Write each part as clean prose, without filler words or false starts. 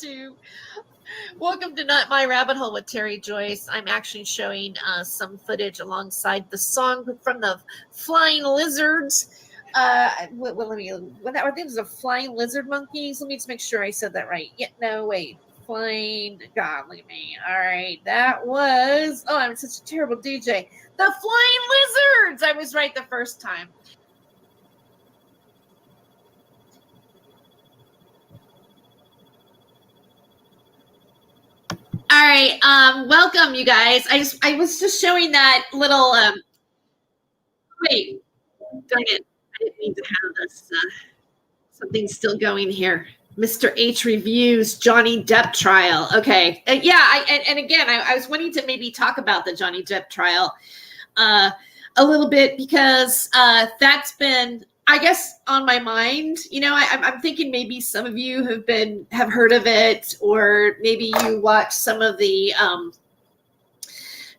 to welcome to Not My Rabbit Hole with Tere, Joyce. I'm actually showing some footage alongside the song from the Flying Lizards. Let me. I think it was a Flying Lizard Monkeys. Let me just make sure I said that right. Yeah, no, wait. Flying. God, look at me. All right, that was. Oh, I'm such a terrible DJ. The Flying Lizards. I was right the first time. All right, welcome, you guys. I was just showing that little. Wait, dang it! I didn't mean to have this. Something's still going here. Mr. H reviews Johnny Depp trial. Okay, yeah. And again, I was wanting to maybe talk about the Johnny Depp trial a little bit because that's been, I guess, on my mind. You know, I'm thinking maybe some of you have heard of it, or maybe you watch some of the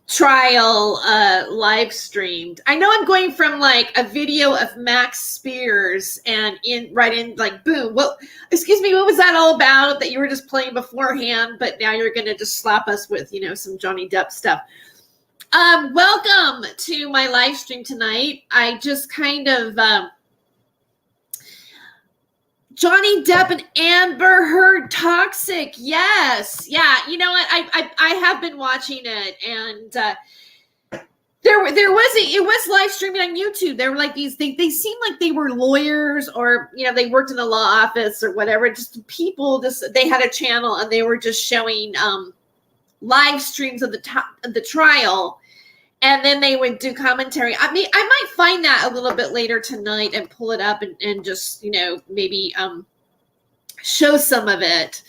trial live streamed. I know I'm going from like a video of Max Spears and right in like boom. Well, excuse me, what was that all about that you were just playing beforehand, but now you're gonna just slap us with, some Johnny Depp stuff. Welcome to my live stream tonight. I just kind of Johnny Depp and Amber Heard toxic. Yes. Yeah. You know what? I have been watching it, and it was live streaming on YouTube. There were like these, they seemed like they were lawyers, or, they worked in the law office or whatever. Just people, they had a channel and they were just showing live streams of the trial. And then they would do commentary. I mean, I might find that a little bit later tonight and pull it up and just, maybe show some of it.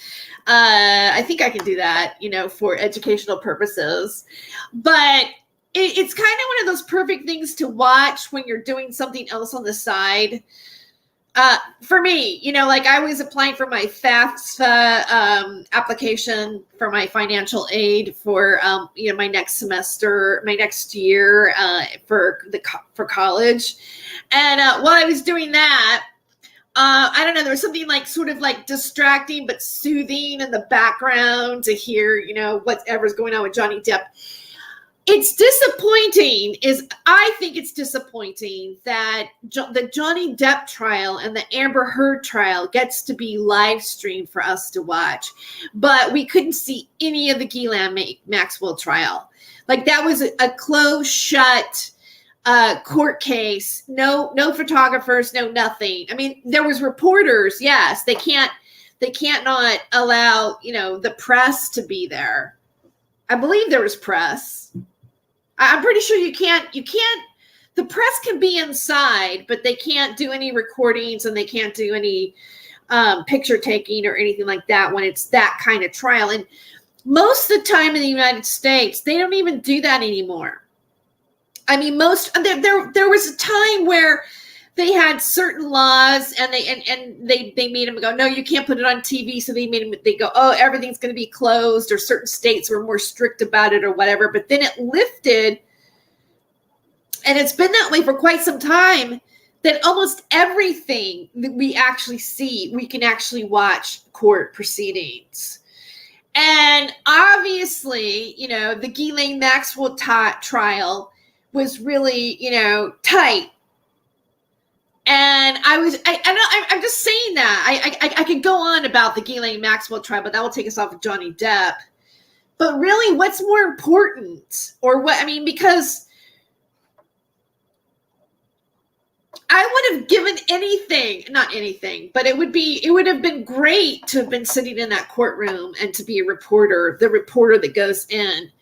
I think I can do that, for educational purposes. But it's kind of one of those perfect things to watch when you're doing something else on the side. For me, like I was applying for my FAFSA application for my financial aid for, my next year for college. And while I was doing that, I don't know, there was something like sort of like distracting but soothing in the background to hear, whatever's going on with Johnny Depp. I think it's disappointing that the Johnny Depp trial and the Amber Heard trial gets to be live streamed for us to watch, but we couldn't see any of the Ghislaine Maxwell trial. Like that was a closed shut court case. No photographers, no nothing. I mean, there was reporters. Yes, they can't not allow, the press to be there. I believe there was press. I'm pretty sure you can't, the press can be inside, but they can't do any recordings and they can't do any picture taking or anything like that when it's that kind of trial. And most of the time in the United States, they don't even do that anymore. I mean, there was a time where they had certain laws and they made them go, no, you can't put it on TV. So they go, oh, everything's going to be closed, or certain states were more strict about it or whatever. But then it lifted, and it's been that way for quite some time, that almost everything that we actually see, we can actually watch court proceedings. And obviously, the Ghislaine Maxwell trial was really, tight. And I'm just saying that I could go on about the Ghislaine Maxwell trial, but that will take us off of Johnny Depp. But really, what's more important, because I would have given not anything, but it would have been great to have been sitting in that courtroom and to be the reporter that goes in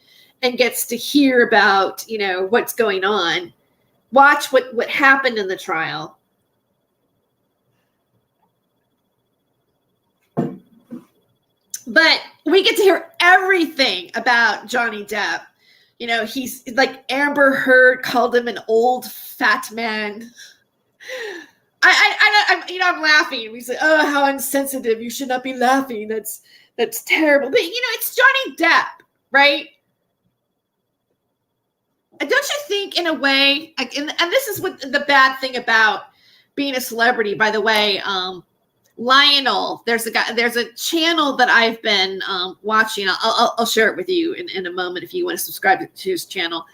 and gets to hear about, what's going on, watch what happened in the trial. But we get to hear everything about Johnny Depp. He's like, Amber Heard called him an old fat man. I'm laughing. We say, oh, how insensitive. You should not be laughing. That's terrible. But, it's Johnny Depp, right? Don't you think in a way, and this is what the bad thing about being a celebrity, by the way, Lionel, there's a channel that I've been watching. I'll share it with you in a moment if you want to subscribe to his channel.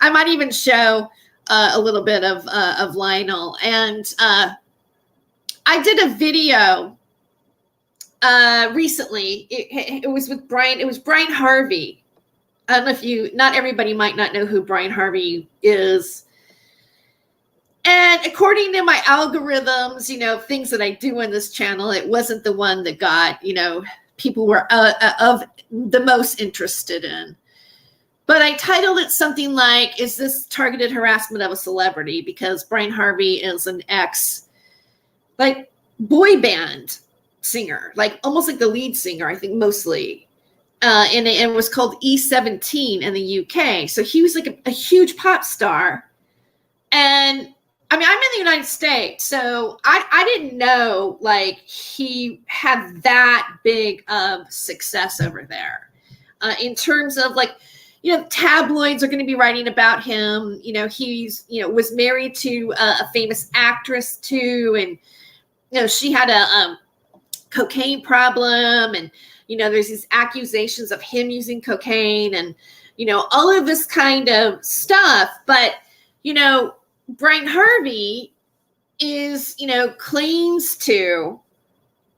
I might even show a little bit of Lionel. And I did a video recently. It was with Brian. It was Brian Harvey. I don't know if not everybody might not know who Brian Harvey is. And according to my algorithms, things that I do on this channel, it wasn't the one that got, people were of the most interested in. But I titled it something like, is this targeted harassment of a celebrity? Because Brian Harvey is an boy band singer, almost like the lead singer, I think mostly. And it was called E17 in the UK. So he was like a huge pop star. And I'm in the United States, so I didn't know he had that big of success over there. In terms of tabloids are going to be writing about him. He's was married to a famous actress too, and she had a cocaine problem, and there's these accusations of him using cocaine, and all of this kind of stuff. But Brian Harvey is, claims to,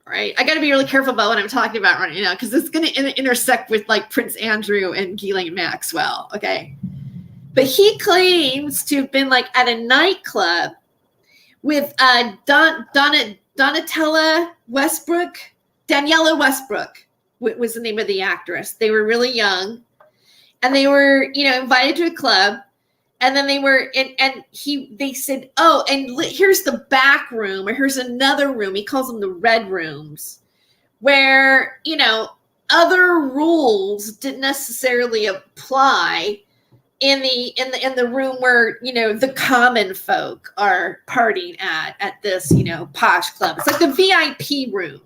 right? I got to be really careful about what I'm talking about right now, because it's going to intersect with Prince Andrew and Ghislaine Maxwell. Okay. But he claims to have been at a nightclub with Daniela Westbrook was the name of the actress. They were really young, and they were, invited to a club. And then they were they said, oh, and here's the back room, or here's another room. He calls them the red rooms, where, other rules didn't necessarily apply in the room where, the common folk are partying at this, posh club. It's like the VIP room.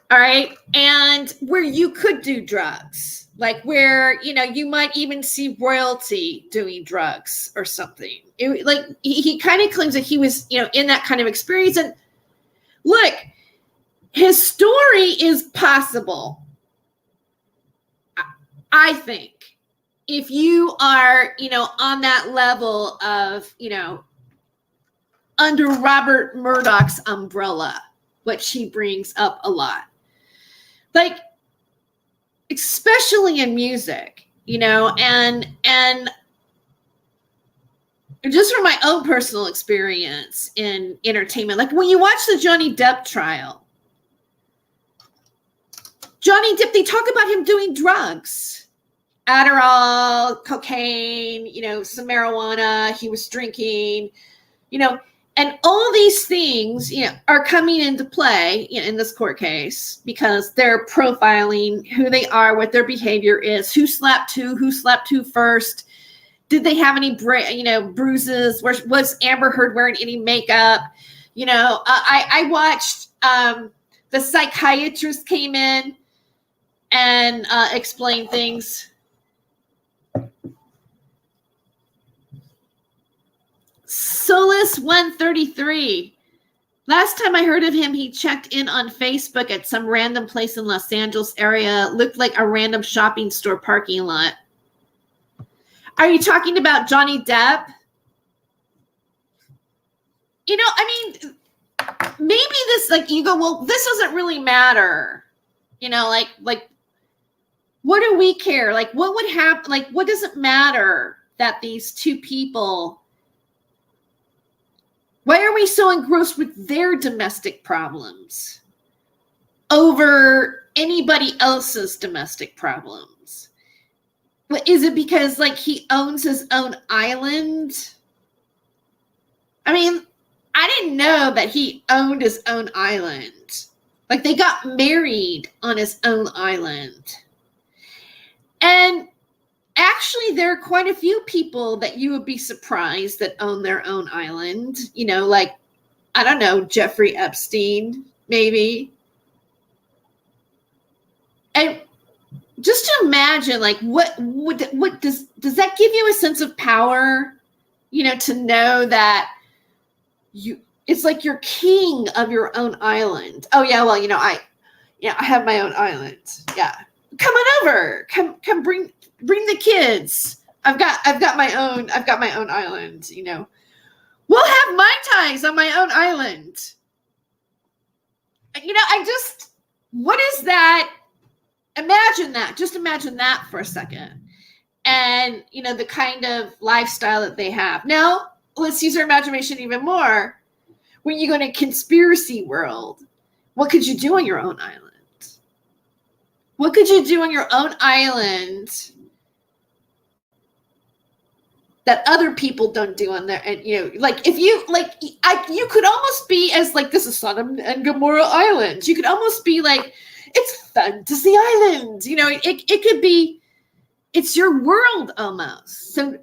All right. And where you could do drugs. Where, you might even see royalty doing drugs or something. He kind of claims that he was, in that kind of experience. And look, his story is possible. I think if you are, on that level of, under Robert Murdoch's umbrella, which he brings up a lot, especially in music, and just from my own personal experience in entertainment, when you watch the Johnny Depp trial, Johnny Depp, they talk about him doing drugs, Adderall, cocaine, some marijuana, he was drinking, and all these things, are coming into play in this court case because they're profiling who they are, what their behavior is, who slept who first, did they have any, bruises? Was Amber Heard wearing any makeup? I watched the psychiatrist came in and explained things. Solus 133. Last time I heard of him, he checked in on Facebook at some random place in Los Angeles area. Looked like a random shopping store parking lot. Are you talking about Johnny Depp? Maybe this, you go, well, this doesn't really matter. What do we care? What would happen? What does it matter that these two people, why are we so engrossed with their domestic problems over anybody else's domestic problems? Is it because he owns his own island? I didn't know that he owned his own island. They got married on his own island. And actually, there are quite a few people that you would be surprised that own their own island. I don't know, Jeffrey Epstein, maybe. And just to imagine, what does that give you a sense of power? To know that It's like you're king of your own island. Oh yeah, well, I have my own island. Yeah. Come on over. Come bring the kids. I've got my own island, We'll have Mai Tais on my own island. What is that? Imagine that. Just imagine that for a second. And, the kind of lifestyle that they have. Now, let's use our imagination even more. When you go to conspiracy world, what could you do on your own island? What could you do on your own island that other people don't do on there? And, if you could almost be as like, this is Sodom and Gomorrah Island. You could almost be like, it's fantasy island. It could be, it's your world almost. So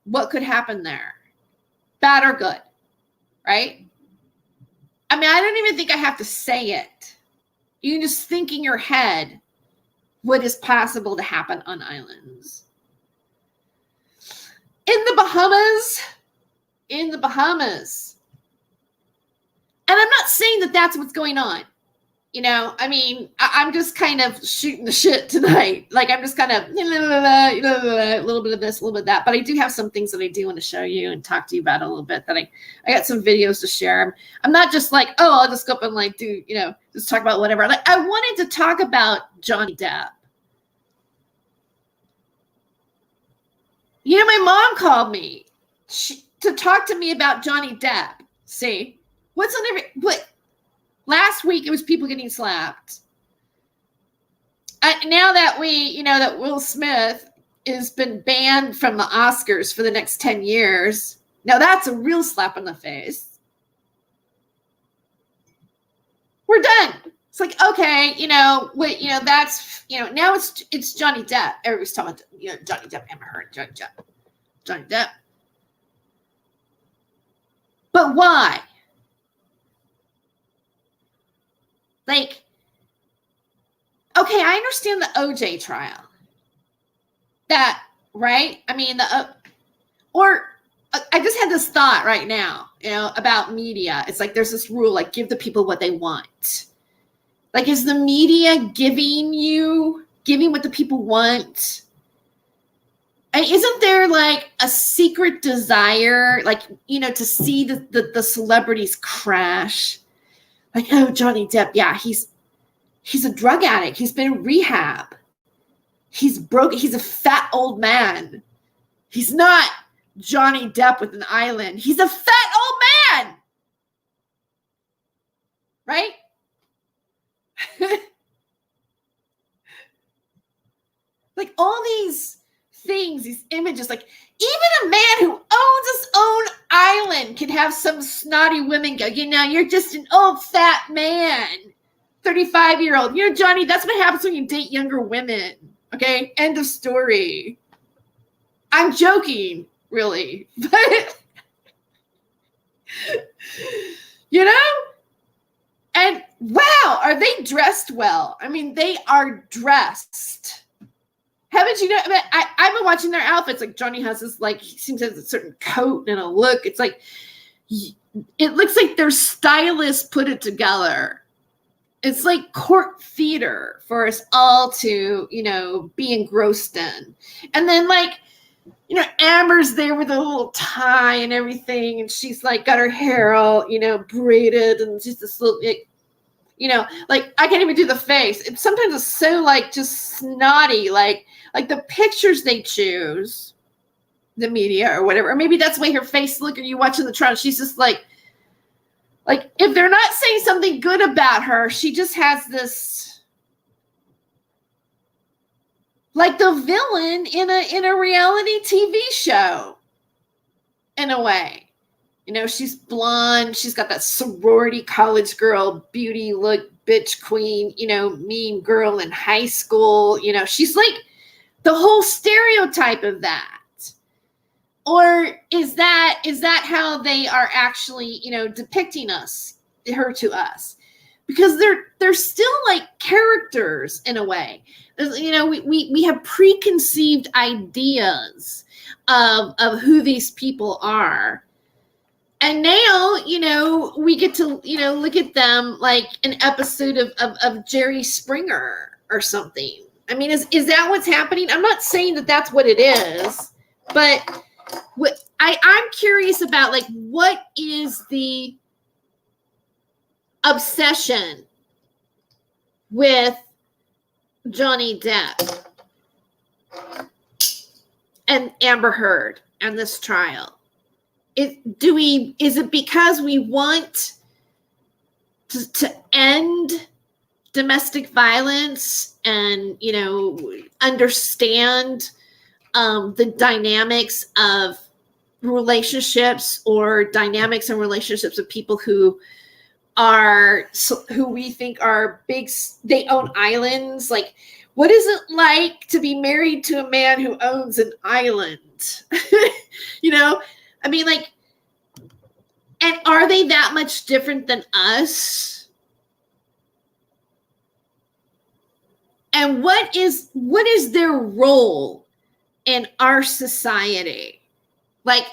what could happen there? Bad or good, right? I mean, I don't even think I have to say it. You can just think in your head what is possible to happen on islands. In the Bahamas. And I'm not saying that that's what's going on. I mean, I'm just kind of shooting the shit tonight. Like, I'm just kind of a little bit of this, a little bit of that. But I do have some things that I do want to show you and talk to you about a little bit, that I got some videos to share. I'm not just like, oh, I'll just go up and like do, just talk about whatever. Like, I wanted to talk about Johnny Depp. My mom called me to talk to me about Johnny Depp. See, last week it was people getting slapped. Now that that Will Smith has been banned from the Oscars for the next 10 years. Now that's a real slap in the face. We're done. It's like, okay, that's, now it's Johnny Depp. Everybody's talking about, Johnny Depp, Amber Heard, Johnny Depp. But why? Like, okay, I understand the OJ trial. That, right? I mean, I just had this thought right now, about media. It's like, there's this rule, like, give the people what they want. Like, is the media giving what the people want? And isn't there like a secret desire, like, to see the celebrities crash? Like, oh, Johnny Depp, yeah, he's a drug addict. He's been in rehab. He's broke. He's a fat old man. He's not Johnny Depp with an island. He's a fat old man. Right? Like, all these things, these images, like, even a man who owns his own island can have some snotty women go, you're just an old fat man, 35-year-old. Johnny, that's what happens when you date younger women. Okay, end of story. I'm joking, really, but and wow, are they dressed well? I mean, they are dressed. Haven't you I've been watching their outfits. Like, Johnny has this, like, he seems to have a certain coat and a look. It's like, it looks like their stylists put it together. It's like court theater for us all to, be engrossed in. And then, like, Amber's there with a little tie and everything. And she's like got her hair all, braided, and just this little, like, I can't even do the face. Sometimes it's so, like, just snotty, like the pictures they choose, the media or whatever, or maybe that's the way her face look, or you watching the trial, she's just like if they're not saying something good about her, she just has this, like the villain in a reality TV show, in a way. She's blonde. She's got that sorority college girl beauty look, bitch queen, mean girl in high school. She's like the whole stereotype of that. Or is that how they are actually, depicting her to us? Because they're still like characters in a way. We have preconceived ideas of who these people are. And now, we get to, look at them like an episode of Jerry Springer or something. I mean, is that what's happening? I'm not saying that that's what it is, but I'm curious about, like, what is the obsession with Johnny Depp and Amber Heard and this trial? Is it because we want to end domestic violence and, understand the dynamics of relationships, or dynamics and relationships of people who we think are big, they own islands? Like, what is it like to be married to a man who owns an island? I mean, like, and are they that much different than us? And what is their role in our society? Like,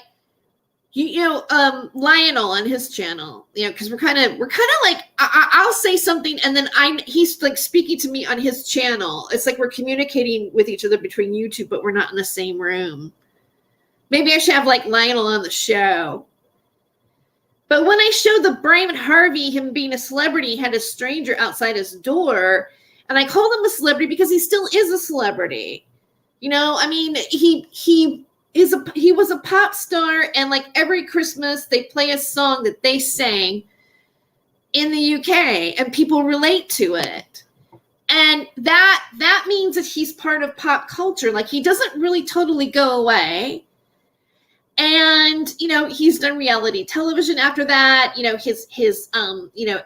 Lionel on his channel, because we're kind of like, I'll say something and then he's like speaking to me on his channel. It's like we're communicating with each other between YouTube, but we're not in the same room. Maybe I should have like Lionel on the show. But when I showed the Brian Harvey, him being a celebrity, had a stranger outside his door, and I called him a celebrity because he still is a celebrity. I mean, he was a pop star, and like every Christmas they play a song that they sang in the UK, and people relate to it. And that means that he's part of pop culture. Like, he doesn't really totally go away. And, he's done reality television after that. His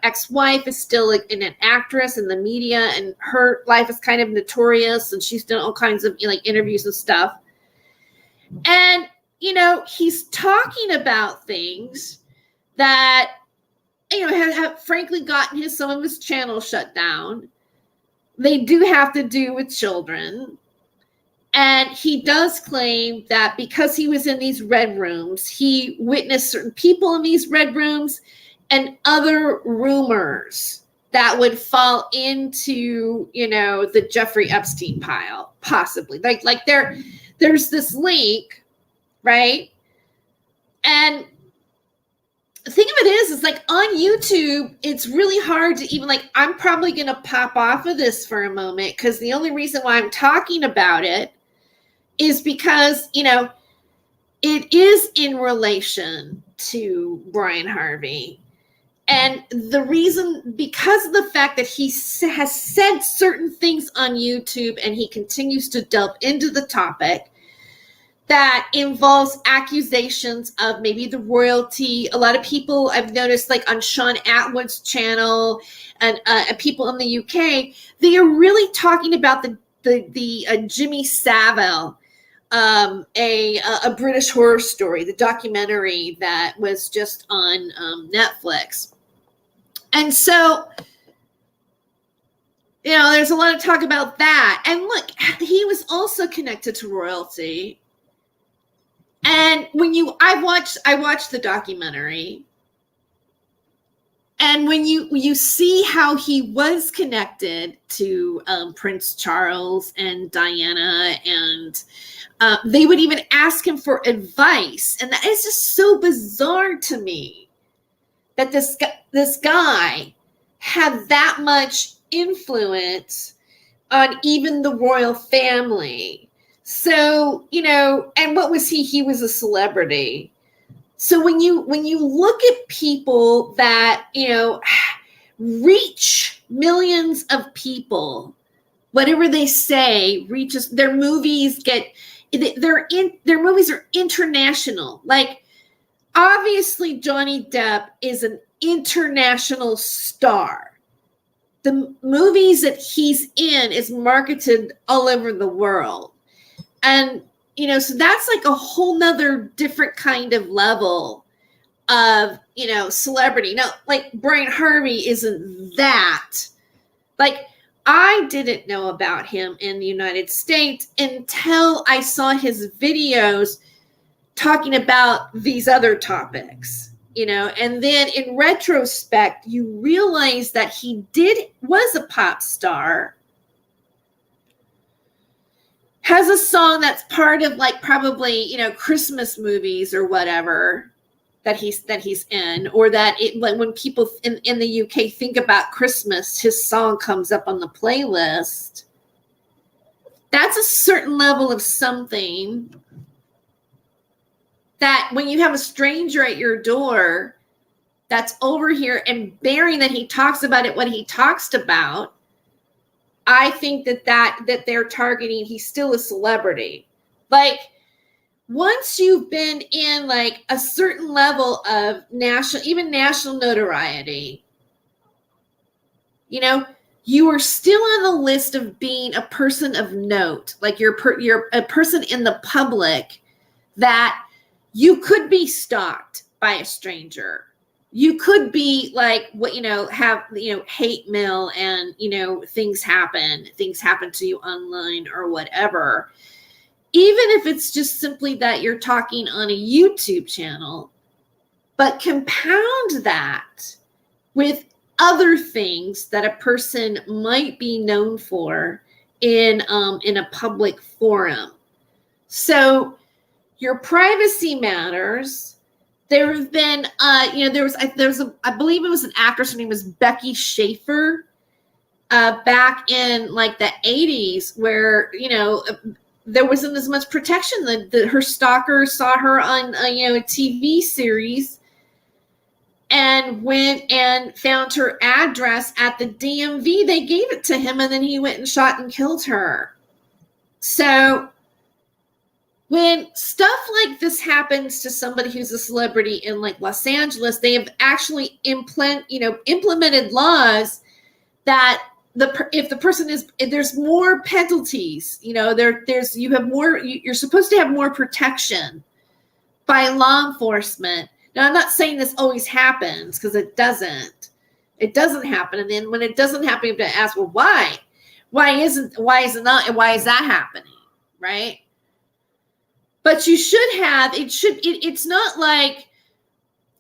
ex-wife is still like an actress in the media, and her life is kind of notorious, and she's done all kinds of like interviews and stuff. And, he's talking about things that, have frankly gotten some of his channels shut down. They do have to do with children. And he does claim that because he was in these red rooms, he witnessed certain people in these red rooms and other rumors that would fall into, the Jeffrey Epstein pile, possibly. Like there's this link, right? And the thing of it is like on YouTube, it's really hard to even, like, I'm probably going to pop off of this for a moment, because the only reason why I'm talking about it is because, it is in relation to Brian Harvey. And the reason, because of the fact that he has said certain things on YouTube, and he continues to delve into the topic that involves accusations of maybe the royalty. A lot of people I've noticed, like on Sean Atwood's channel and people in the UK, they are really talking about the Jimmy Savile, a British horror story, the documentary that was just on Netflix. And so, there's a lot of talk about that. And look, he was also connected to royalty. And I watched the documentary, and when you see how he was connected to Prince Charles and Diana, and they would even ask him for advice, and that is just so bizarre to me, that this guy had that much influence on even the royal family. So, and what was he? He was a celebrity. So when you look at people that, reach millions of people, whatever they say reaches, their movies are international. Like, obviously Johnny Depp is an international star. The movies that he's in is marketed all over the world. And, so that's like a whole nother different kind of level of, celebrity. Now, like, Brian Harvey isn't that. Like, I didn't know about him in the United States until I saw his videos talking about these other topics. you know, and then in retrospect, you realize that he was a pop star, has a song that's part of like probably, you know, Christmas movies or whatever that he's in, or that it, like when people in the UK think about Christmas, his song comes up on the playlist. That's a certain level of something that when you have a stranger at your door that's over here and bearing that he talks about it, what he talks about, I think that they're targeting, he's still a celebrity. Like, once you've been in like a certain level of national notoriety, you know, you are still on the list of being a person of note. Like you're a person in the public that you could be stalked by a stranger. You could be like, what, you know, have, you know, hate mail and, you know, things happen to you online or whatever. Even if it's just simply that you're talking on a YouTube channel, but compound that with other things that a person might be known for in a public forum. So your privacy matters. There have been, you know, there was I believe it was an actress. Her name was Becky Schaefer, back in like the 80s, where, you know, there wasn't as much protection. Her stalker saw her on you know, a TV series and went and found her address at the DMV. They gave it to him, and then he went and shot and killed her. So when stuff like this happens to somebody who's a celebrity in like Los Angeles, they have actually implemented laws that if the person is, there's more penalties, you know, you're supposed to have more protection by law enforcement. Now, I'm not saying this always happens, because it doesn't happen. And then when it doesn't happen, you have to ask, well, why is that happening? Right? But you should have, it's not like,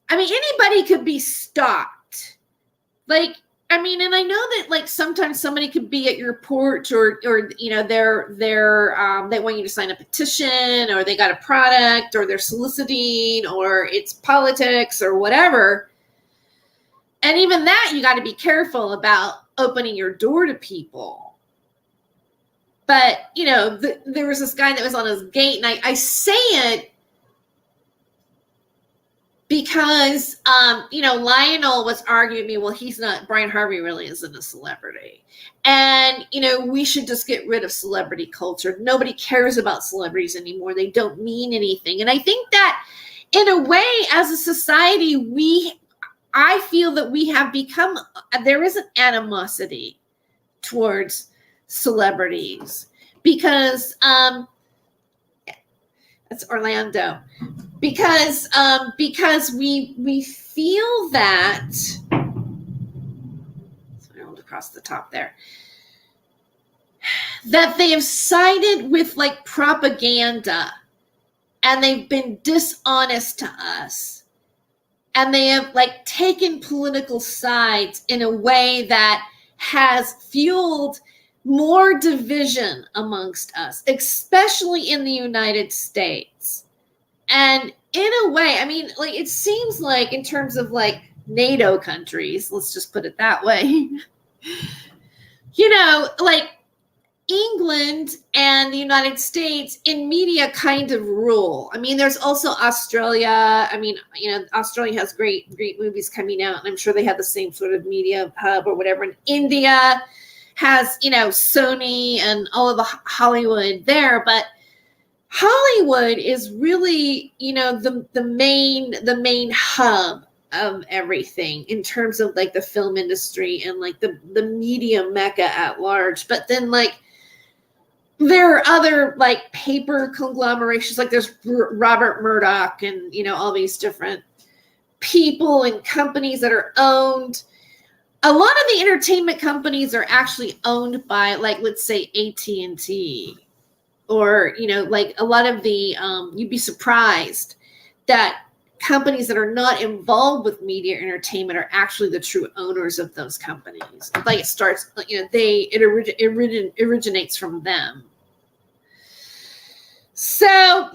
I mean, anybody could be stalked. Like, I mean, and I know that like sometimes somebody could be at your porch, or you know, they want you to sign a petition, or they got a product, or they're soliciting, or it's politics or whatever. And even that, you got to be careful about opening your door to people. But, you know, there was this guy that was on his gate, and I say it because, you know, Lionel was arguing with me, well, Brian Harvey really isn't a celebrity. And, you know, we should just get rid of celebrity culture. Nobody cares about celebrities anymore. They don't mean anything. And I think that in a way, as a society, I feel that we have become, there is an animosity towards celebrities, because that's Orlando, because we feel that, so I rolled across the top there, that they have sided with like propaganda, and they've been dishonest to us, and they have like taken political sides in a way that has fueled more division amongst us, especially in the United States. And in a way, I mean, like, it seems like in terms of like NATO countries, let's just put it that way, you know, like England and the United States in media kind of rule. I mean, there's also Australia. I mean, you know, Australia has great movies coming out, and I'm sure they have the same sort of media hub or whatever. And India has, you know, Sony and all of the Hollywood there, but Hollywood is really, you know, the main hub of everything in terms of like the film industry and like the media mecca at large. But then like there are other like paper conglomerations, like there's Robert Murdoch and, you know, all these different people and companies that are owned. A lot of the entertainment companies are actually owned by, like, let's say AT&T, or, you know, like a lot of the, you'd be surprised that companies that are not involved with media entertainment are actually the true owners of those companies. Like it starts, it originates from them. So,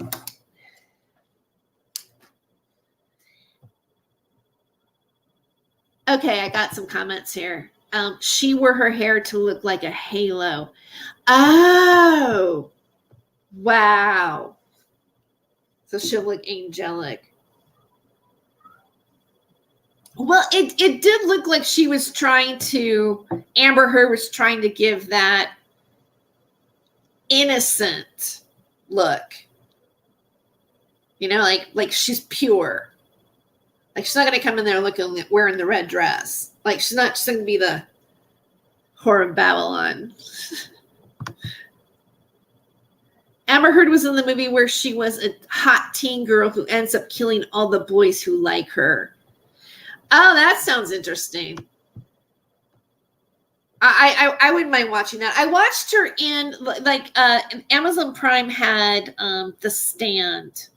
okay, I got some comments here. She wore her hair to look like a halo. Oh, wow. So she'll look angelic. Well, it did look like she was trying to, Amber Heard was trying to give that innocent look. You know, like she's pure. Like she's not going to come in there looking, wearing the red dress. Like she's not just going to be the whore of Babylon. Amber Heard was in the movie where she was a hot teen girl who ends up killing all the boys who like her. Oh, that sounds interesting. I wouldn't mind watching that. I watched her in Amazon Prime had The Stand,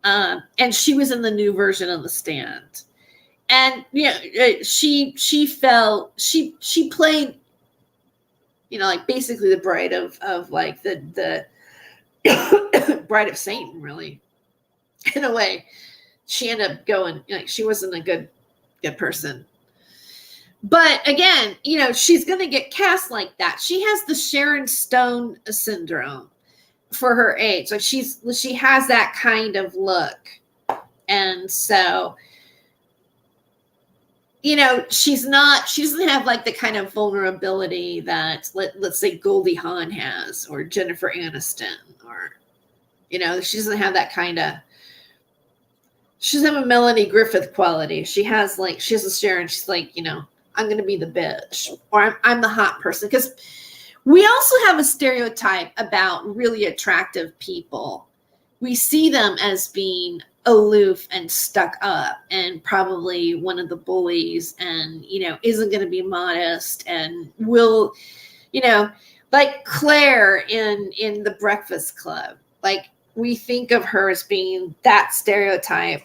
and she was in the new version of The Stand, and she played, like basically the bride of like the bride of Satan, really, in a way. She ended up going, she wasn't a good person. But again, she's going to get cast like that. She has the Sharon Stone syndrome for her age. Like she has that kind of look. And so, she doesn't have like the kind of vulnerability that let's say Goldie Hawn has, or Jennifer Aniston, or, she doesn't have that kind of, she doesn't have a Melanie Griffith quality. She has a Sharon. She's like, I'm going to be the bitch, or I'm the hot person. Because we also have a stereotype about really attractive people. We see them as being aloof and stuck up and probably one of the bullies, and, isn't going to be modest and will, like Claire in The Breakfast Club. Like we think of her as being that stereotype.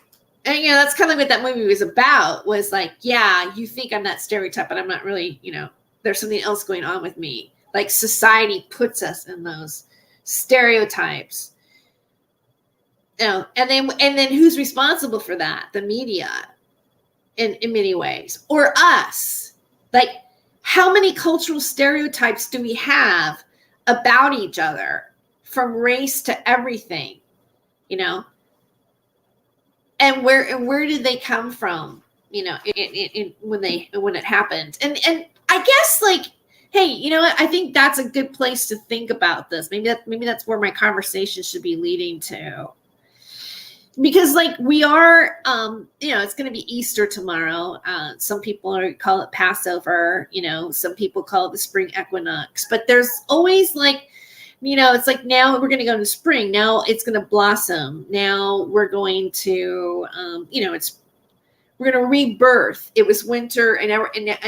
And, that's kind of what that movie was about, was like, yeah, you think I'm that stereotype, but I'm not really, there's something else going on with me. Like society puts us in those stereotypes. And then who's responsible for that? The media in many ways, or us. Like how many cultural stereotypes do we have about each other, from race to everything, And where did they come from? When it happened, and I guess like, hey, you know what? I think that's a good place to think about this. Maybe that's where my conversation should be leading to, because like we are, it's going to be Easter tomorrow. Some people call it Passover. Some people call it the spring equinox. But there's always like, it's like now we're going to go into spring. Now it's going to blossom. Now we're going to, we're going to rebirth. It was winter, and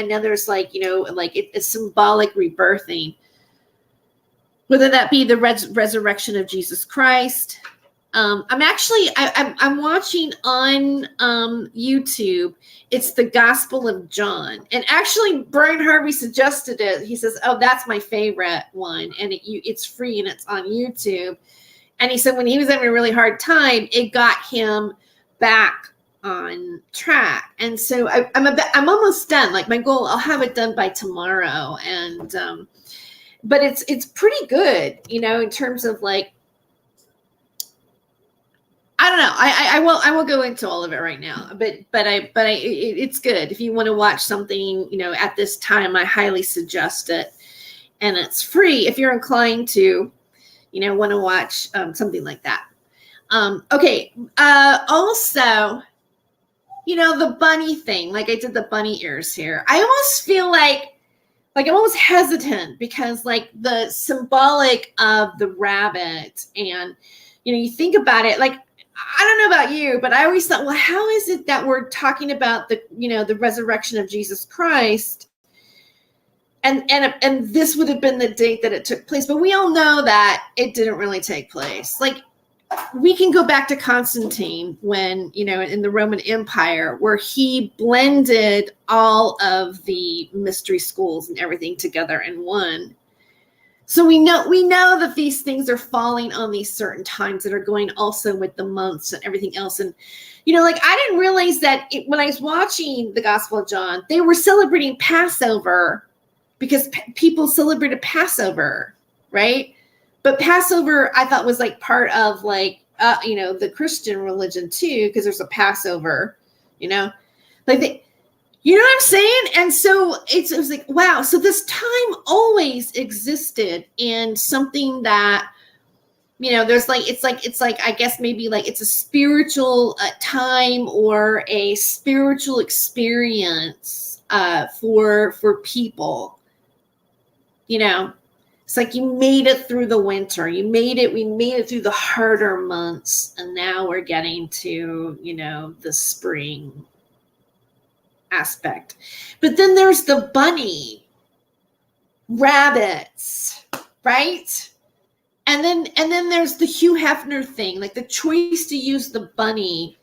now there's like, it's symbolic rebirthing. Whether that be the resurrection of Jesus Christ. I'm watching on YouTube. It's the Gospel of John, and actually Brian Harvey suggested it. He says, "Oh, that's my favorite one," and it's free and it's on YouTube. And he said when he was having a really hard time, it got him back on track. And so I'm almost done. Like my goal, I'll have it done by tomorrow. And but it's pretty good, in terms of like. I don't know. I won't go into all of it right now, but it's good. If you want to watch something, at this time, I highly suggest it, and it's free if you're inclined to, want to watch something like that. Okay. Also, the bunny thing, like I did the bunny ears here. I almost feel like I'm almost hesitant because like the symbolic of the rabbit, and, you think about it, like, I don't know about you, but I always thought, well, how is it that we're talking about the resurrection of Jesus Christ? And this would have been the date that it took place, but we all know that it didn't really take place. Like, we can go back to Constantine when, in the Roman Empire, where he blended all of the mystery schools and everything together in one. So we know that these things are falling on these certain times that are going also with the months and everything else. And, I didn't realize that when I was watching the Gospel of John, they were celebrating Passover because people celebrated Passover, right? But Passover, I thought, was like part of the Christian religion too, because there's a Passover, you know what I'm saying? And so it was like, wow. So this time always existed in something that, there's it's like, I guess maybe like it's a spiritual time or a spiritual experience for people, It's like you made it through the winter. We made it through the harder months. And now we're getting to, the spring aspect. But then there's the bunny, rabbits, right? And then there's the Hugh Hefner thing, like the choice to use the bunny,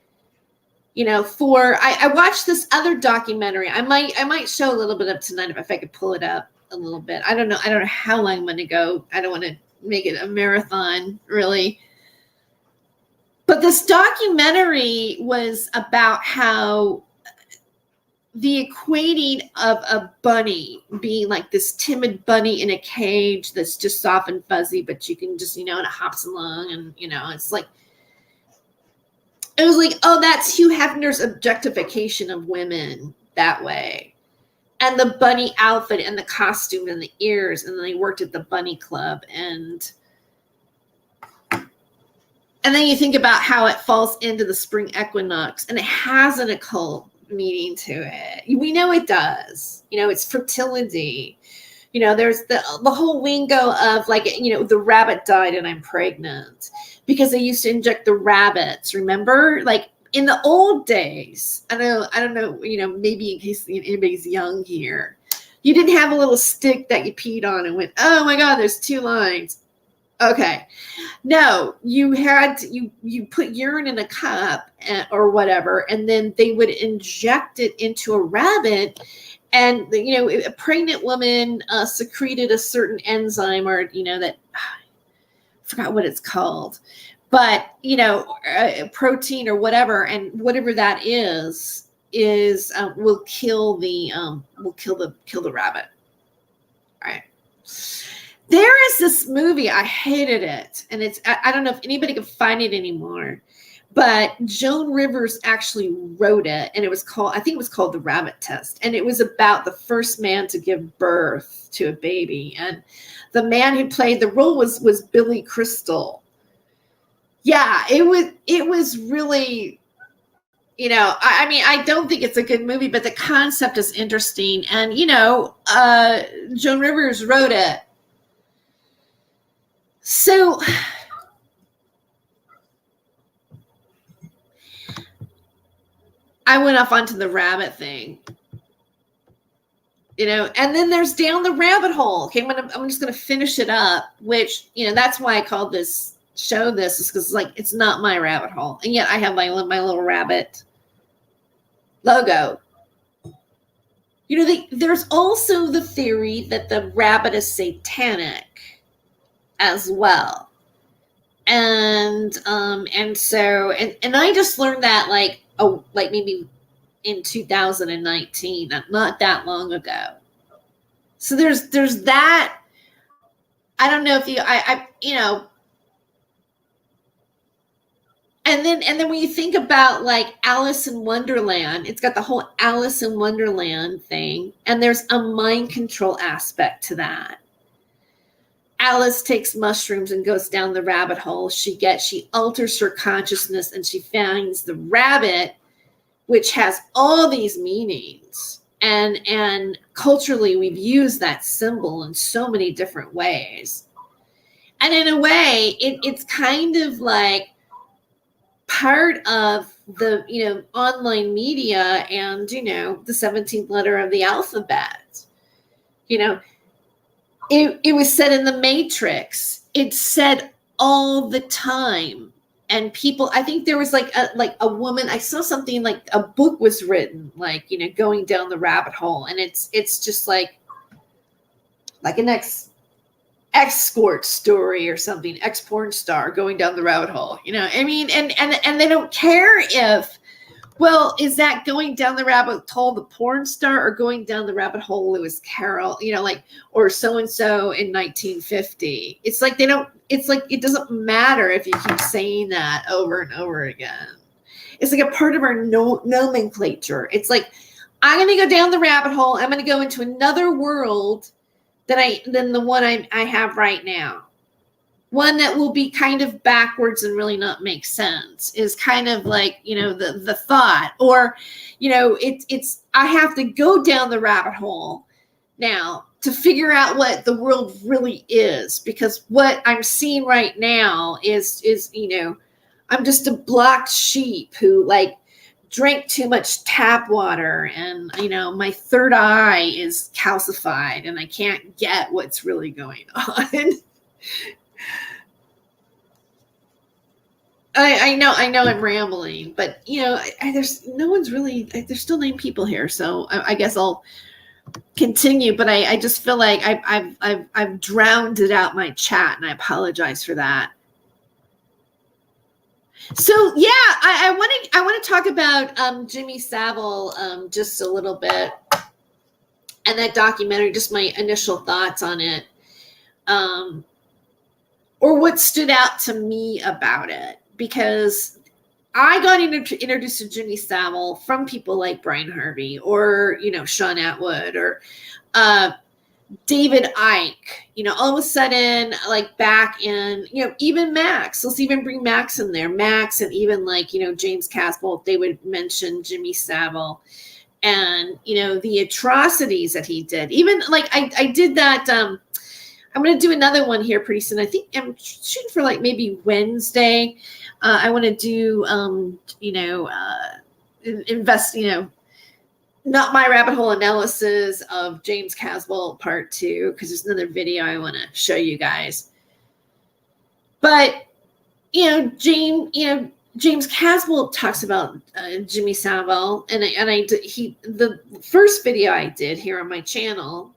I watched this other documentary. I might show a little bit of tonight if I could pull it up a little bit. I don't know how long I'm going to go. I don't want to make it a marathon, really. But this documentary was about how the equating of a bunny being like this timid bunny in a cage that's just soft and fuzzy, but you can just, and it hops along and, it's like, it was like, oh, that's Hugh Hefner's objectification of women that way. And the bunny outfit and the costume and the ears. And then they worked at the bunny club. And then you think about how it falls into the spring equinox, and it has an occult meaning to it. We know it does. It's fertility. There's the whole lingo of the rabbit died and I'm pregnant, because they used to inject the rabbits. Remember, like in the old days, I don't know, maybe in case anybody's young here, you didn't have a little stick that you peed on and went, oh my God, there's 2 lines. Okay. No, you had you put urine in a cup or whatever, and then they would inject it into a rabbit, and a pregnant woman secreted a certain enzyme, or that I forgot what it's called, but a protein or whatever, and whatever that is will kill the rabbit. All right. There is this movie, I hated it, and I don't know if anybody can find it anymore, but Joan Rivers actually wrote it, and I think it was called The Rabbit Test, and it was about the first man to give birth to a baby, and the man who played the role was Billy Crystal. Yeah, it was really, I don't think it's a good movie, but the concept is interesting, and Joan Rivers wrote it. So I went off onto the rabbit thing, and then there's down the rabbit hole. Okay, I'm just going to finish it up, which, that's why I called this show this, is because it's not my rabbit hole. And yet I have my little rabbit logo. There's also the theory that the rabbit is satanic as well. And so I just learned that maybe in 2019, not that long ago. So there's that. I don't know if and then when you think about Alice in Wonderland, it's got the whole Alice in Wonderland thing, and there's a mind control aspect to that. Alice takes mushrooms and goes down the rabbit hole. She alters her consciousness, and she finds the rabbit, which has all these meanings. And culturally, we've used that symbol in so many different ways. And in a way, it's kind of like part of the, online media and, the 17th letter of the alphabet. It was said in The Matrix. It's said all the time. and people, I think there was like a woman, I saw something like a book was written, like, going down the rabbit hole. And it's just like an escort story or something, ex-porn star going down the rabbit hole, I mean, and they don't care if, well, is that going down the rabbit hole, the porn star, or going down the rabbit hole, Lewis Carroll, like, or so-and-so in 1950. It's like it doesn't matter if you keep saying that over and over again. It's like a part of our nomenclature. It's like, I'm going to go down the rabbit hole. I'm going to go into another world than the one I have right now. One that will be kind of backwards and really not make sense is kind of like, the thought, or, it's, I have to go down the rabbit hole now to figure out what the world really is, because what I'm seeing right now is, I'm just a black sheep who like drank too much tap water, and, my third eye is calcified and I can't get what's really going on. I know I'm rambling, but there's no one's really, there's still 9 people here, so I guess I'll continue. But I just feel like I've drowned it out my chat, and I apologize for that. So yeah, I want to talk about Jimmy Savile just a little bit, and that documentary, just my initial thoughts on it, or what stood out to me about it. Because I got introduced to Jimmy Savile from people like Brian Harvey, or, Sean Atwood, or David Icke. All of a sudden, like back in, even Max, let's even bring Max in there. Max, and even like, James Casbolt, they would mention Jimmy Savile and, the atrocities that he did. Even like I did that. I'm going to do another one here pretty soon. I think I'm shooting for like maybe Wednesday. I want to do, invest, not my rabbit hole analysis of James Casbolt part 2, because there's another video I want to show you guys. But, James Casbolt talks about Jimmy Savile, and the first video I did here on my channel,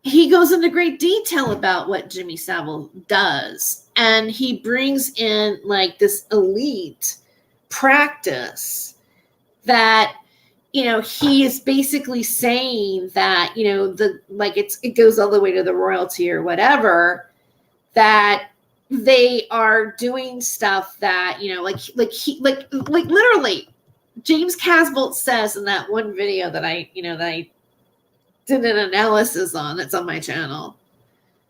he goes into great detail about what Jimmy Savile does. And he brings in like this elite practice that, he is basically saying that, it goes all the way to the royalty or whatever, that they are doing stuff that, like literally James Casbolt says in that one video that I did an analysis on, that's on my channel.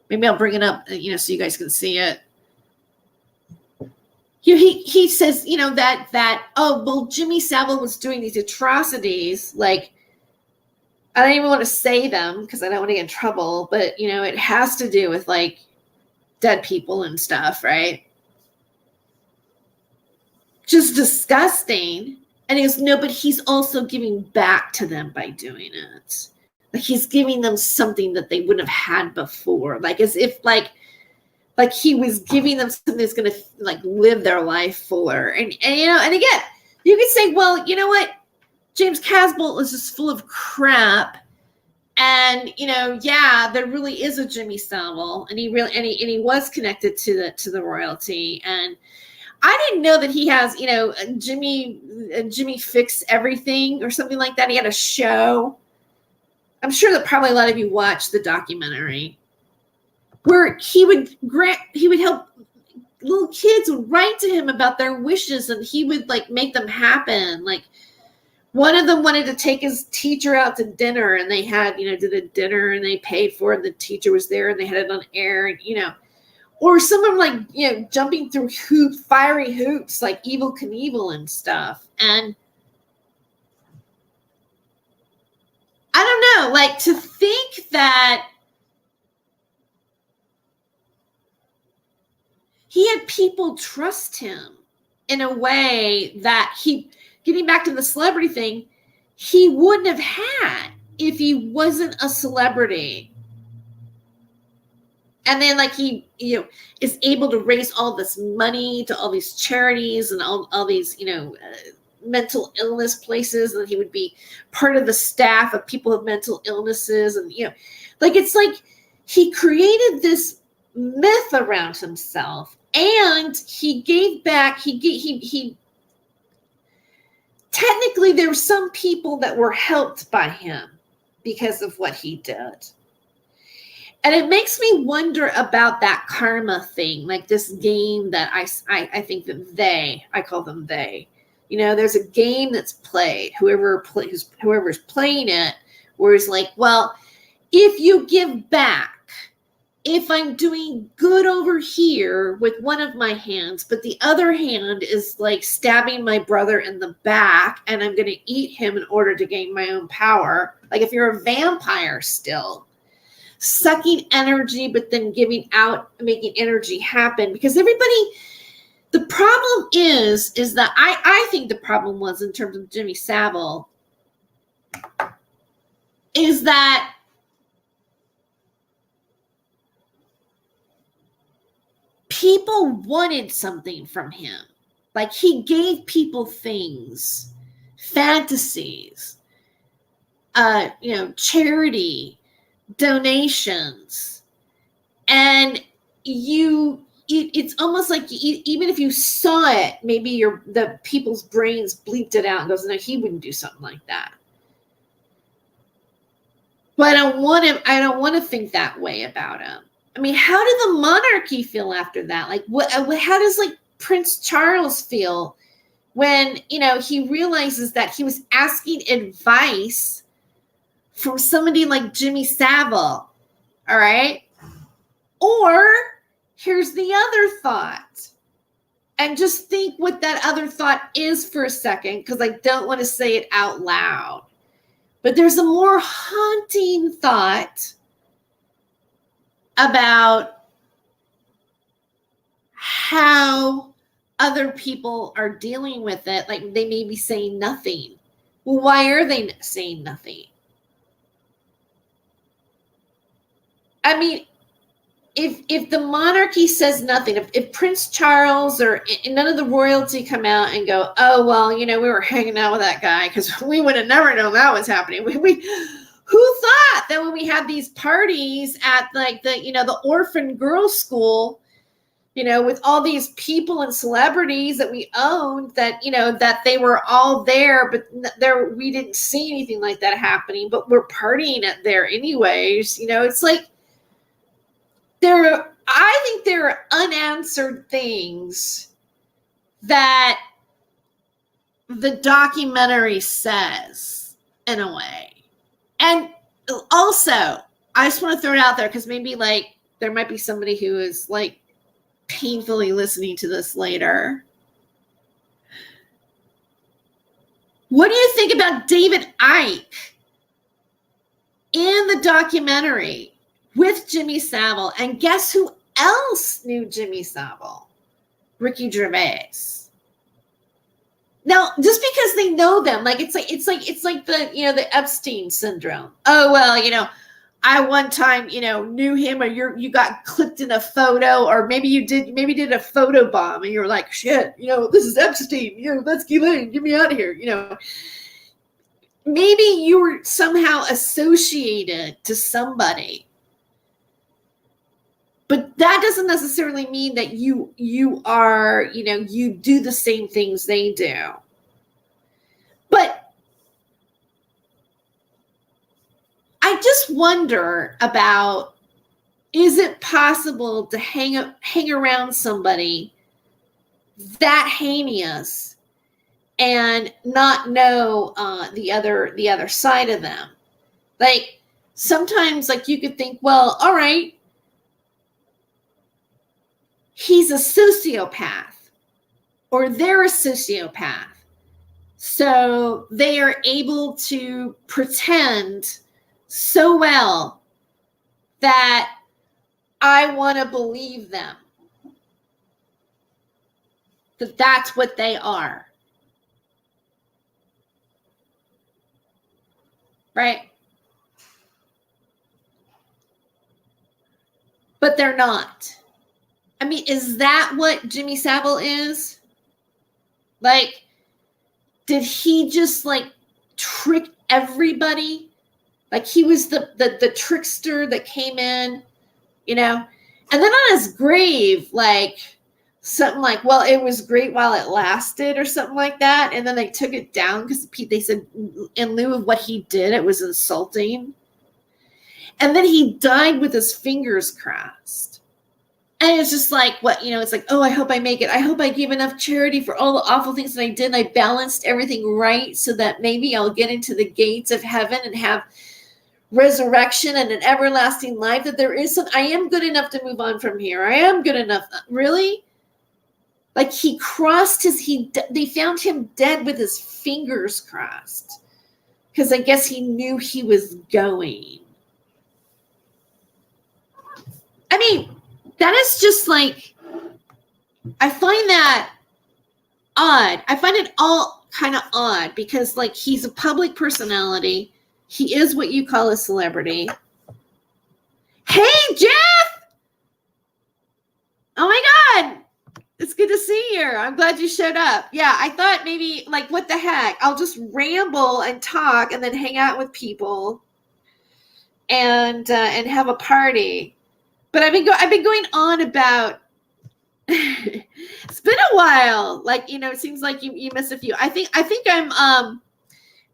Maybe I'll bring it up, so you guys can see it. He says, that oh, well, Jimmy Savile was doing these atrocities. Like, I don't even want to say them because I don't want to get in trouble, but it has to do with like dead people and stuff, right? Just disgusting. And he goes, no, but he's also giving back to them by doing it. Like, he's giving them something that they wouldn't have had before. Like, as if like he was giving them something that's going to like live their life fuller. And and again, you could say, well, you know what? James Casbolt is just full of crap. And, yeah, there really is a Jimmy Savile, and he was connected to the royalty. And I didn't know that he has, Jimmy Fix Everything or something like that. He had a show. I'm sure that probably a lot of you watched the documentary, where he would help little kids would write to him about their wishes, and he would like make them happen. Like, one of them wanted to take his teacher out to dinner, and they had, did a dinner, and they paid for it. And the teacher was there, and they had it on air, and, or some of them like, jumping through fiery hoops, like Evel Knievel and stuff. And I don't know, like, to think that he had people trust him in a way that getting back to the celebrity thing, he wouldn't have had if he wasn't a celebrity. And then like he, is able to raise all this money to all these charities and all these, mental illness places, and he would be part of the staff of people with mental illnesses. And, like, it's like he created this myth around himself, and he gave back, he technically there were some people that were helped by him because of what he did. And it makes me wonder about that karma thing, like this game that I think that I call them they. There's a game that's played, whoever's playing it, where it's like, well, if you give back, if I'm doing good over here with one of my hands, but the other hand is like stabbing my brother in the back, and I'm going to eat him in order to gain my own power. Like if you're a vampire still, sucking energy, but then giving out, making energy happen. Because the problem is that I think the problem was, in terms of Jimmy Savile, is that people wanted something from him. Like he gave people things, fantasies, charity, donations, and it's almost like even if you saw it, maybe the people's brains bleeped it out and goes, no, he wouldn't do something like that. But I don't want to think that way about him. I mean, how did the monarchy feel after that? Like how does like Prince Charles feel when he realizes that he was asking advice from somebody like Jimmy Savile? All right. Or here's the other thought. And just think what that other thought is for a second, because I don't want to say it out loud. But there's a more haunting thought about how other people are dealing with it. Like they may be saying nothing. Well, why are they saying nothing? I mean, if the monarchy says nothing, if Prince Charles or none of the royalty come out and go, oh, well, we were hanging out with that guy because we would have never known that was happening. Who thought that when we had these parties at like the orphan girls' school, with all these people and celebrities that we owned, that, that they were all there, but we didn't see anything like that happening, but we're partying at there anyways. It's like, I think there are unanswered things that the documentary says, in a way. And also, I just want to throw it out there, because maybe like there might be somebody who is like painfully listening to this later. What do you think about David Icke in the documentary with Jimmy Savile? And guess who else knew Jimmy Savile? Ricky Gervais. Now, just because they know them, like it's like the the Epstein syndrome. Oh well, I one time knew him, or you got clipped in a photo, or maybe did a photo bomb, and you're like, shit, this is Epstein, that's Ghislaine, get me out of here, Maybe you were somehow associated to somebody. But that doesn't necessarily mean that you are, you do the same things they do. But I just wonder about, is it possible to hang around somebody that heinous and not know the other side of them? Like sometimes, like you could think, well, all right, he's a sociopath, or they're a sociopath. So they are able to pretend so well that I want to believe them, that that's what they are. Right? but they're not. I mean, is that what Jimmy Savile is? Like, did he just like trick everybody? Like he was the trickster that came in, you know? And then on his grave, like something like, well, it was great while it lasted or something like that. And then they took it down because they said in lieu of what he did, it was insulting. And then he died with his fingers crossed. And it's just like, what, you know, it's like, oh, I hope I make it. I hope I gave enough charity for all the awful things that I did. And I balanced everything right so that maybe I'll get into the gates of heaven and have resurrection and an everlasting life. That there is some, I am good enough to move on from here. I am good enough. Really? Like he crossed they found him dead with his fingers crossed. Because I guess he knew he was going. I mean, that is just like, I find that odd. I find it all kind of odd because like he's a public personality. He is what you call a celebrity. Hey, Jeff! Oh my God. It's good to see you. I'm glad you showed up. Yeah, I thought maybe like, what the heck? I'll just ramble and talk and then hang out with people and have a party. But I've been going on about. It's been a while. Like, you know, it seems like you missed a few. I think I'm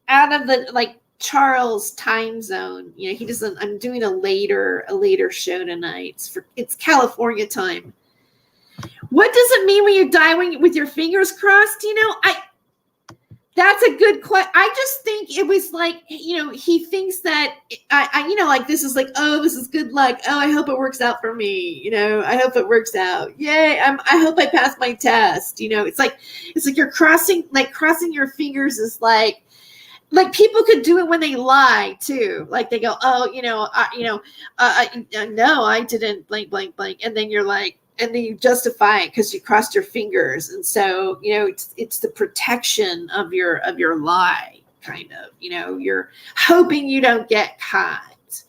out of the like Charles time zone. You know, he doesn't. I'm doing a later show tonight. It's California time. What does it mean when you die with your fingers crossed? You know, that's a good question. I just think it was like, you know, he thinks that I you know, like this is like, oh, this is good luck. Oh, I hope it works out for me. You know, I hope it works out. Yay. I hope I pass my test. You know, it's like you're crossing your fingers is like people could do it when they lie too. Like they go, oh, no, I didn't blank, blank, blank. And then you're like, and then you justify it because you crossed your fingers. And so, you know, it's the protection of your lie, kind of, you know, you're hoping you don't get caught.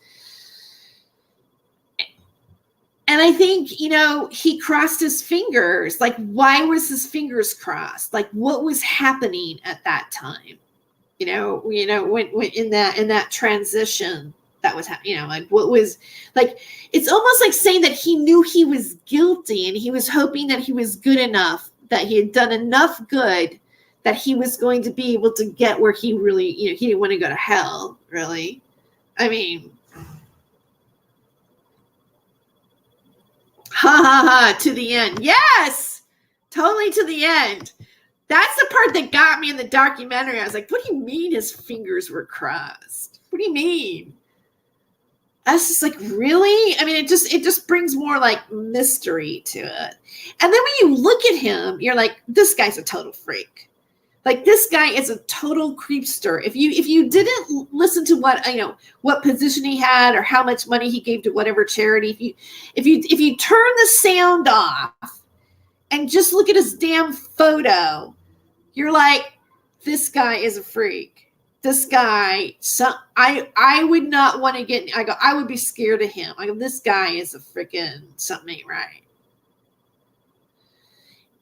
And I think, you know, he crossed his fingers. Like, why was his fingers crossed? Like, what was happening at that time? You know, when in that transition that was happening, you know, like what was like, it's almost like saying that he knew he was guilty and he was hoping that he was good enough, that he had done enough good that he was going to be able to get where he really, you know, he didn't want to go to hell, really. I mean, ha ha ha, to the end. Yes, totally to the end. That's the part that got me in the documentary. I was like, what do you mean his fingers were crossed? What do you mean? I was just like, really? I mean, it just brings more like mystery to it. And then when you look at him, you're like, this guy's a total freak. Like this guy is a total creepster. If you didn't listen to what position he had or how much money he gave to whatever charity, if you turn the sound off and just look at his damn photo, you're like, this guy is a freak. This guy, I would not want to get, I would be scared of him. I go, this guy is a freaking, something ain't right.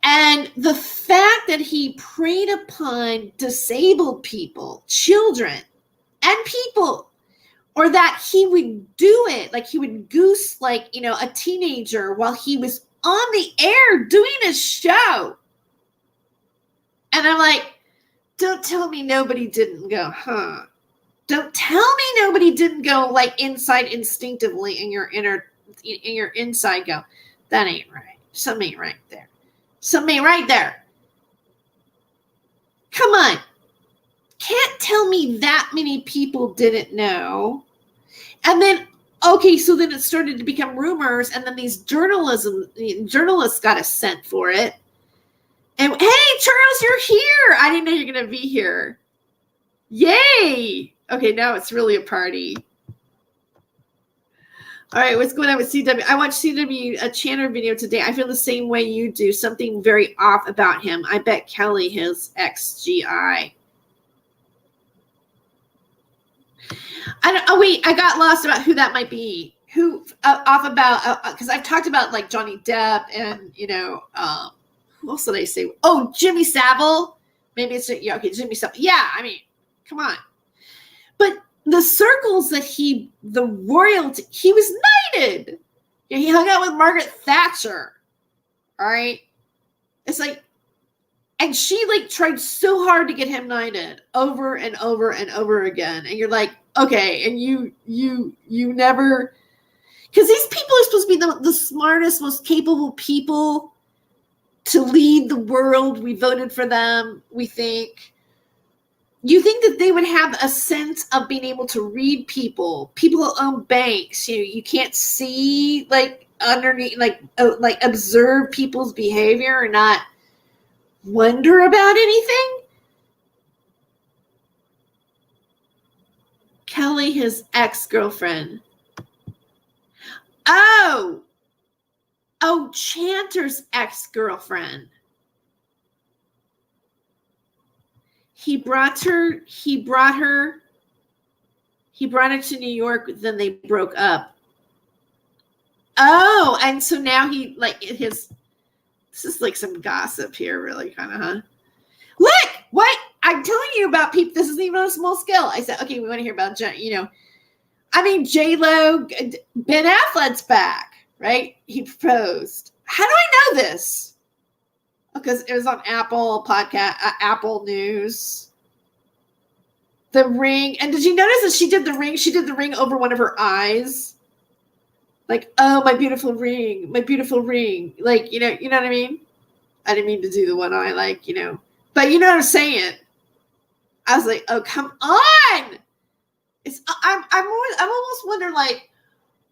And the fact that he preyed upon disabled people, children, and people, or that he would do it, like he would goose, like, you know, a teenager while he was on the air doing a show. And I'm like, don't tell me nobody didn't go, huh? Don't tell me nobody didn't go like inside instinctively in your inside go, that ain't right. Something ain't right there. Something ain't right there. Come on. Can't tell me that many people didn't know. And then, okay, so then it started to become rumors, and then these journalists got a scent for it. And hey, Charles, you're here. I didn't know you're going to be here. Yay. Okay, now it's really a party. All right, what's going on with CW? I watched CW a Chandler video today. I feel the same way you do. Something very off about him. I bet Kelly his XGI. Wait, I got lost about who that might be. who off about, because I've talked about like Johnny Depp and, who else did I say? Oh, Jimmy Savile. Maybe it's, yeah, okay, Jimmy Savile. Yeah, I mean, come on. But the circles that the royalty, he was knighted. Yeah, he hung out with Margaret Thatcher. All right. It's like, and she like tried so hard to get him knighted over and over and over again. And you're like, okay, and you never, because these people are supposed to be the smartest, most capable people to lead the world. We voted for them, we think. You think that they would have a sense of being able to read people who own banks. You can't see like underneath, like observe people's behavior and not wonder about anything. Kelly, his ex-girlfriend. Oh, Chanter's ex-girlfriend. He brought her to New York, then they broke up. Oh, and so now this is like some gossip here, really, kind of, huh? Look, what I'm telling you about people, this isn't even on a small scale. I said, okay, we want to hear about, J-Lo, Ben Affleck's back, right? He proposed. How do I know this? Because it was on Apple podcast, Apple News. The ring. And did you notice that she did the ring? She did the ring over one of her eyes. Like, oh, my beautiful ring. Like, you know what I mean? I didn't mean to do the one eye, like, but you know what I'm saying? I was like, oh, come on. I'm almost wondering, like,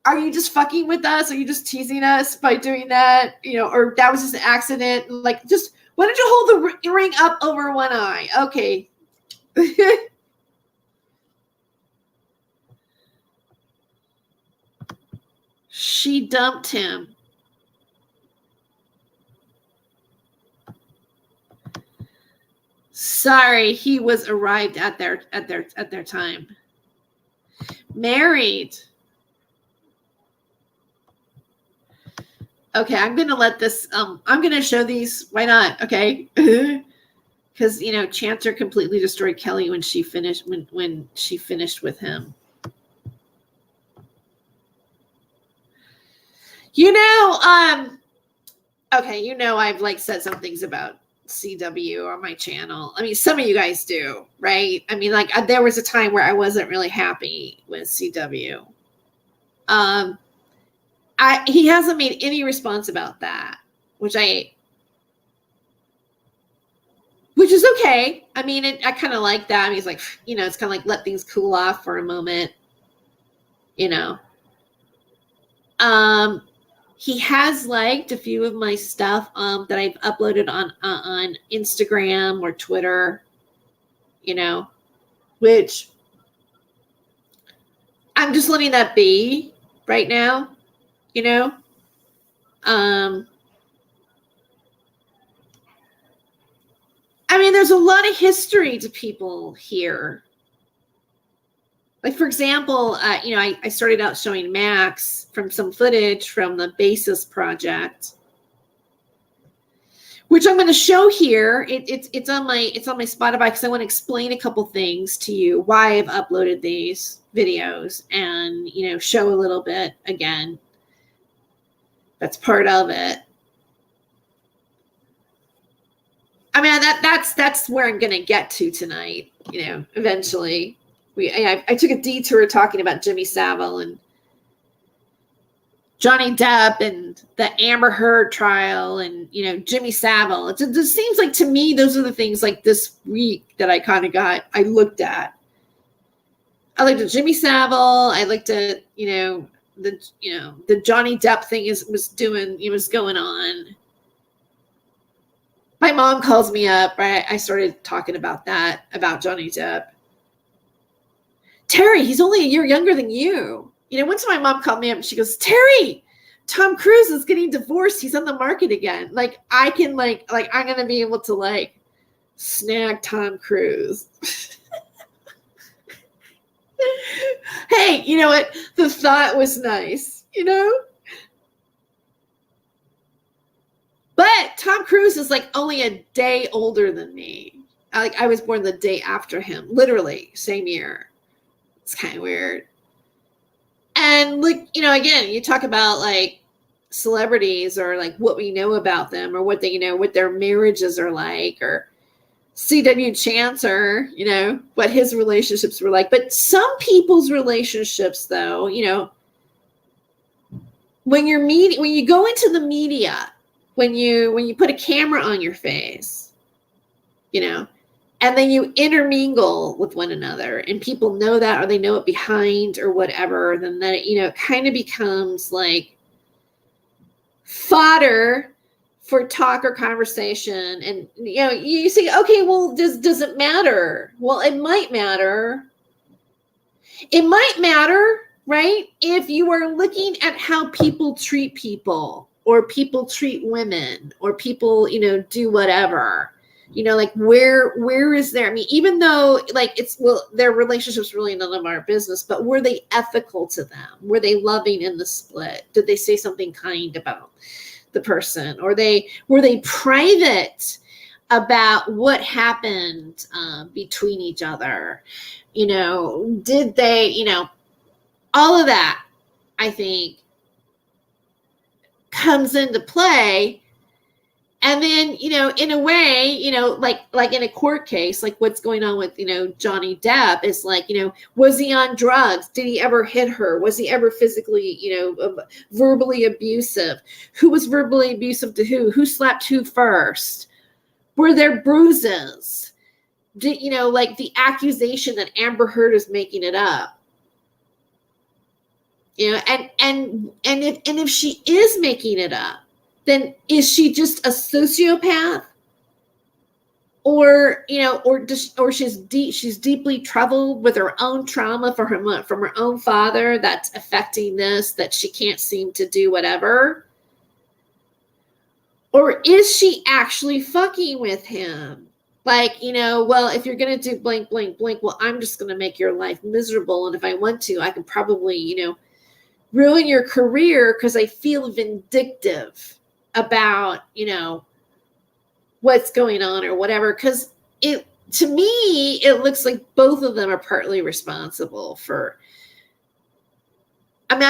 are you just fucking with us? Are you just teasing us by doing that? Or that was just an accident? Like, just, why don't you hold the ring up over one eye? Okay. She dumped him. Sorry, he was arrived at their time. Married. Okay, I'm going to let this, I'm going to show these. Why not? Okay. Because, Chanter completely destroyed Kelly when she finished, when she finished with him. Okay, I've like said some things about CW on my channel. I mean, some of you guys do, right? I mean, like there was a time where I wasn't really happy with CW. He hasn't made any response about that, which is okay. I mean, I kind of like that. I mean, it's like, it's kind of like let things cool off for a moment, He has liked a few of my stuff that I've uploaded on Instagram or Twitter, which I'm just letting that be right now, I mean, there's a lot of history to people here. Like, for example, I started out showing Max from some footage from the Basis project, which I'm going to show here. It's on my Spotify because I want to explain a couple things to you why I've uploaded these videos and show a little bit again. That's part of it. I mean, that's where I'm going to get to tonight. Eventually. I took a detour talking about Jimmy Savile and Johnny Depp and the Amber Heard trial and, Jimmy Savile. It just seems like to me, those are the things like this week that I looked at. I looked at Jimmy Savile. I looked at, the Johnny Depp thing was going on. My mom calls me up, right? I started talking about that, about Johnny Depp. Tere, he's only a year younger than you. Once my mom called me up and she goes, Tere, Tom Cruise is getting divorced. He's on the market again. Like, I can I'm going to be able to snag Tom Cruise. Hey, you know what? The thought was nice, you know? But Tom Cruise is like only a day older than me. I was born the day after him, literally same year. It's kind of weird. And like, you know, again, you talk about like celebrities or like what we know about them or what they, you know, what their marriages are like, or C.W. Chancer, you know, what his relationships were like. But some people's relationships, though, you know, when you go into the media, when you put a camera on your face, you know, and then you intermingle with one another and people know that, or they know it behind or whatever, then that, you know, it kind of becomes like fodder for talk or conversation. And, you know, you say, okay, well, does it matter? Well, it might matter. It might matter, right? If you are looking at how people treat people, or people treat women, or people, you know, do whatever, you know, like where is there, I mean, even though like it's, well, their relationships really none of our business, but were they ethical to them? Were they loving in the split? Did they say something kind about the person? Or were they private about what happened between each other? You know, did they, you know, all of that, I think, comes into play. And then, you know, in a way, you know, like in a court case, like what's going on with, you know, Johnny Depp is like, you know, was he on drugs? Did he ever hit her? Was he ever physically, you know, verbally abusive? Who was verbally abusive to who? Who slapped who first? Were there bruises? Did, you know, like the accusation that Amber Heard is making it up? You know, and if she is making it up, then is she just a sociopath? Or, you know, or she's deeply troubled with her own trauma from her own father that's affecting this, that she can't seem to do whatever? Or is she actually fucking with him? Like, you know, well, if you're going to do blank, blank, blank, well, I'm just going to make your life miserable. And if I want to, I can probably, you know, ruin your career because I feel vindictive about, you know, what's going on or whatever. Because it, to me, it looks like both of them are partly responsible for. I mean,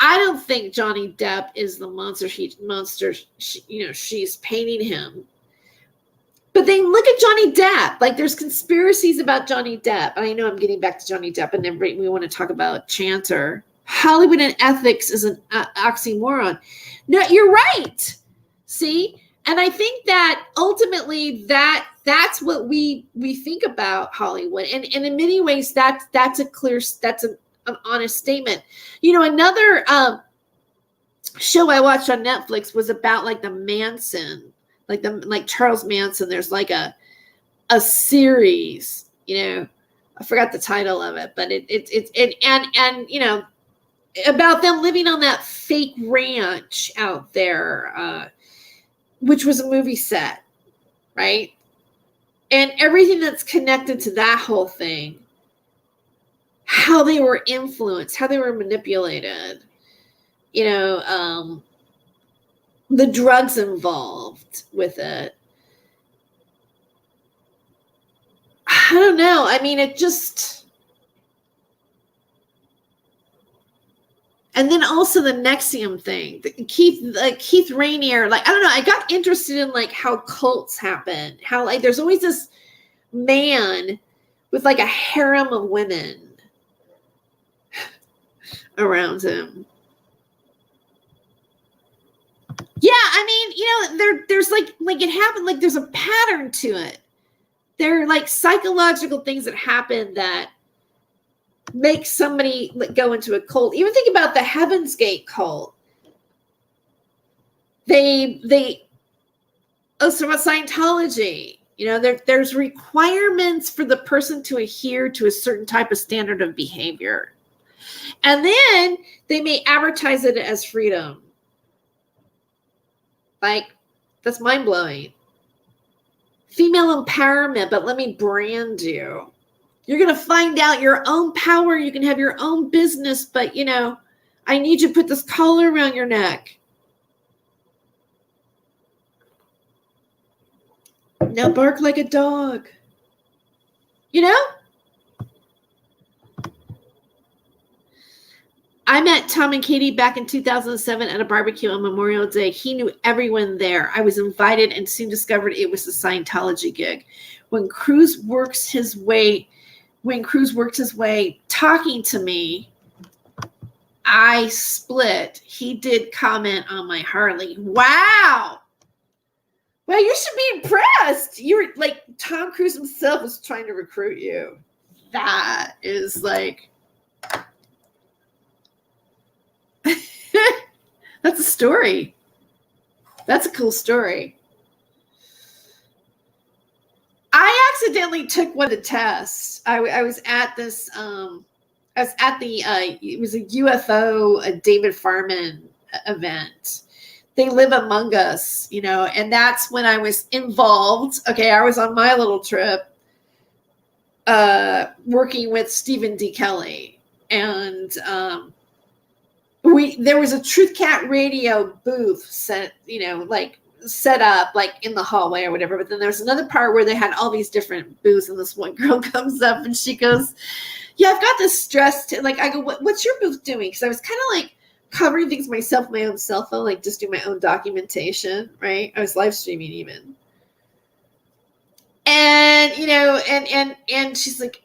I don't think Johnny Depp is the monster. You know, she's painting him. But then look at Johnny Depp. Like, there's conspiracies about Johnny Depp. And I know I'm getting back to Johnny Depp, and then we want to talk about Chanter. Hollywood and ethics is an oxymoron. No, you're right. See? And I think that ultimately that's what we think about Hollywood. And in many ways, that's an honest statement. You know, another show I watched on Netflix was about like the Manson, like Charles Manson. There's like a series, you know, I forgot the title of it, but it's you know, about them living on that fake ranch out there, which was a movie set, right? And everything that's connected to that whole thing, how they were influenced, how they were manipulated, you know, the drugs involved with it. I don't know. I mean, it just... And then also the Nexium thing, Keith Rainier, like, I don't know, I got interested in like how cults happen, how like there's always this man with like a harem of women around him. Yeah, I mean, you know, there's like it happened, like there's a pattern to it. There are like psychological things that happen that make somebody go into a cult. Even think about the Heaven's Gate cult. So about Scientology, you know, there's requirements for the person to adhere to a certain type of standard of behavior. And then they may advertise it as freedom. Like, that's mind-blowing. Female empowerment, but let me brand you. You're going to find out your own power. You can have your own business, but, you know, I need you to put this collar around your neck. Now bark like a dog. You know? I met Tom and Katie back in 2007 at a barbecue on Memorial Day. He knew everyone there. I was invited and soon discovered it was a Scientology gig. When Cruz worked his way talking to me, I split. He did comment on my Harley. Wow. Well, you should be impressed. You were like, Tom Cruise himself was trying to recruit you. That is like, that's a story. That's a cool story. I accidentally took one of the tests. I was at this, it was a UFO, a David Farman event. They live among us, you know, and that's when I was involved. Okay, I was on my little trip working with Stephen D. Kelly. And there was a Truth Cat radio booth set up like in the hallway or whatever. But then there's another part where they had all these different booths, and this one girl comes up and she goes, yeah, I've got this stress. Like, I go, what's your booth doing? Because I was kind of like covering things myself, my own cell phone, like just do my own documentation, right? I was live streaming even. And, you know, and she's like,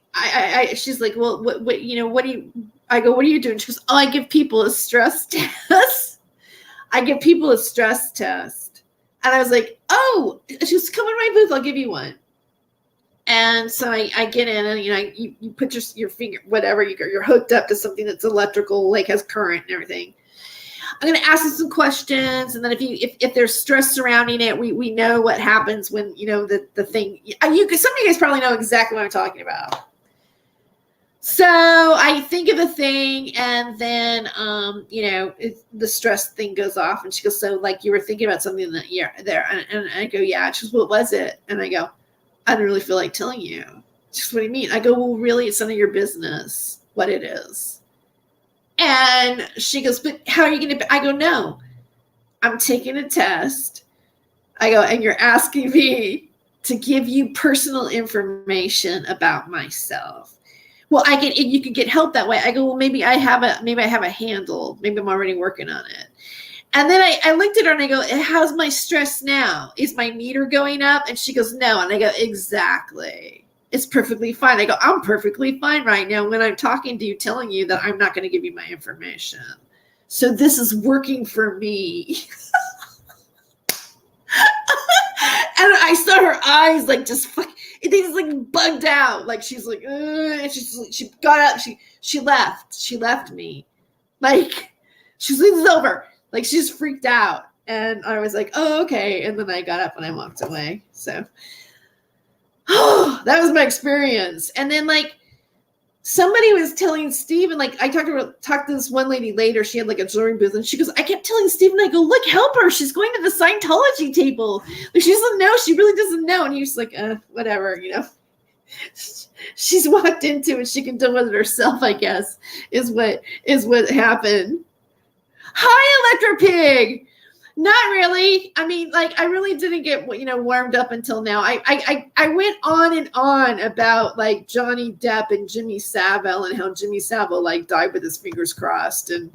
she's like, well, what, you know, what do you, I go, what are you doing? She goes, oh, I give people a stress test. I give people a stress test. And I was like, oh, she goes, come in my booth. I'll give you one. And so I get in and, you know, you put your finger, whatever, you're hooked up to something that's electrical, like has current and everything. I'm going to ask you some questions. And then if there's stress surrounding it, we know what happens when, you know, the thing, some of you guys probably know exactly what I'm talking about. So I think of a thing, and then, you know, the stress thing goes off, and she goes, so like you were thinking about something that you're there. And I go, yeah. She goes, what was it? And I go, I don't really feel like telling you. She goes, what do you mean? I go, well, really, it's none of your business what it is. And she goes, but how are you going to, I go, no, I'm taking a test. I go, and you're asking me to give you personal information about myself. Well, you could get help that way. I go, well, maybe I have a handle. Maybe I'm already working on it. And then I looked at her and I go, how's my stress now? Is my meter going up? And she goes, no. And I go, exactly. It's perfectly fine. I go, I'm perfectly fine right now when I'm talking to you, telling you that I'm not going to give you my information. So this is working for me. And I saw her eyes like just they just like bugged out. Like she's like, and she got up, she left me. Like she's like, this is over. Like she's freaked out. And I was like, oh, okay. And then I got up and I walked away. So that was my experience. And then like somebody was telling Steve, and like I talked to this one lady later. She had like a jewelry booth, and she goes, I kept telling Steve, and I go, look, help her. She's going to the Scientology table. Like she doesn't know. She really doesn't know. And he was like, whatever, you know. She's walked into it. She can deal with it herself, I guess, is what happened. Hi, Electro Pig. Not really. I mean, like, I really didn't get, you know, warmed up until now. I went on and on about like Johnny Depp and Jimmy Savile and how Jimmy Savile like died with his fingers crossed. And,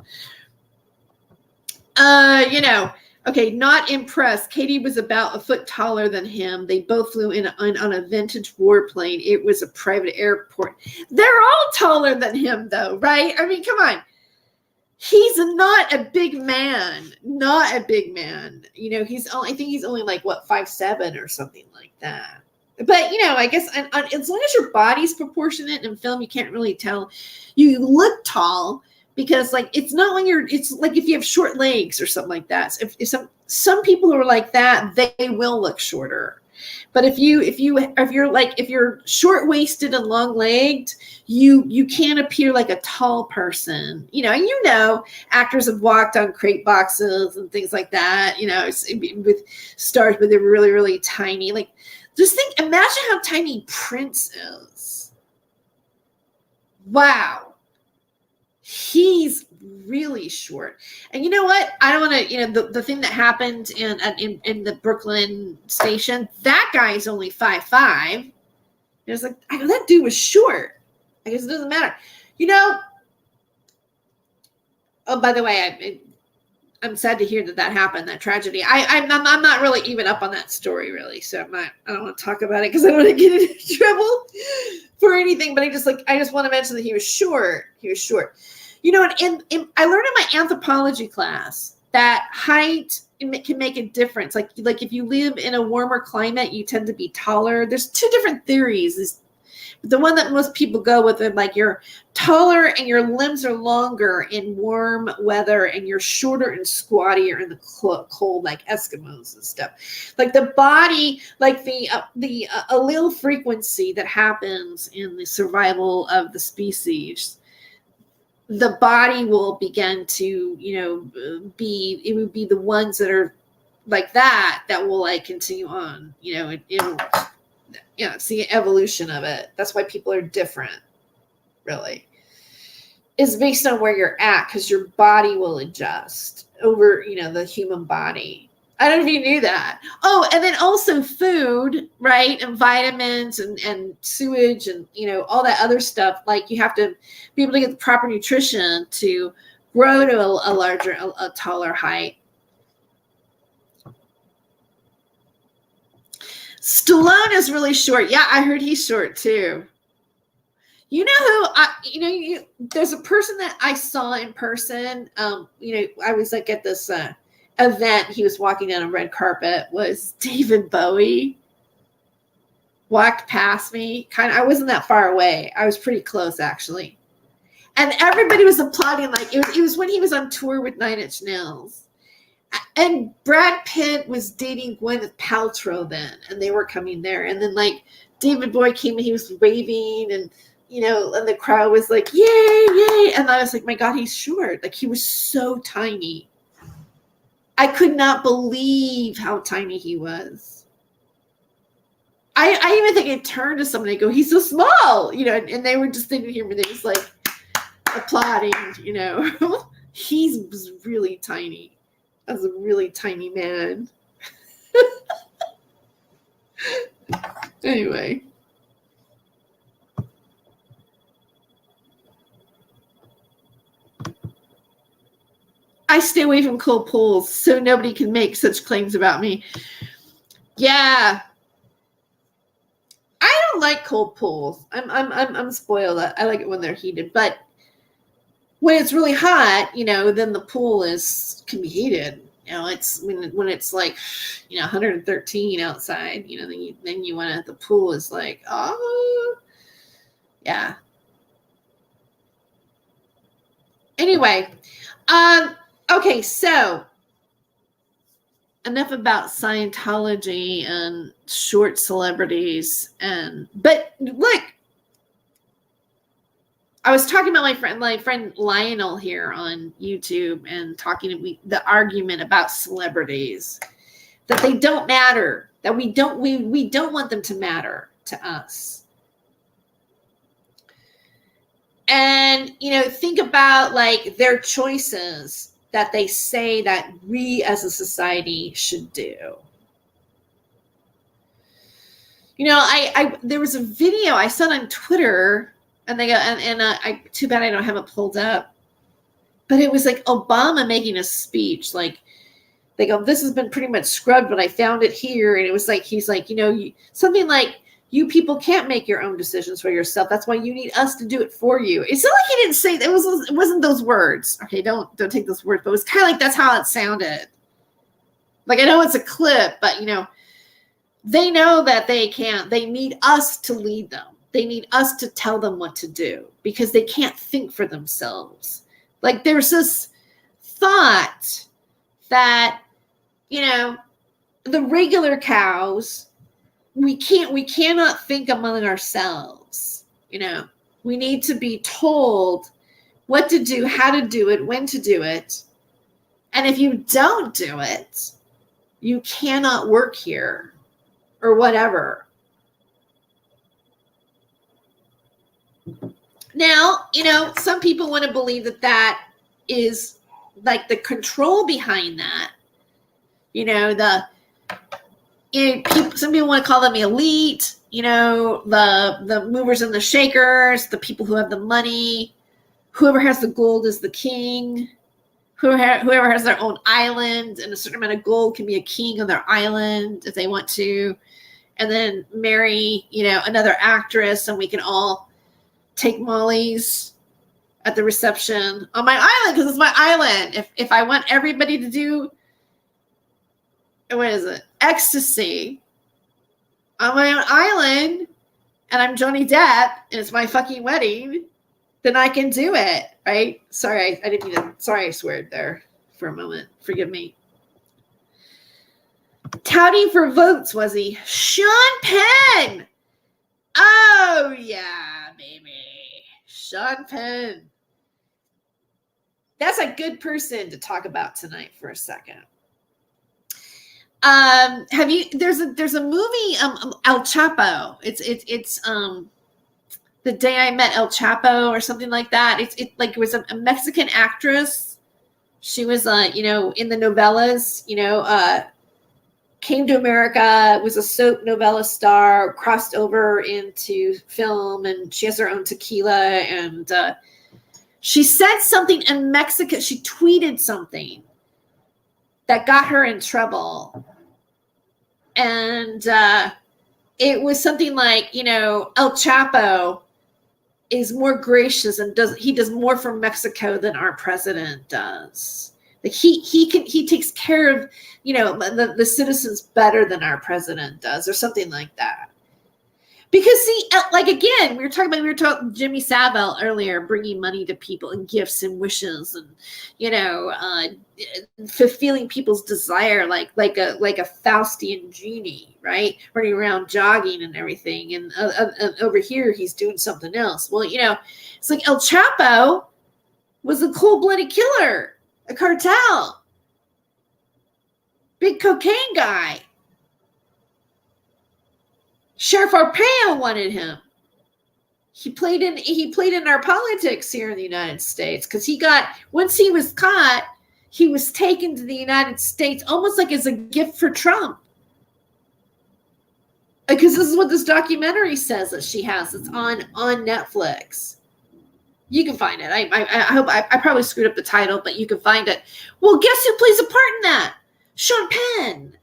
you know, okay, not impressed. Katie was about a foot taller than him. They both flew on a vintage warplane. It was a private airport. They're all taller than him though, right? I mean, come on. He's not a big man, You know, I think he's only like, what, 5'7" or something like that. But, you know, I guess as long as your body's proportionate in film, you can't really tell. You look tall because, like, it's not when it's like if you have short legs or something like that. So if some people who are like that, they will look shorter. But if you're short-waisted and long-legged, you can't appear like a tall person. You know, and you know, actors have walked on crate boxes and things like that, you know, with stars, but they're really, really tiny. Like, imagine how tiny Prince is. wow, he's really short. And you know what? I don't want to, the thing that happened in the Brooklyn station, that guy is only 5'5". It was like, I go, that dude was short. I guess it doesn't matter. Oh, by the way, I'm sad to hear that happened, that tragedy. I'm not really even up on that story, really. So I don't want to talk about it because I don't want to get into trouble for anything. But I just want to mention that he was short. He was short. And I learned in my anthropology class that height can make a difference. Like if you live in a warmer climate, you tend to be taller. There's two different theories. The one that most people go with is like you're taller and your limbs are longer in warm weather, and you're shorter and squattier in the cold, like Eskimos and stuff. Like the body, like the allele frequency that happens in the survival of the species, the body will begin to, it would be the ones that are like that will like continue on. It'll it's the evolution of it. That's why people are different, really. It's based on where you're at, because your body will adjust over, the human body. I don't know if you knew that. Oh, and then also food, right? And vitamins and sewage and, all that other stuff. Like you have to be able to get the proper nutrition to grow to a taller height. Stallone is really short. Yeah, I heard he's short too. You know who? There's a person that I saw in person. I was like at this event. He was walking down a red carpet. Was David Bowie? Walked past me. I wasn't that far away. I was pretty close actually, and everybody was applauding. Like it was when he was on tour with 9 Inch Nails. And Brad Pitt was dating Gwyneth Paltrow then, and they were coming there. And then like David Bowie came and he was waving, and and the crowd was like, yay, yay. And I was like, my God, he's short. Like he was so tiny. I could not believe how tiny he was. I even think I turned to somebody and go, he's so small, and they were just thinking here, but they was like applauding, he was really tiny. As a really tiny man. Anyway. I stay away from cold pools so nobody can make such claims about me. Yeah. I don't like cold pools. I'm spoiled. I like it when they're heated, but when it's really hot, then the pool can be heated. It's when it's like, 113 outside, then you want to, the pool is like, oh, yeah. Anyway, okay, so enough about Scientology and short celebrities, but look, I was talking about my friend Lionel here on YouTube, and talking the argument about celebrities, that they don't matter, that we don't want them to matter to us. And think about like their choices that they say that we as a society should do. There was a video I saw on Twitter. And they go, and too bad I don't have it pulled up. But it was like Obama making a speech. Like they go, this has been pretty much scrubbed, but I found it here. And it was like, he's like, something like, you people can't make your own decisions for yourself. That's why you need us to do it for you. It's not like he didn't say that. It wasn't those words. Okay, don't take those words. But it was kind of like that's how it sounded. Like I know it's a clip, but they know that they can't. They need us to lead them. They need us to tell them what to do because they can't think for themselves. Like there's this thought that, the regular cows, we cannot think among ourselves. We need to be told what to do, how to do it, when to do it. And if you don't do it, you cannot work here or whatever. Now, some people want to believe that is like the control behind that. Some people want to call them the elite, the movers and the shakers, the people who have the money. Whoever has the gold is the king. Whoever has their own island and a certain amount of gold can be a king on their island if they want to, and then marry, another actress, and we can all take mollies at the reception on my island because it's my island. If I want everybody to do, what is it, ecstasy on my own island, and I'm Johnny Depp and it's my fucking wedding, then I can do it, right? Sorry, I didn't mean to. Sorry, I sweared there for a moment. Forgive me. Touting for votes, was he? Sean Penn. Oh, yeah, baby. Sean Penn. That's a good person to talk about tonight for a second. There's a movie, El Chapo. It's The Day I Met El Chapo or something like that. It was a Mexican actress. She was in the novellas, came to America, was a soap novella star, crossed over into film, and she has her own tequila. And she said something in Mexico. She tweeted something that got her in trouble. And it was something like, El Chapo is more gracious and he does more for Mexico than our president does. Like he takes care of, the citizens better than our president does, or something like that. Because see, again, we were talking Jimmy Savile earlier, bringing money to people and gifts and wishes, and fulfilling people's desire, like a Faustian genie, right? Running around jogging and everything, and over here he's doing something else. Well, it's like El Chapo was a cold-blooded killer, a cartel, big cocaine guy. Sheriff Arpaio wanted him. He played in our politics here in the United States, because once he was caught, he was taken to the United States almost like as a gift for Trump. Because this is what this documentary says that she has. It's on Netflix. You can find it. I hope I probably screwed up the title, but you can find it. Well, guess who plays a part in that? Sean Penn.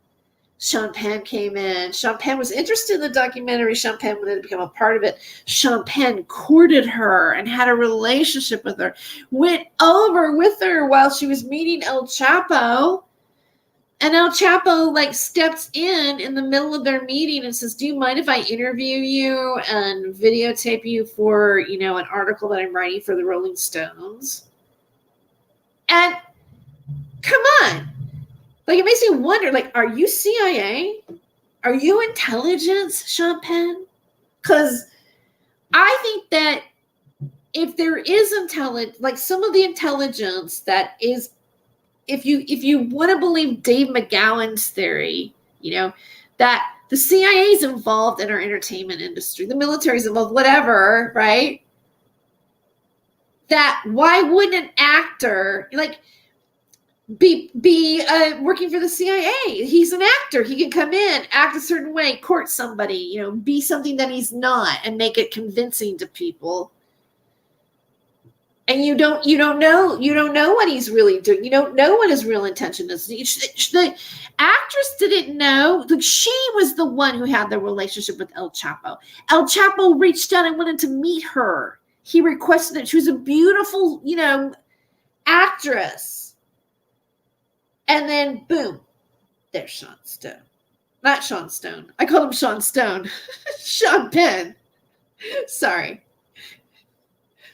Sean Penn came in. Sean Penn was interested in the documentary. Sean Penn wanted to become a part of it. Sean Penn courted her and had a relationship with her. Went over with her while she was meeting El Chapo. And El Chapo steps in the middle of their meeting and says, "Do you mind if I interview you and videotape you for, an article that I'm writing for the Rolling Stones?" And come on. It makes me wonder, are you CIA? Are you intelligence, Sean Penn? Because I think that if there is intelligence, some of the intelligence that is, if you want to believe Dave McGowan's theory, that the CIA is involved in our entertainment industry, the military is involved, whatever, right? That why wouldn't an actor, be working for the CIA? He's an actor. He can come in, act a certain way, court somebody, be something that he's not, and make it convincing to people. And you don't know what he's really doing. You don't know what his real intention is. The actress didn't know. She was the one who had the relationship with El Chapo. El Chapo reached out and wanted to meet her. He requested it. She was a beautiful, actress. And then, boom, there's Sean Stone. Not Sean Stone. I called him Sean Stone. Sean Penn. Sorry,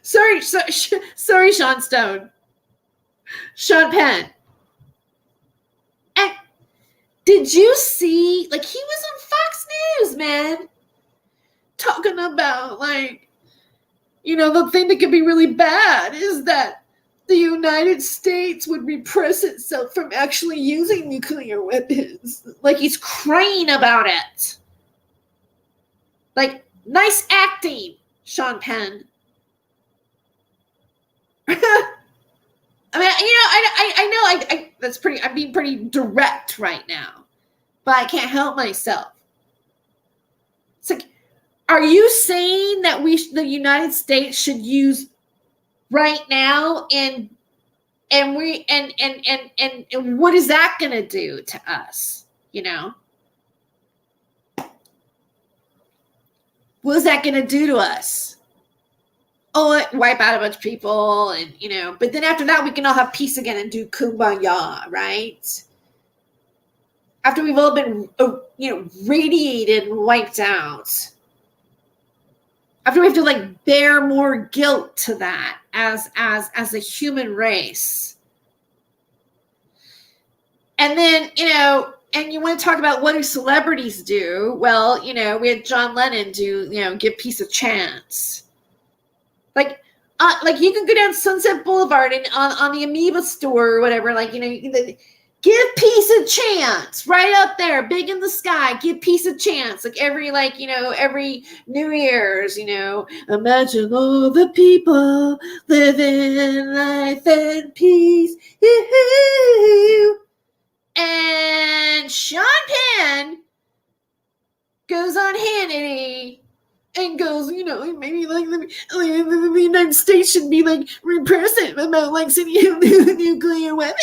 Sean Stone. Sean Penn. And did you see, he was on Fox News, man, talking about, the thing that could be really bad is that the United States would repress itself from actually using nuclear weapons. He's crying about it. Nice acting, Sean Penn. I mean, I know that's pretty, I'm being pretty direct right now, but I can't help myself. It's like, are you saying that the United States should use right now and what is that going to do to us? What is that going to do to us? Oh, wipe out a bunch of people, and but then after that we can all have peace again and do kumbaya, right? After we've all been radiated and wiped out, after we have to bear more guilt to that as a human race, and then and you want to talk about what do celebrities do? Well, we had John Lennon do give peace a chance. Like you can go down Sunset Boulevard and on the Amoeba store or whatever, you can give peace a chance right up there, big in the sky, give peace a chance. Every New Year's, imagine all the people living life in peace. And Sean Penn goes on Hannity and goes, maybe the United States should be repressive about sending nuclear weapons.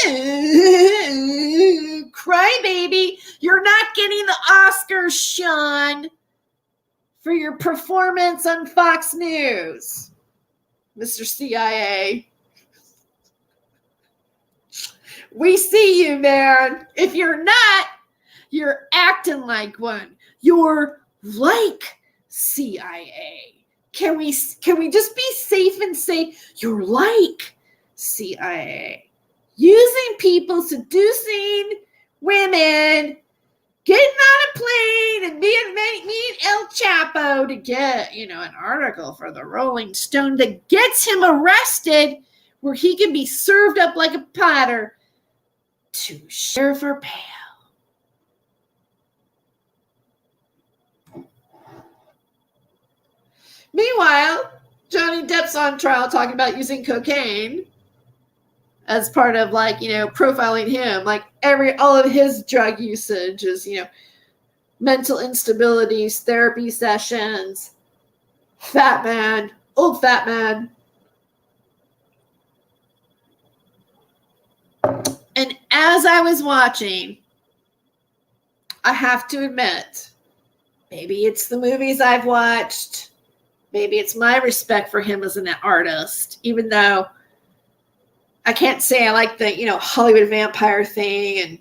Cry baby, you're not getting the Oscars, Sean, for your performance on Fox News, Mr. CIA. We see you, man. If you're not, you're acting like one. You're like CIA. Can we just be safe and say you're like CIA? Using people, seducing women, getting on a plane and meeting El Chapo to get, an article for the Rolling Stone that gets him arrested where he can be served up like a platter to Sheriff Arpaio. Meanwhile, Johnny Depp's on trial talking about using cocaine as part of profiling him. All of his drug usage is, mental instabilities, therapy sessions, fat man, old fat man. And as I was watching, I have to admit, maybe it's the movies I've watched. Maybe it's my respect for him as an artist, even though I can't say I like the, Hollywood vampire thing. And,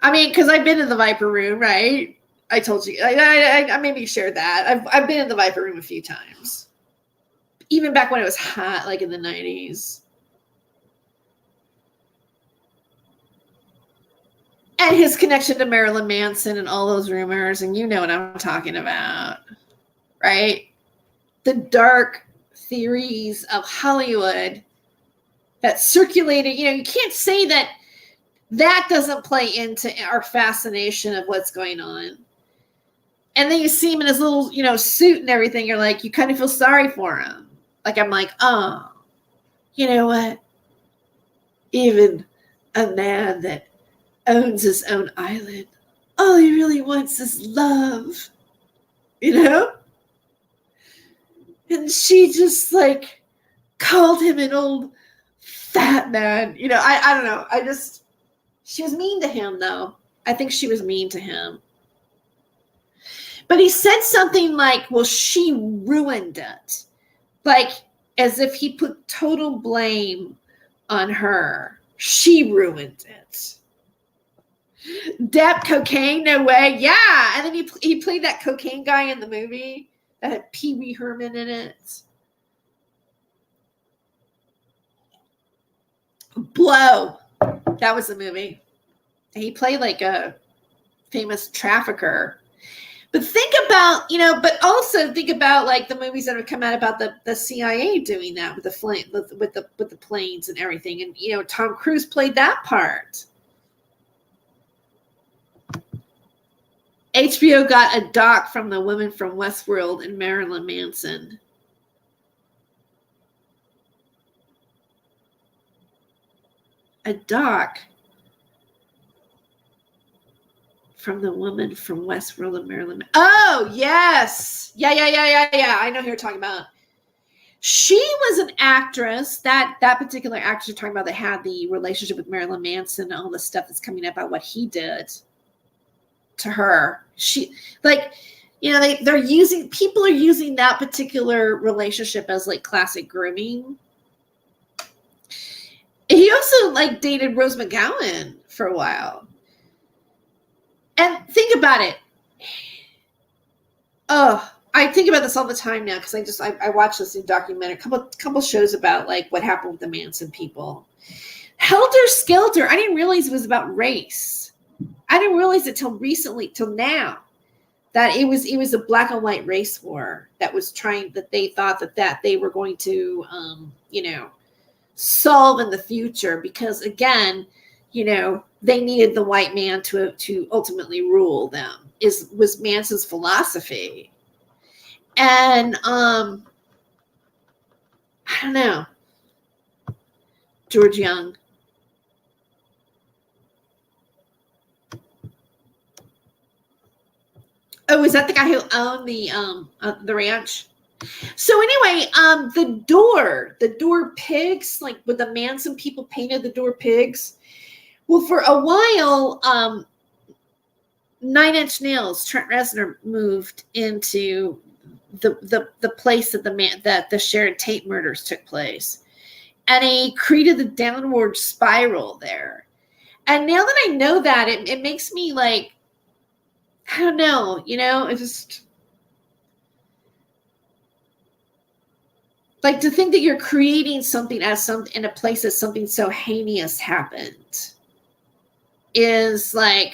because I've been in the Viper Room, right? I told you, I maybe shared that. I've been in the Viper Room a few times. Even back when it was hot, in the 90s. And his connection to Marilyn Manson and all those rumors, and you know what I'm talking about. Right? The dark theories of Hollywood that circulated, you can't say that doesn't play into our fascination of what's going on. And then you see him in his little, suit and everything. You're you kind of feel sorry for him. I'm oh, you know what? Even a man that owns his own island, all he really wants is love. And she just called him an old fat man. I don't know. She was mean to him though. I think she was mean to him. But he said something well, she ruined it. As if he put total blame on her. She ruined it. Depp, cocaine, no way. Yeah. And then he played that cocaine guy in the movie that had Pee Wee Herman in it. Blow. That was the movie. And he played a famous trafficker. But think about, but also think about the movies that have come out about the CIA doing that with the planes and everything. And Tom Cruise played that part. HBO got a doc from the woman from Westworld and Marilyn Manson. a doc from the woman from Westworld of Maryland. Oh, yes. Yeah. I know who you're talking about. She was an actress, that particular actress you're talking about that had the relationship with Marilyn Manson and all the stuff that's coming up about what he did to her. She, like, you know, people are using that particular relationship as like classic grooming. He also like dated Rose McGowan for a while. And think about it. Oh, I think about this all the time now because I watched this new documentary, couple shows about like what happened with the Manson people. Helter Skelter. I didn't realize it was about race. I didn't realize it till recently, till now, that it was a black and white race war that they thought that they were going to solve in the future because again, they needed the white man to ultimately rule them. Was Manson's philosophy. And I don't know. George Young. Oh, is that the guy who owned the ranch? So anyway, the door pigs, like when the Manson people painted the door pigs. Well, for a while, 9 Inch Nails, Trent Reznor moved into the place that the Sharon Tate murders took place, and he created the downward spiral there. And now that I know that, it makes me like, I don't know, it just like to think that you're creating something in a place that something so heinous happened is like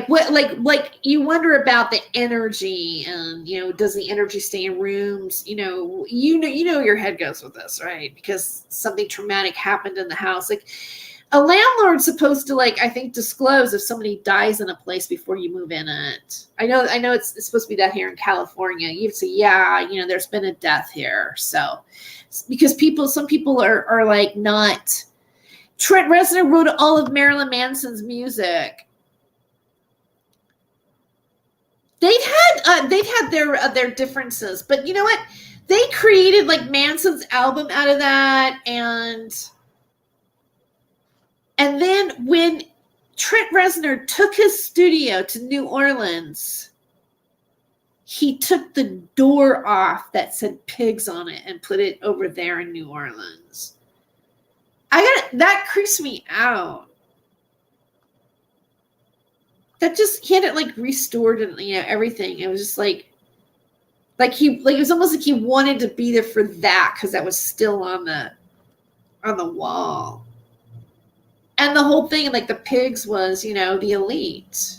what, like you wonder about the energy and, does the energy stay in rooms? You know, your head goes with this, right? Because something traumatic happened in the house. Like a landlord's supposed to, like, I think, disclose if somebody dies in a place before you move in it. I know it's supposed to be that here in California. You have to say, yeah, there's been a death here. So because some people are like not. Trent Reznor wrote all of Marilyn Manson's music. They've had their differences, but you know what? They created like Manson's album out of that, and then when Trent Reznor took his studio to New Orleans, he took the door off that said pigs on it and put it over there in New Orleans. That creeps me out. That just, he had it like restored and everything. It was just like it was almost like he wanted to be there for that because that was still on the wall. And the whole thing, like the pigs was, the elite.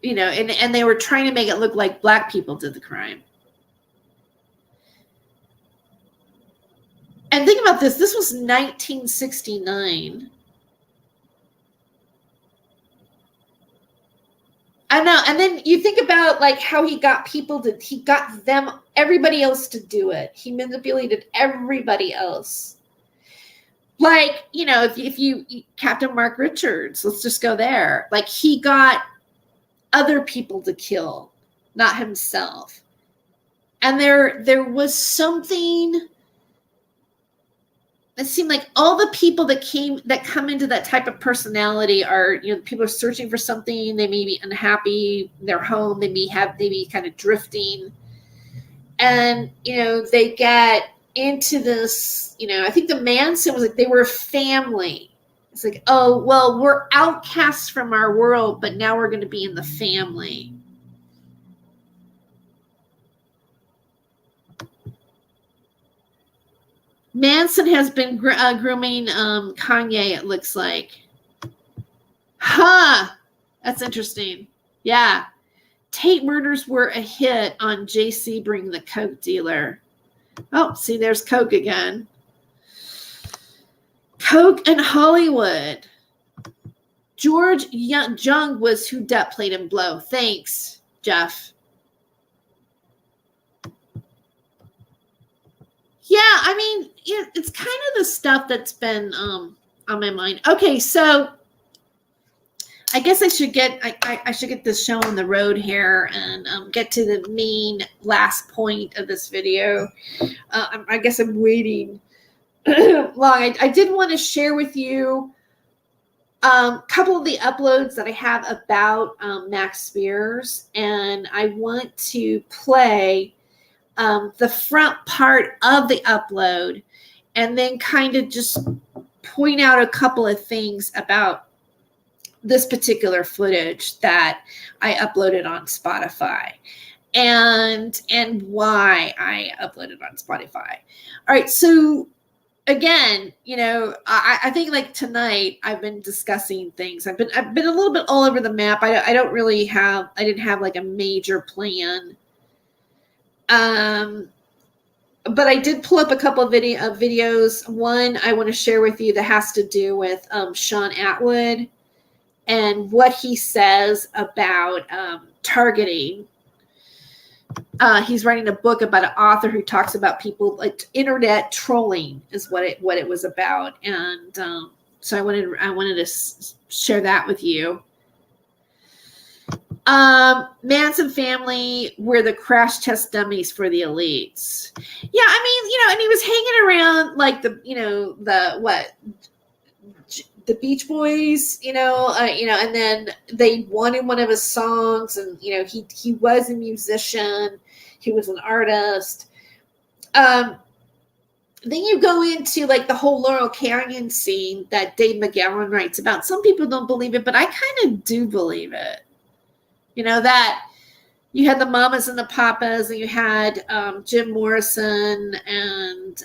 And they were trying to make it look like black people did the crime. And think about this. This was 1969. I know. And then you think about like how he got everybody else to do it. He manipulated everybody else. Like, if you Captain Mark Richards, let's just go there. Like he got other people to kill, not himself. And there was something it seemed like all the people that come into that type of personality are, people are searching for something. They may be unhappy in their home. They may be kind of drifting. And, they get into this, I think the Manson was like, they were a family. It's like, oh, well, we're outcasts from our world, but now we're going to be in the family. Manson has been grooming Kanye, it looks like. Huh. That's interesting. Yeah. Tate murders were a hit on J. Sebring, the coke dealer. Oh, see, there's coke again. Coke and Hollywood. George Jung was who Depp played in Blow. Thanks, Jeff. Yeah, I mean, it's kind of the stuff that's been on my mind. Okay, so I guess I should get this show on the road here and get to the main last point of this video. I guess I'm waiting long. I did want to share with you a couple of the uploads that I have about Max Spears, and I want to play the front part of the upload and then kind of just point out a couple of things about this particular footage that I uploaded on Spotify and why I uploaded on Spotify. All right, so again, I think like tonight I've been discussing things. I've been a little bit all over the map. I didn't have like a major plan. But I did pull up a couple of videos. One I want to share with you that has to do with Sean Atwood and what he says about targeting. He's writing a book about an author who talks about people like internet trolling is what it was about, and so I wanted to share that with you. Manson family were the crash test dummies for the elites. Yeah, I mean, and he was hanging around like the Beach Boys, and then they wanted one of his songs, and he was a musician, he was an artist. Then you go into like the whole Laurel Canyon scene that Dave McGowan writes about. Some people don't believe it, but I kind of do believe it. That you had the Mamas and the Papas, and you had Jim Morrison and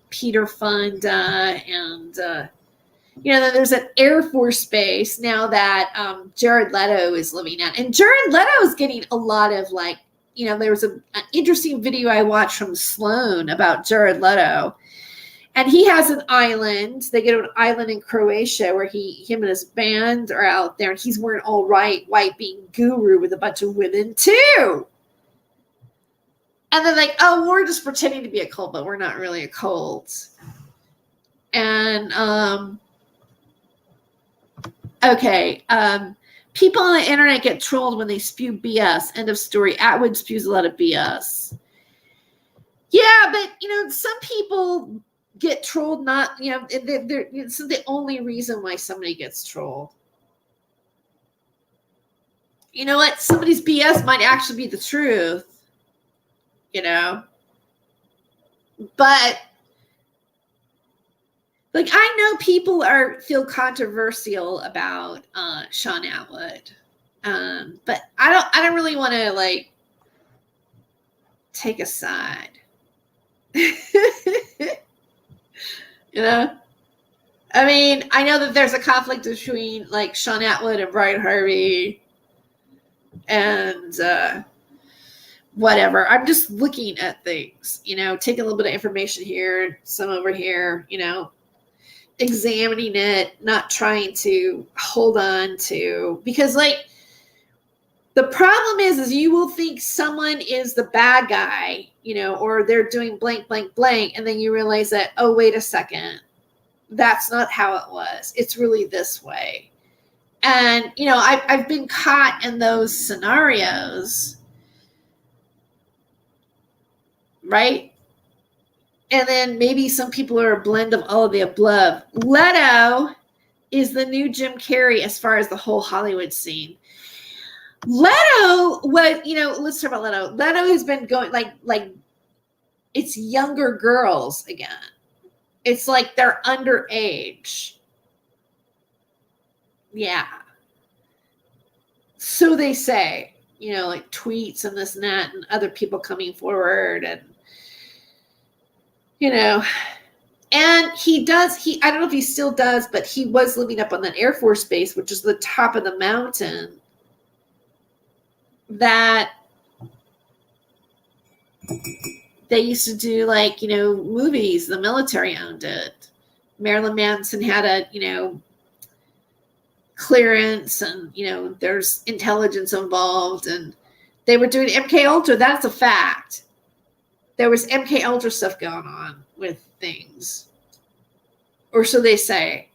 Peter Fonda, and then there's an Air Force Base now that Jared Leto is living at. And Jared Leto is getting a lot of like, there was an interesting video I watched from Sloan about Jared Leto. And he has an island. They get to an island in Croatia where him and his band are out there. And he's wearing all white being guru with a bunch of women too. And then like, oh, we're just pretending to be a cult, but we're not really a cult. And okay. People on the internet get trolled when they spew BS. End of story. Atwood spews a lot of BS. Yeah, but some people get trolled, not, this is the only reason why somebody gets trolled. You know what? Somebody's BS might actually be the truth, but like, I know people feel controversial about Sean Atwood, but I don't really want to like take a side. I mean, I know that there's a conflict between like Sean Atwood and Brian Harvey and whatever. I'm just looking at things, taking a little bit of information here, some over here, examining it, not trying to hold on to, because like the problem is you will think someone is the bad guy, or they're doing blank, blank, blank. And then you realize that, oh, wait a second. That's not how it was. It's really this way. And, I've been caught in those scenarios. Right? And then maybe some people are a blend of all of the above. Leto is the new Jim Carrey as far as the whole Hollywood scene. Leto was, let's talk about Leto. Leto has been going like it's younger girls again. It's like they're underage. Yeah. So they say, like tweets and this and that, and other people coming forward, and and he does, I don't know if he still does, but he was living up on that Air Force Base, which is the top of the mountain that they used to do, like, movies. The military owned it. Marilyn Manson had a, clearance, and, there's intelligence involved, and they were doing MK Ultra. That's a fact. there was MK Ultra stuff going on with things. Or so they say,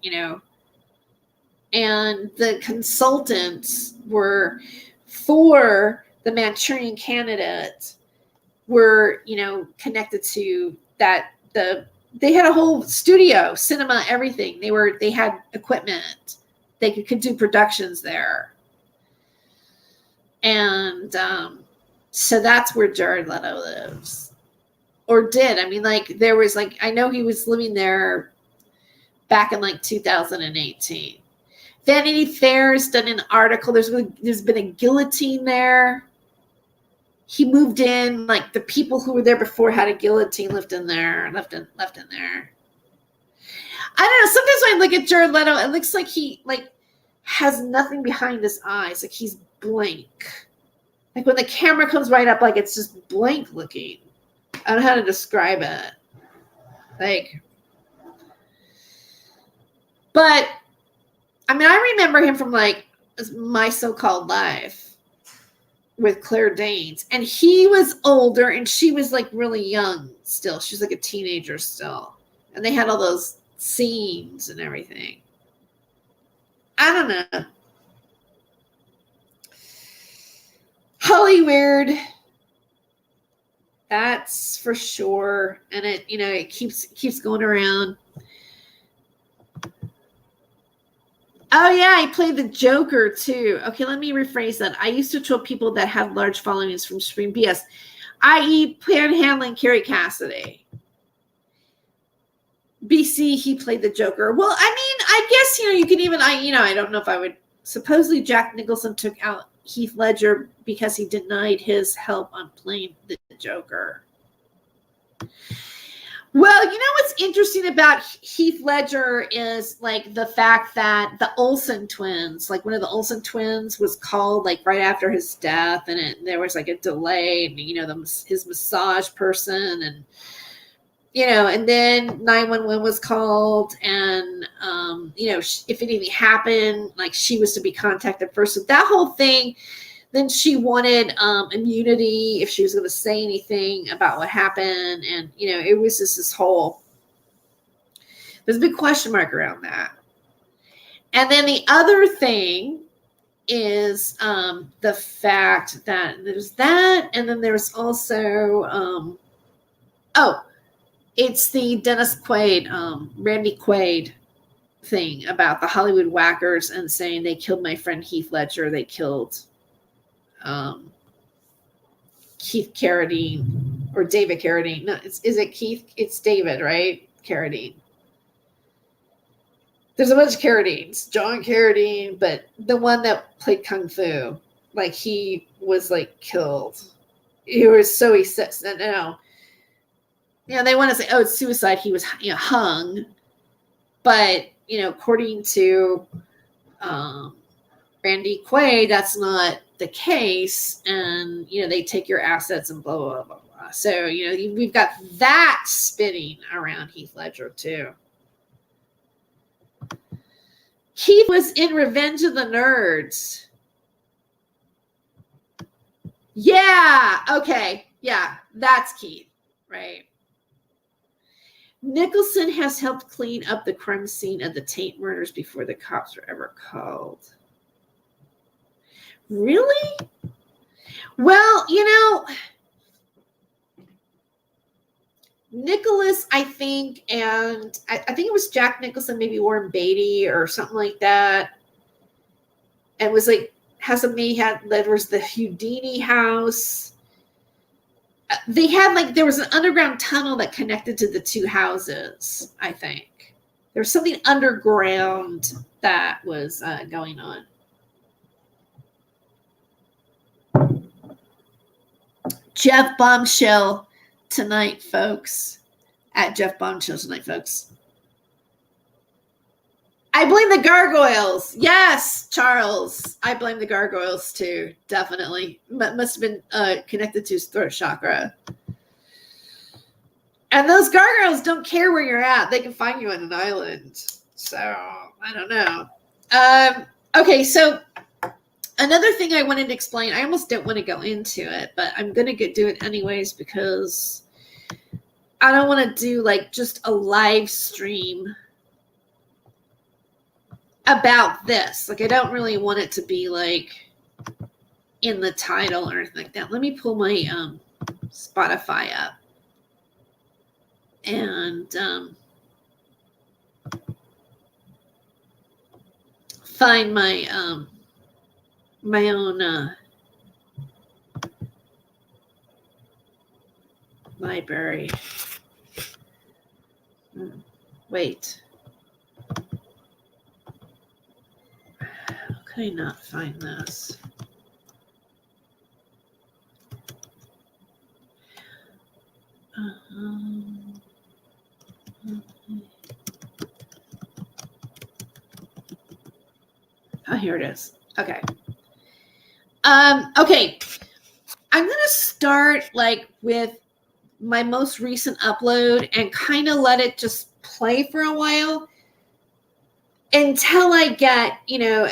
And the consultants were for the Manchurian Candidate were, connected to that. They had a whole studio, cinema, everything. They had equipment. They could do productions there. And so that's where Jared Leto lives. Or did. I mean, there was I know he was living there back in 2018. Vanity Fair has done an article. There's been a guillotine there. He moved in, the people who were there before had a guillotine left in there. I don't know. Sometimes when I look at Jared Leto, it looks like he has nothing behind his eyes. He's blank. When the camera comes right up, it's just blank looking. I don't know how to describe it. But I mean, I remember him from My So-Called Life with Claire Danes, and he was older and she was really young still. She was a teenager still, and they had all those scenes and everything. I don't know. Hollywood, that's for sure, and it keeps going around. Oh, yeah, he played the Joker, too. Okay, let me rephrase that. I used to troll people that had large followings from Scream BS, i.e. panhandling Carrie Cassidy. BC, he played the Joker. Well, I mean, I guess, you can even, I don't know if I would. Supposedly Jack Nicholson took out Heath Ledger because he denied his help on playing the Joker. Well, what's interesting about Heath Ledger is the fact that the Olsen twins, one of the Olsen twins was called right after his death, and there was a delay, and his massage person, and and then 911 was called, and if anything happened, she was to be contacted first. So that whole thing. Then she wanted immunity if she was going to say anything about what happened. And, it was just there's a big question mark around that. And then the other thing is the fact that there's that. And then there's also, it's the Dennis Quaid, Randy Quaid thing about the Hollywood whackers and saying they killed my friend Heath Ledger. They killed Keith Carradine or David Carradine. No, is it Keith? It's David, right? Carradine. There's a bunch of Carradines. John Carradine, but the one that played Kung Fu, he was killed. He was so he says no. They want to say, it's suicide. He was hung, but according to Randy Quaid, that's not the case, and they take your assets and blah blah blah blah. So we've got that spinning around Heath Ledger too. Keith was in Revenge of the Nerds. Yeah, okay, yeah, that's Keith, right? Nicholson has helped clean up the crime scene of the Tate murders before the cops were ever called. Really? Well, Nicholas, I think, and I think it was Jack Nicholson, maybe Warren Beatty or something like that. It was there was the Houdini house. They had there was an underground tunnel that connected to the two houses, I think. There was something underground that was going on. Jeff Bombshell tonight, folks. At Jeff Bombshell tonight, folks. I blame the gargoyles. Yes, Charles. I blame the gargoyles too. Definitely. Must have been connected to his throat chakra. And those gargoyles don't care where you're at. They can find you on an island. So, I don't know. Okay, so another thing I wanted to explain, I almost don't want to go into it, but I'm going to do it anyways because I don't want to do like just a live stream about this. Like, I don't really want it to be like in the title or anything like that. Let me pull my Spotify up and find my my own library. Wait. How could I not find this? Oh, here it is. Okay. Okay. I'm going to start like with my most recent upload and kind of let it just play for a while until I get, into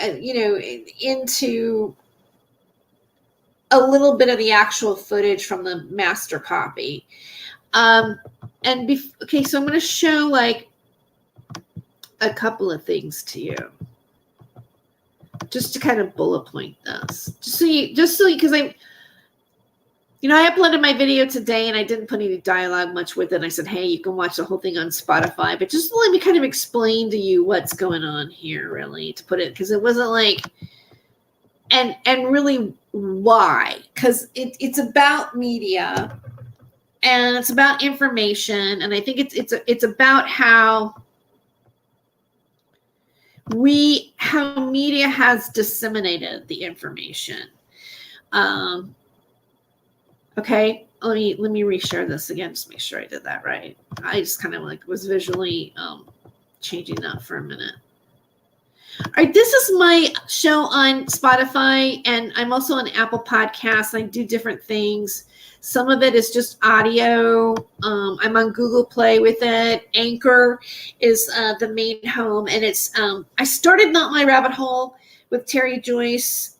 a little bit of the actual footage from the master copy. Okay, so I'm going to show like a couple of things to you, just to kind of bullet point this, because I uploaded my video today and I didn't put any dialogue much with it. I said, hey, you can watch the whole thing on Spotify, but just let me kind of explain to you what's going on here, really, to put it, because it wasn't like, and really why, because it's about media and it's about information, and I think it's about how media has disseminated the information. Okay, let me reshare this again, just make sure I did that right. I just kind of like was visually changing that for a minute. All right, this is my show on Spotify, and I'm also on Apple Podcasts. I do different things. Some of it is just audio. I'm on Google Play with it. Anchor is the main home, and it's I started Not My Rabbit Hole with Tere, Joyce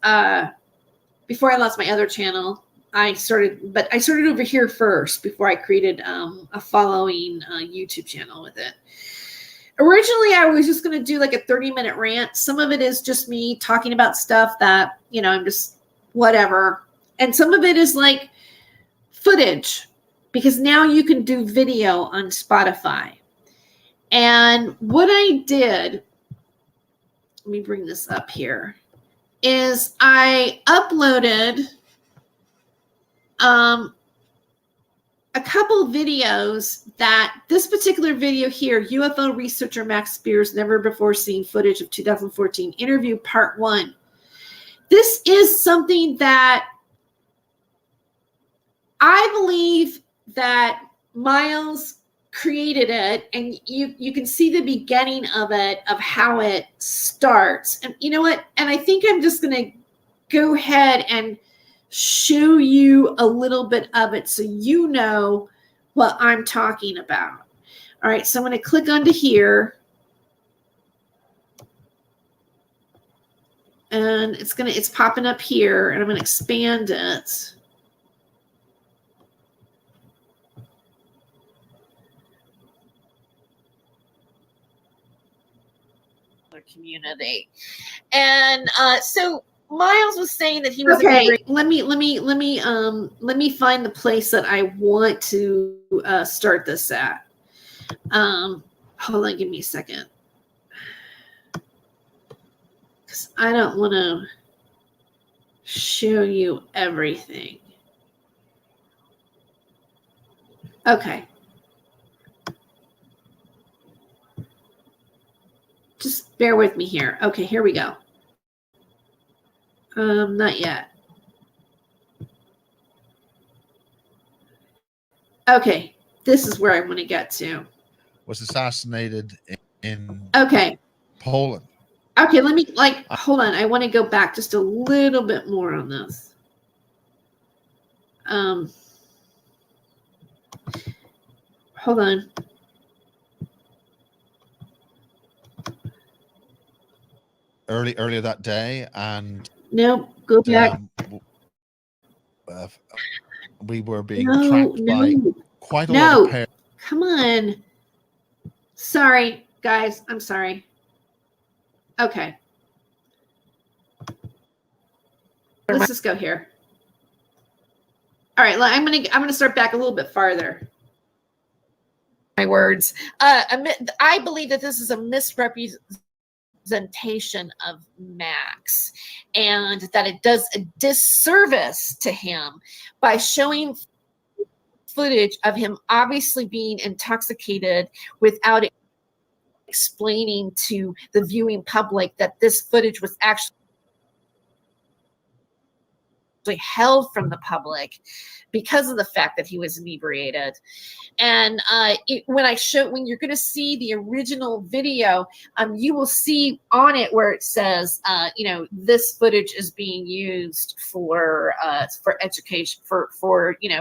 before I lost my other channel. I started over here first before I created a following YouTube channel with it. Originally, I was just going to do like a 30-minute rant. Some of it is just me talking about stuff that, I'm just whatever. And some of it is like footage, because now you can do video on Spotify. And what I did, let me bring this up here, is I uploaded a couple videos. That this particular video here, UFO researcher Max Spears never before seen footage of 2014 interview part 1. This is something that I believe that Miles created it, and you can see the beginning of it, of how it starts. And you know what? And I think I'm just going to go ahead and show you a little bit of it so you know what I'm talking about. All right, so I'm going to click onto here, and it's popping up here, and I'm going to expand it. Community, and so Miles was saying that he was okay. Let me find the place that I want to start this at. Hold on, give me a second, because I don't want to show you everything. Okay. Just bear with me here. Okay, here we go. Not yet. Okay, this is where I want to get to. Was assassinated in Poland. Okay, let me hold on. I want to go back just a little bit more on this. Hold on. Earlier that day, and no, go back. We were being tracked by quite a lot of pairs. on. Sorry, guys. I'm sorry. Okay. Let's just go here. All right, I'm gonna start back a little bit farther. My words. I believe that this is a misrepresentation of Max, and that it does a disservice to him by showing footage of him obviously being intoxicated without explaining to the viewing public that this footage was actually held from the public because of the fact that he was inebriated. And when you're going to see the original video, you will see on it where it says, this footage is being used for education, for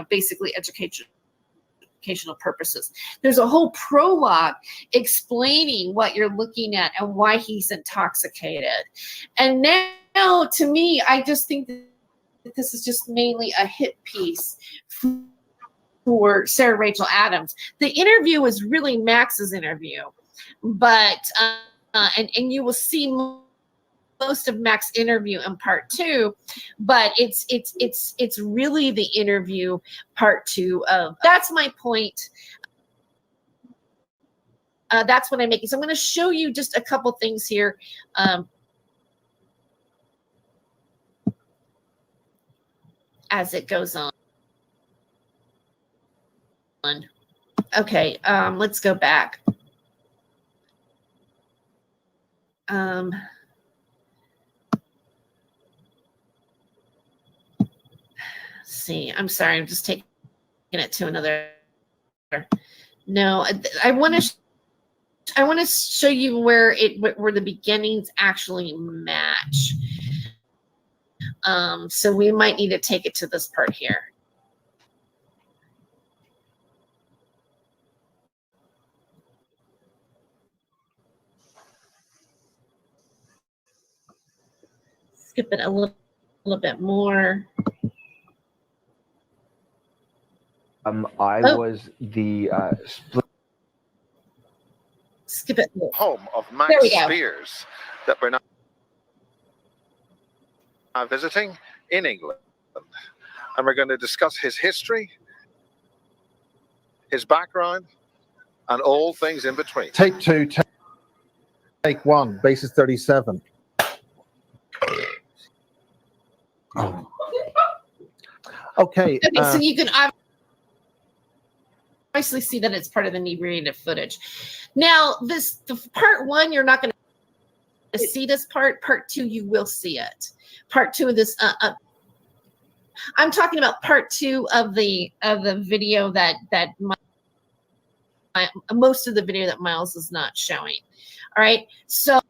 basically educational purposes. There's a whole prologue explaining what you're looking at and why he's intoxicated. And now, to me, I just think that this is just mainly a hit piece for Sarah Rachel Adams. The interview was really Max's interview, but and you will see most of Max's interview in part 2, but it's really the interview part 2 of. That's my point. That's what I'm making. So I'm going to show you just a couple things here. As it goes on. Okay, let's go back. See, I'm sorry, I'm just taking it to another. No, I want to show you where the beginnings actually match. So we might need to take it to this part here. Skip it a little bit more. Was the split. Skip it. Home of Max Spears that we're now visiting in England. And we're going to discuss his history, his background, and all things in between. Take 2, take 1, basis 37. Oh. Okay. So you can obviously see that it's part of the inebriated footage. Now, the part 1, you're not going to see this part. Part 2, you will see it. Part 2 of this. I'm talking about part 2 of the video that most of the video that Miles is not showing. All right. So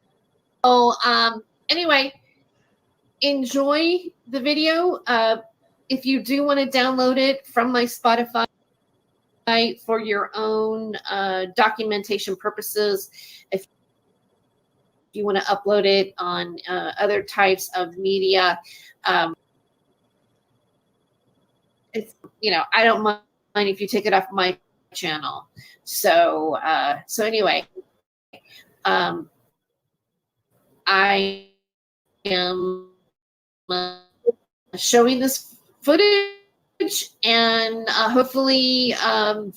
anyway, enjoy the video. If you do want to download it from my Spotify for your own documentation purposes, if you want to upload it on other types of media, it's, I don't mind if you take it off my channel. So anyway, I am showing this footage, and hopefully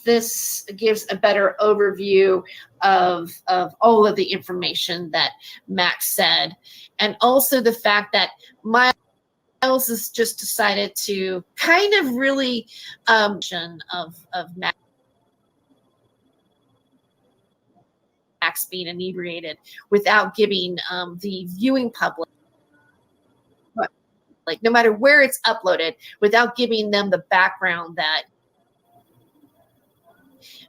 this gives a better overview of all of the information that Max said, and also the fact that Miles has just decided to kind of really of Max being inebriated without giving the viewing public, like, no matter where it's uploaded, without giving them the background that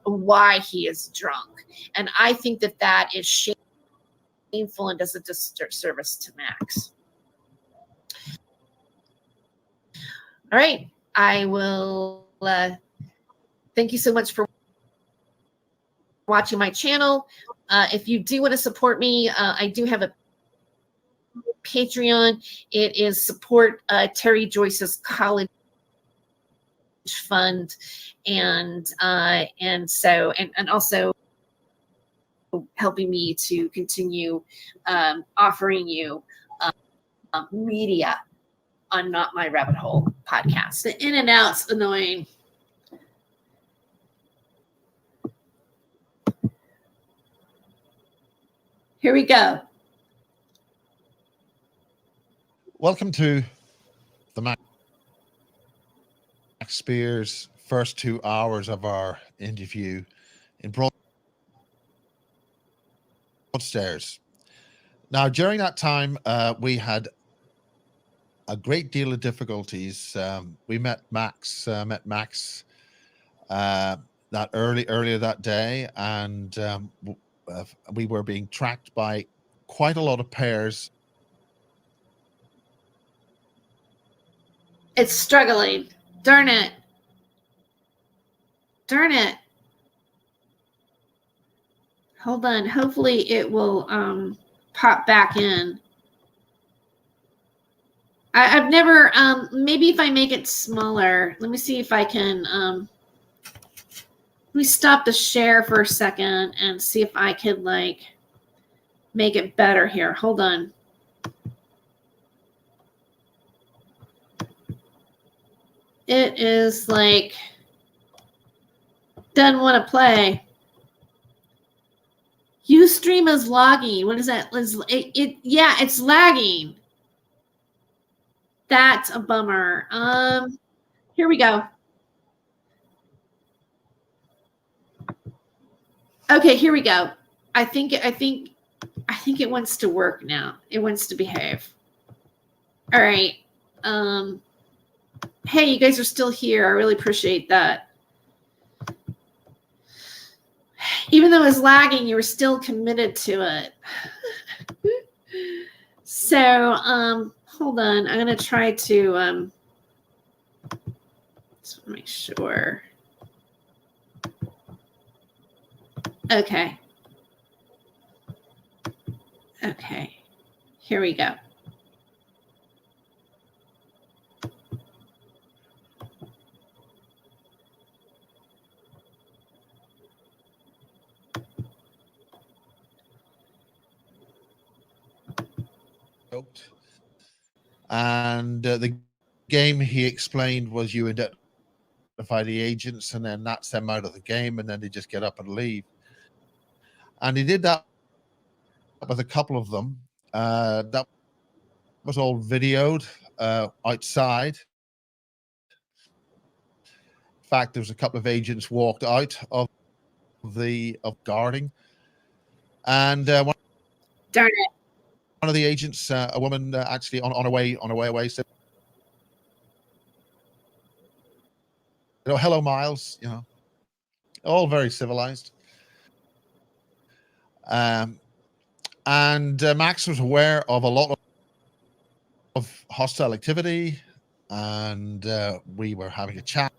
why he is drunk. And I think that is shameful and does a disservice to Max. All right, I will thank you so much for watching my channel. If you do want to support me, I do have a Patreon. It is support Tere Joyce's college fund, and so and also helping me to continue offering you media on Not My Rabbit Hole podcast. The in and out's annoying. Here we go. Welcome to the Max Spears first 2 hours of our interview in Broadstairs. Now, during that time, we had a great deal of difficulties. We met Max that earlier that day, and we were being tracked by quite a lot of pairs. It's struggling. Darn it. Darn it. Hold on. Hopefully it will pop back in. I've never, maybe if I make it smaller, let me see if I can, let me stop the share for a second and see if I could like make it better here. Hold on. It is like, doesn't want to play. Ustream is logging. What is that? Yeah, it's lagging. That's a bummer. Here we go. Okay, here we go. I think it wants to work now. It wants to behave. All right. Hey, you guys are still here. I really appreciate that. Even though it was lagging, you were still committed to it. So, hold on. I'm going to try to just make sure. Okay. Okay. Here we go. And the game, he explained, was you identify the agents and then that's them out of the game, and then they just get up and leave. And he did that with a couple of them. That was all videoed outside. In fact, there was a couple of agents walked out of guarding, and Darn it. one of the agents, a woman, actually on her way away, said, "Hello, Miles." You know, all very civilized. And Max was aware of a lot of hostile activity, and we were having a chat,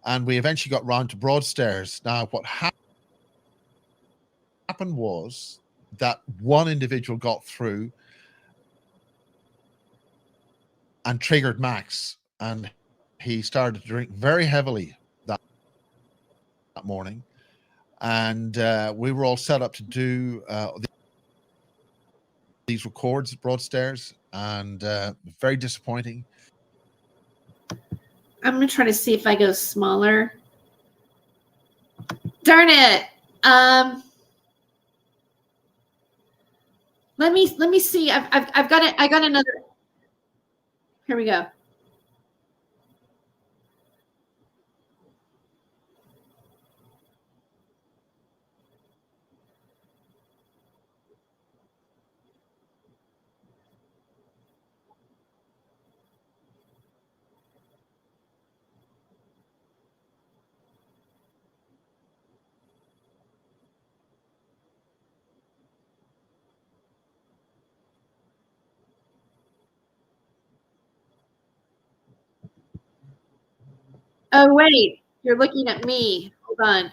and we eventually got round to Broadstairs. Now, what happened was that one individual got through and triggered Max, and he started to drink very heavily that morning, and we were all set up to do these records at Broadstairs, and very disappointing. I'm going to try to see if I go smaller. Darn it. Let me see. I've got it. I got another. Here we go. Oh, wait. You're looking at me. Hold on.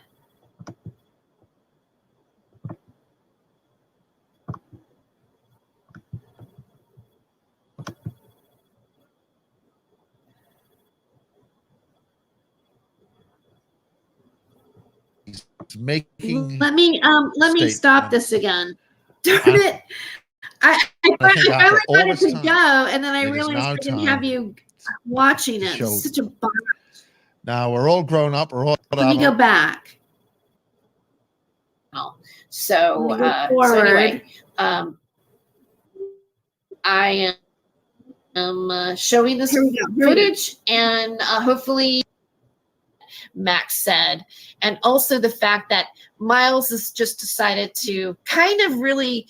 It's making let me stop this again. Darn And it. I I think after finally all wanted this to time, go, and then I it is realized now I didn't have time you watching to it. show It's such a bummer. now we're all grown up. We're all Let me go adults. back. So, Let me go so forward. anyway, I am showing this Here we go. Here we go. footage, and hopefully Max said, and also the fact that Miles has just decided to kind of really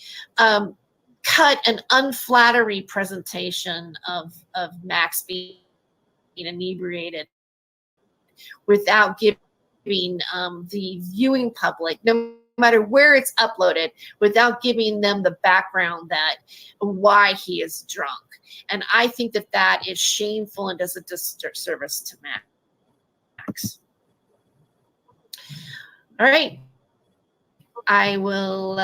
cut an unflattering presentation of Max being inebriated without giving the viewing public, no matter where it's uploaded, without giving them the background that why he is drunk. And I think that that is shameful and does a disservice to Max. All right. I will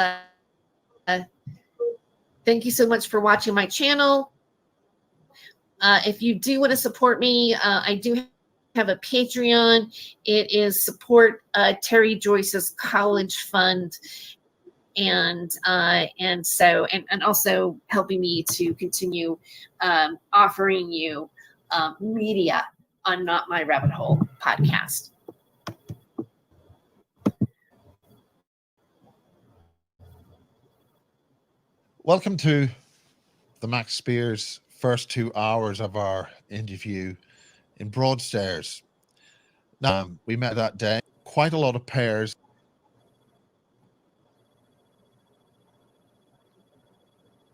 thank you so much for watching my channel. If you do want to support me, I do have a Patreon. It is support Terry Joyce's college fund, and also helping me to continue offering you media on Not My Rabbit Hole podcast. Welcome to the Max Spears first 2 hours of our interview in Broadstairs. Now, we met that day. Quite a lot of pairs.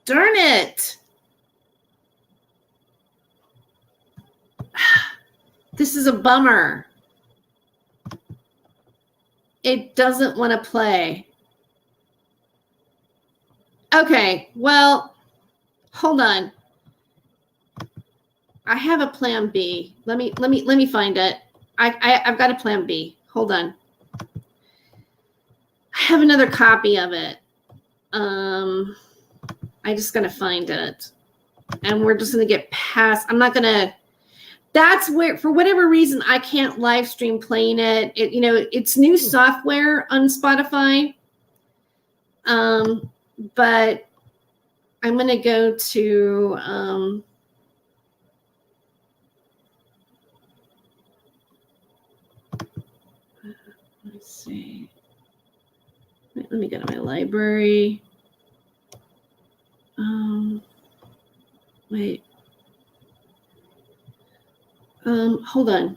Darn it. This is a bummer. It doesn't want to play. Okay, well, hold on. I have a plan B. Let me find it. I've got a plan B. Hold on. I have another copy of it. I just gotta find it. And we're just gonna get past. I'm not gonna. That's where, for whatever reason, I can't live stream playing it. It's new software on Spotify. But I'm gonna go to let's see. Let me go to my library. Wait. Hold on.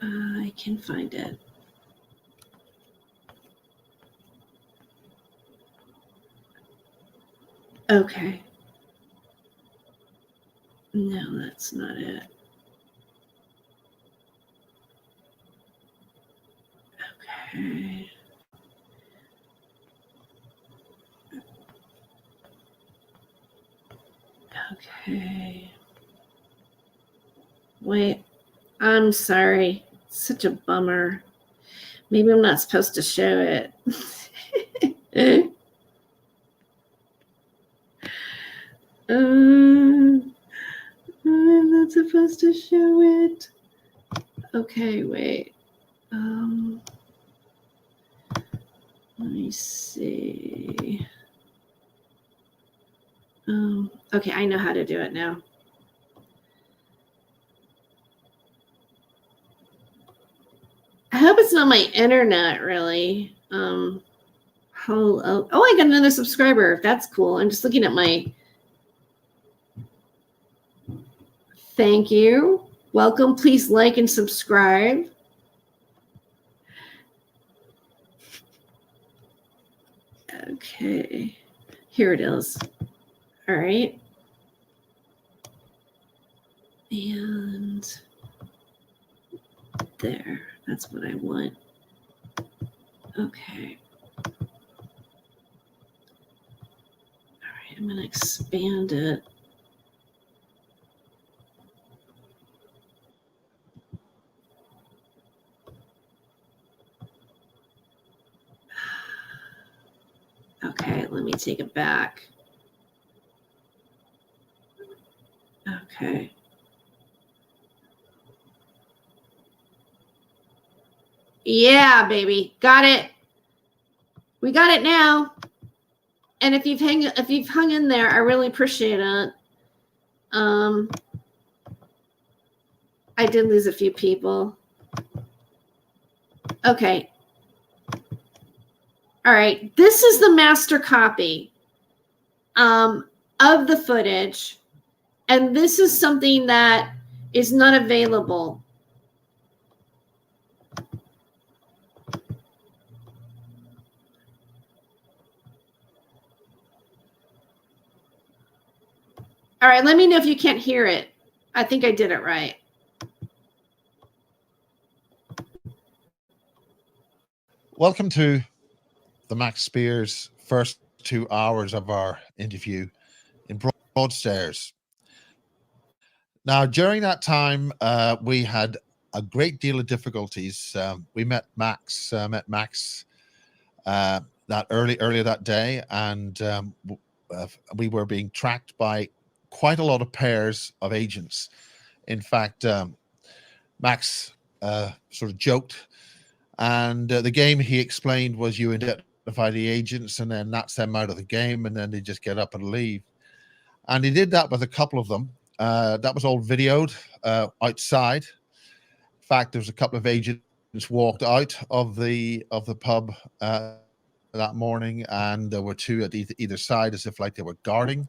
I can find it. Okay. No, that's not it. Okay. Okay. Wait, I'm sorry. Such a bummer. Maybe I'm not supposed to show it. I'm not supposed to show it. Okay, wait. Let me see. Okay, I know how to do it now. I hope it's not my internet, really. Oh, I got another subscriber. That's cool. I'm just looking at my. Thank you. Welcome. Please like and subscribe. Okay. Here it is. All right. And there. That's what I want. Okay. All right. I'm going to expand it. Okay, let me take it back. Okay. Yeah, baby. Got it. We got it now. And if you've hung in there, I really appreciate it. I did lose a few people. Okay. All right. This is the master copy of the footage. And this is something that is not available. All right, let me know if you can't hear it. I think I did it right. Welcome to the Max Spears first 2 hours of our interview in Broadstairs. Now, during that time, we had a great deal of difficulties. We met Max that earlier that day, and we were being tracked by quite a lot of pairs of agents. In fact, Max sort of joked, and the game he explained was you identify the agents, and then that's them out of the game, and then they just get up and leave. And he did that with a couple of them. That was all videoed outside. In fact, there was a couple of agents walked out of the pub that morning, and there were two at either side, as if like they were guarding.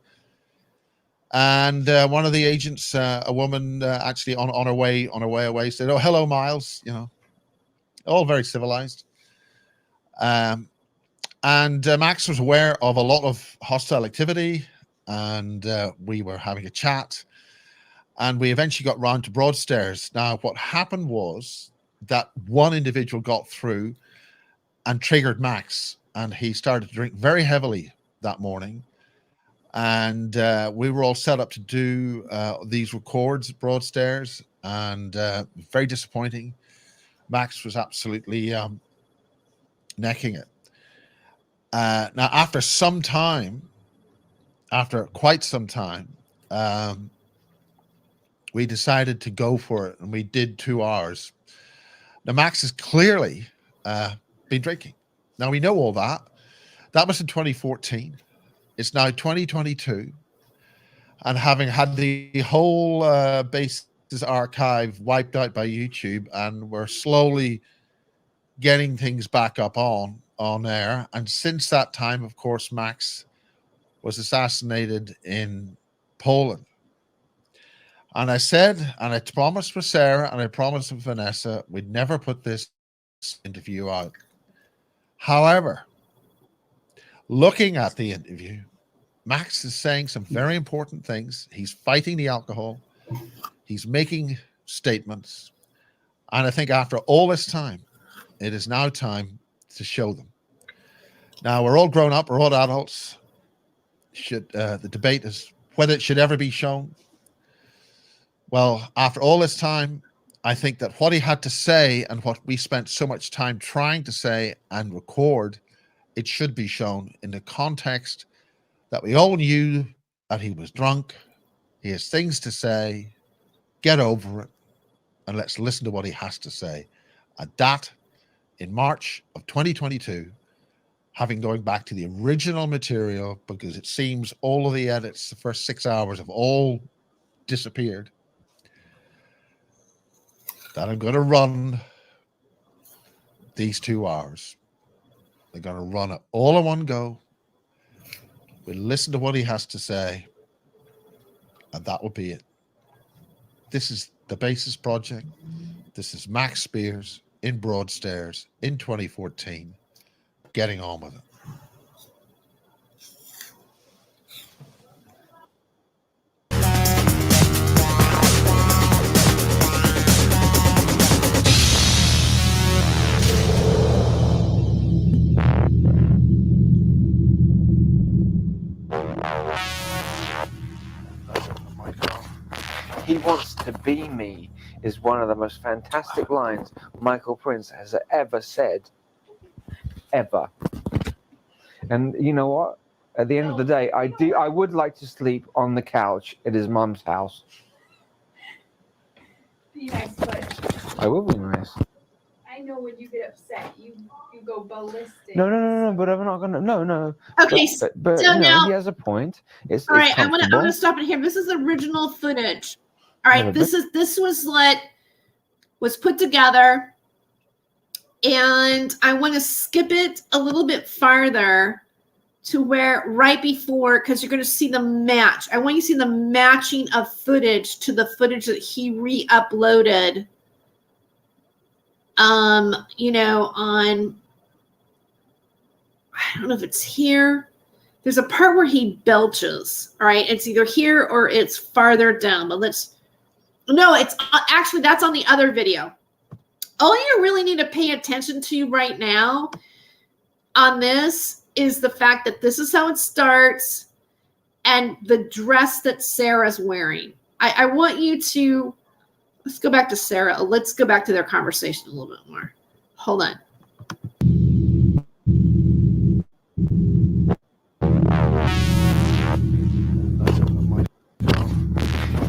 And one of the agents, a woman, actually on her way away, said, "Oh, hello, Miles." You know, all very civilized. And Max was aware of a lot of hostile activity, and we were having a chat, and we eventually got round to Broadstairs. Now, what happened was that one individual got through and triggered Max, and he started to drink very heavily that morning. And we were all set up to do these records at Broadstairs, and very disappointing. Max was absolutely necking it. Now, after quite some time, we decided to go for it, and we did 2 hours. Now, Max has clearly been drinking. Now, we know all that. That was in 2014. It's now 2022, and having had the whole bases archive wiped out by YouTube, and we're slowly getting things back up on air. And since that time, of course, Max was assassinated in Poland. And I said, and I promised with Sarah, and I promised with Vanessa, we'd never put this interview out. However, looking at the interview, Max is saying some very important things. He's fighting the alcohol. He's making statements. And I think after all this time, it is now time to show them. Now, we're all grown up. We're all adults. The debate is whether it should ever be shown. Well, after all this time, I think that what he had to say and what we spent so much time trying to say and record, it should be shown in the context that we all knew that he was drunk. He has things to say. Get over it, and let's listen to what he has to say. And that, in March of 2022, having going back to the original material, because it seems all of the edits, the first 6 hours, have all disappeared, that I'm going to run these 2 hours. They're going to run it all in one go. We'll listen to what he has to say, and that will be it. This is the Basis Project. This is Max Spears in Broadstairs in 2014. Getting on with it. He wants to be me is one of the most fantastic lines Michael Prince has ever said. Ever. And you know what? At the end of the day, I would like to sleep on the couch at his mum's house. Be nice, but I will be nice. I know when you get upset, you go ballistic. No. But I'm not gonna. No. Okay, But so you know, now, he has a point. It's all right, I'm comfortable. gonna stop it here. This is original footage. All right, Never this was what was put together, and I want to skip it a little bit farther to where right before, because you're going to see the match. I want you to see the matching of footage to the footage that he re-uploaded. You know, on, I don't know if it's here. There's a part where he belches. All right, it's either here or it's farther down. But no, it's actually, that's on the other video. All you really need to pay attention to right now on this is the fact that this is how it starts and the dress that Sarah's wearing. I want you to, let's go back to Sarah. Let's go back to their conversation a little bit more. Hold on.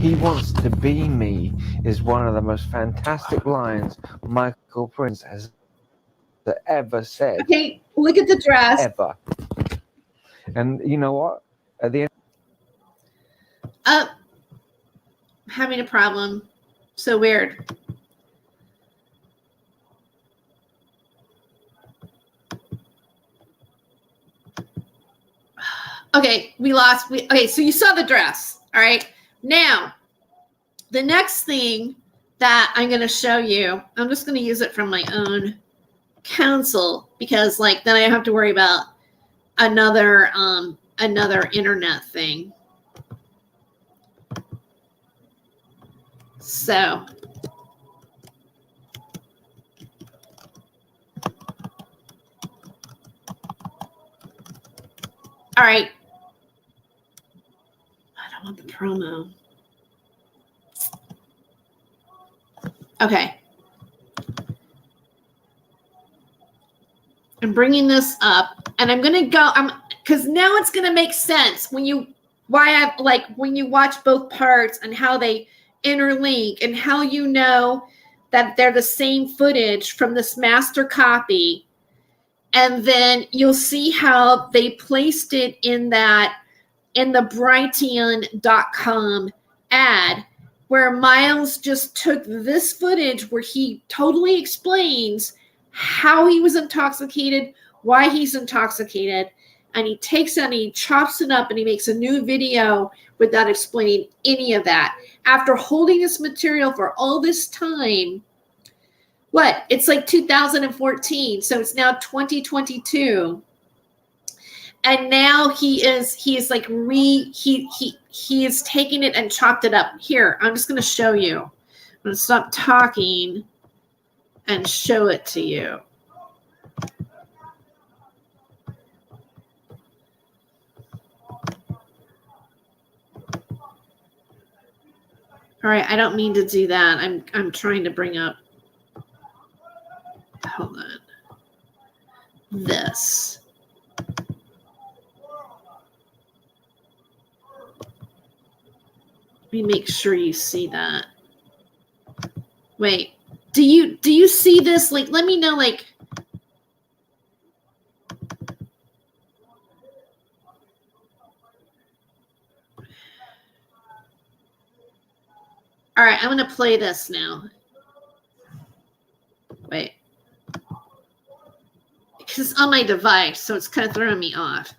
He wants to be me is one of the most fantastic lines Michael Prince has ever said. Okay, look at the dress. Ever. And you know what? At the end, I'm having a problem. So weird. Okay, okay, so you saw the dress. All right. Now, the next thing that I'm going to show you, I'm just going to use it from my own counsel because like then I have to worry about another internet thing. So all right. I don't want the promo. Okay. I'm bringing this up and I'm going to go, because now it's going to make sense when you watch both parts and how they interlink and how you know that they're the same footage from this master copy. And then you'll see how they placed it in the Brighton.com ad where Miles just took this footage where he totally explains how he was intoxicated, why he's intoxicated, and he takes it and he chops it up and he makes a new video without explaining any of that. After holding this material for all this time, it's like 2014, so it's now 2022. And now he is taking it and chopped it up. Here, I'm just going to show you. I'm going to stop talking and show it to you. All right, I don't mean to do that. I'm trying to bring up. Hold on. This. Let me make sure you see that. Wait, do you see this? Like, let me know, like. All right, I'm going to play this now. Wait. Because it's on my device, so it's kind of throwing me off.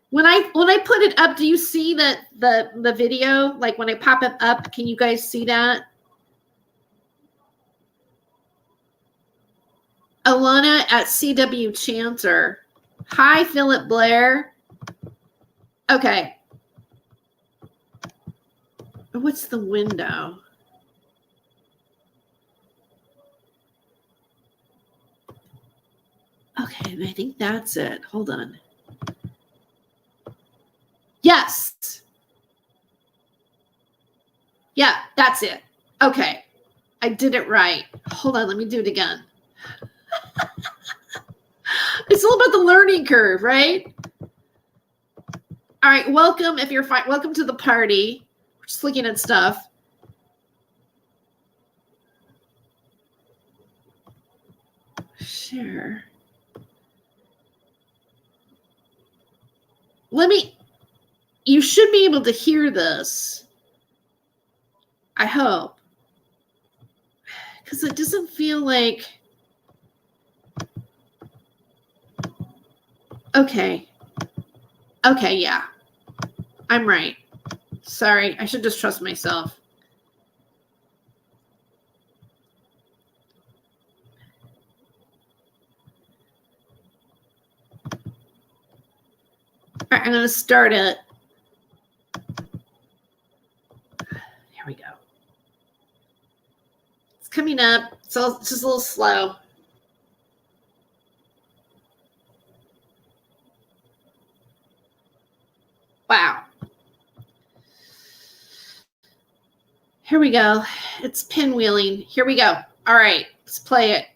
When I put it up, do you see the video? Like when I pop it up, can you guys see that? Alana at CW Chanter. Hi, Philip Blair. Okay. What's the window? Okay, I think that's it. Hold on. Yes. Yeah, that's it. Okay. I did it right. Hold on, let me do it again. It's all about the learning curve, right? All right, welcome if you're fine. Welcome to the party. We're just looking at stuff. share. You should be able to hear this. I hope. Because it doesn't feel like. Okay. Okay, yeah. I'm right. Sorry, I should just trust myself. All right, I'm going to start it. Here we go. It's coming up. It's just a little slow. Wow. Here we go. It's pinwheeling. Here we go. All right, let's play it.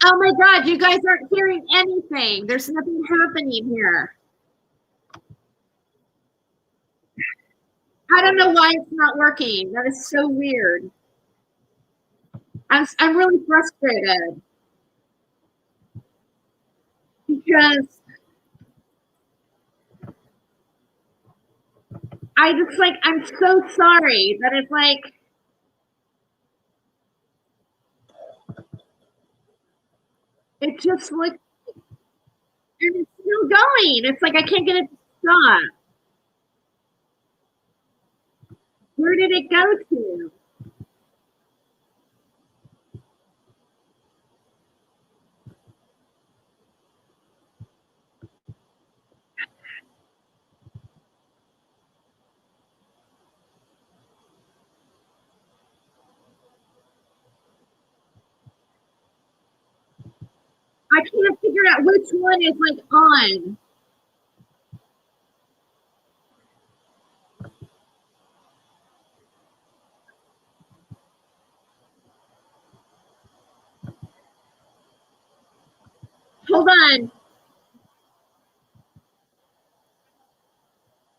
Oh my God, you guys aren't hearing anything. There's nothing happening here. I don't know why it's not working. That is so weird. I'm really frustrated because I just like I'm so sorry that it's like it just like and it's still going. It's like I can't get it to stop. Where did it go to? I can't figure out which one is like on. Hold on.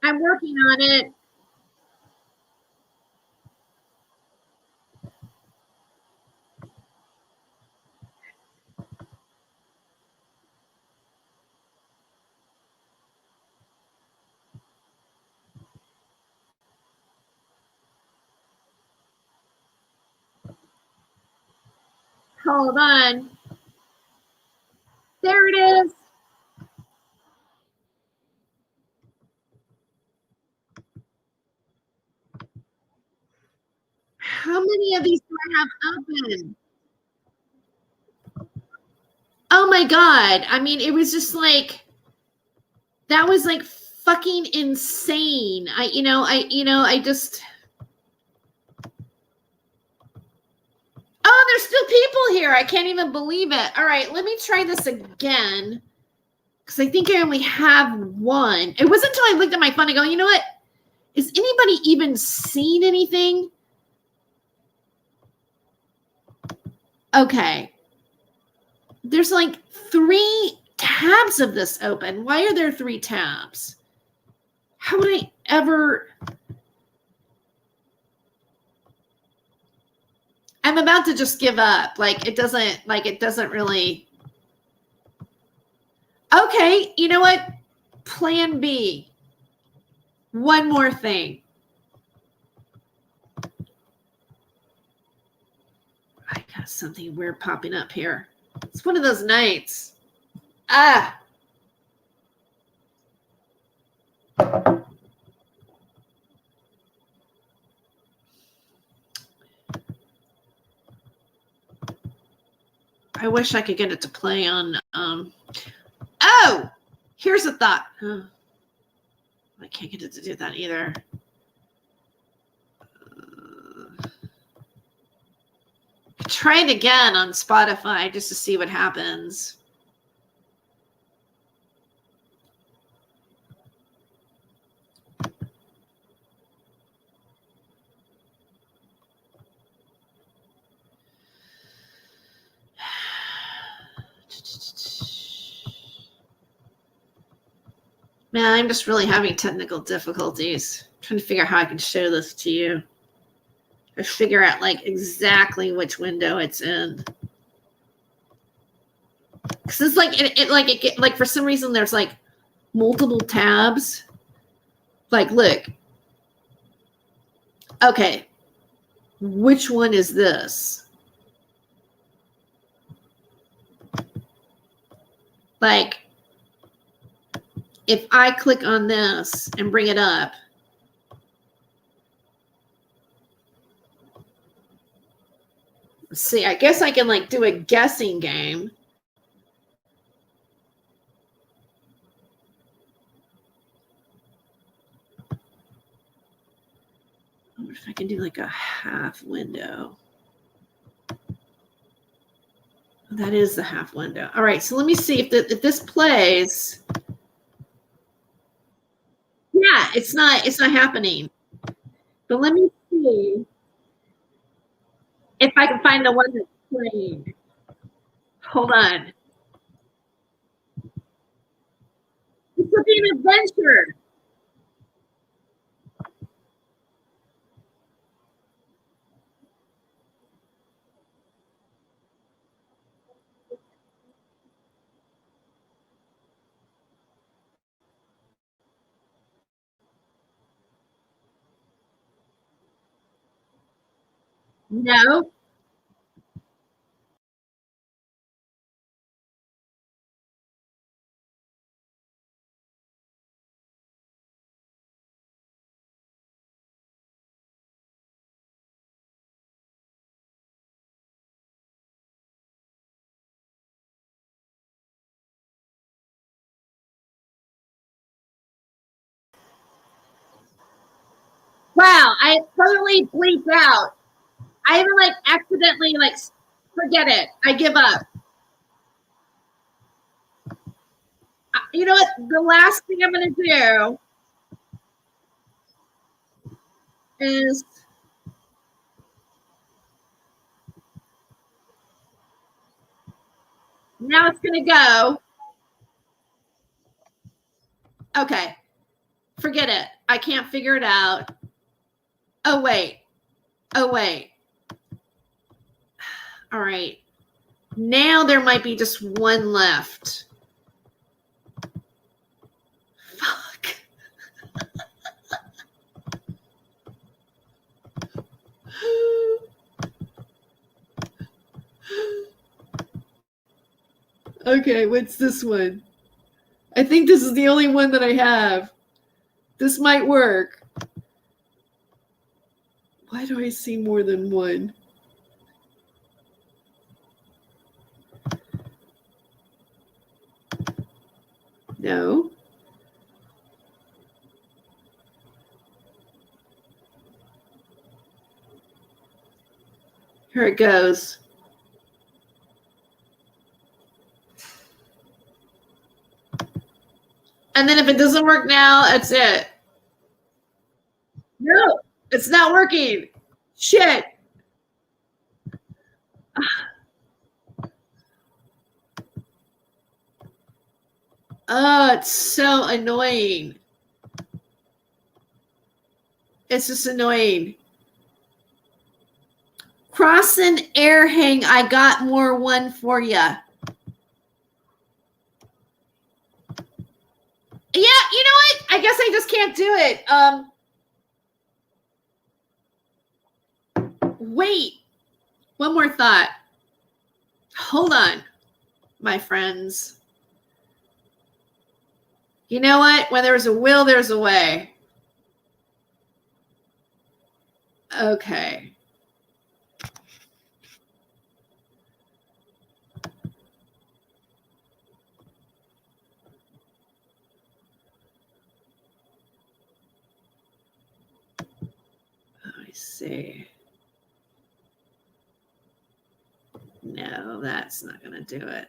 I'm working on it. Hold on. There it is. How many of these do I have open? Oh my God. I mean, it was just like, that was like fucking insane. I just, oh, there's still people here. I can't even believe it. All right, let me try this again. Because I think I only have one. It wasn't until I looked at my phone and go, you know what? Is anybody even seeing anything? Okay. There's like 3 tabs of this open. Why are there 3 tabs? How would I ever? I'm about to just give up. It doesn't really. Okay, you know what? Plan B. One more thing. I got something weird popping up here. It's one of those nights. Ah. I wish I could get it to play on. Oh, here's a thought. Oh, I can't get it to do that either. Try it again on Spotify just to see what happens. Man, I'm just really having technical difficulties. I'm trying to figure out how I can show this to you. I figure out exactly which window it's in. Because it's like for some reason there's multiple tabs. Look. Okay. Which one is this? If I click on this and bring it up, let's see, I guess I can do a guessing game. I wonder if I can do a half window. That is the half window. All right, so let me see if this plays. Yeah, it's not happening. But let me see if I can find the one that's playing. Hold on. It's a an adventure. No. Wow, I totally bleeped out. I even like accidentally like forget it. I give up. You know what? The last thing I'm gonna do is now it's gonna go. Okay. Forget it. I can't figure it out. Oh wait. Oh wait. All right. Now there might be just one left. Fuck. Okay, what's this one? I think this is the only one that I have. This might work. Why do I see more than one? No. Here it goes. And then if it doesn't work now, that's it. No, it's not working. Shit. Oh, it's so annoying. It's just annoying. Crossing air hang, I got more one for you. Yeah, you know what? I guess I just can't do it. Wait. One more thought. Hold on, my friends. You know what? When there's a will, there's a way. Okay. I see. No, that's not going to do it.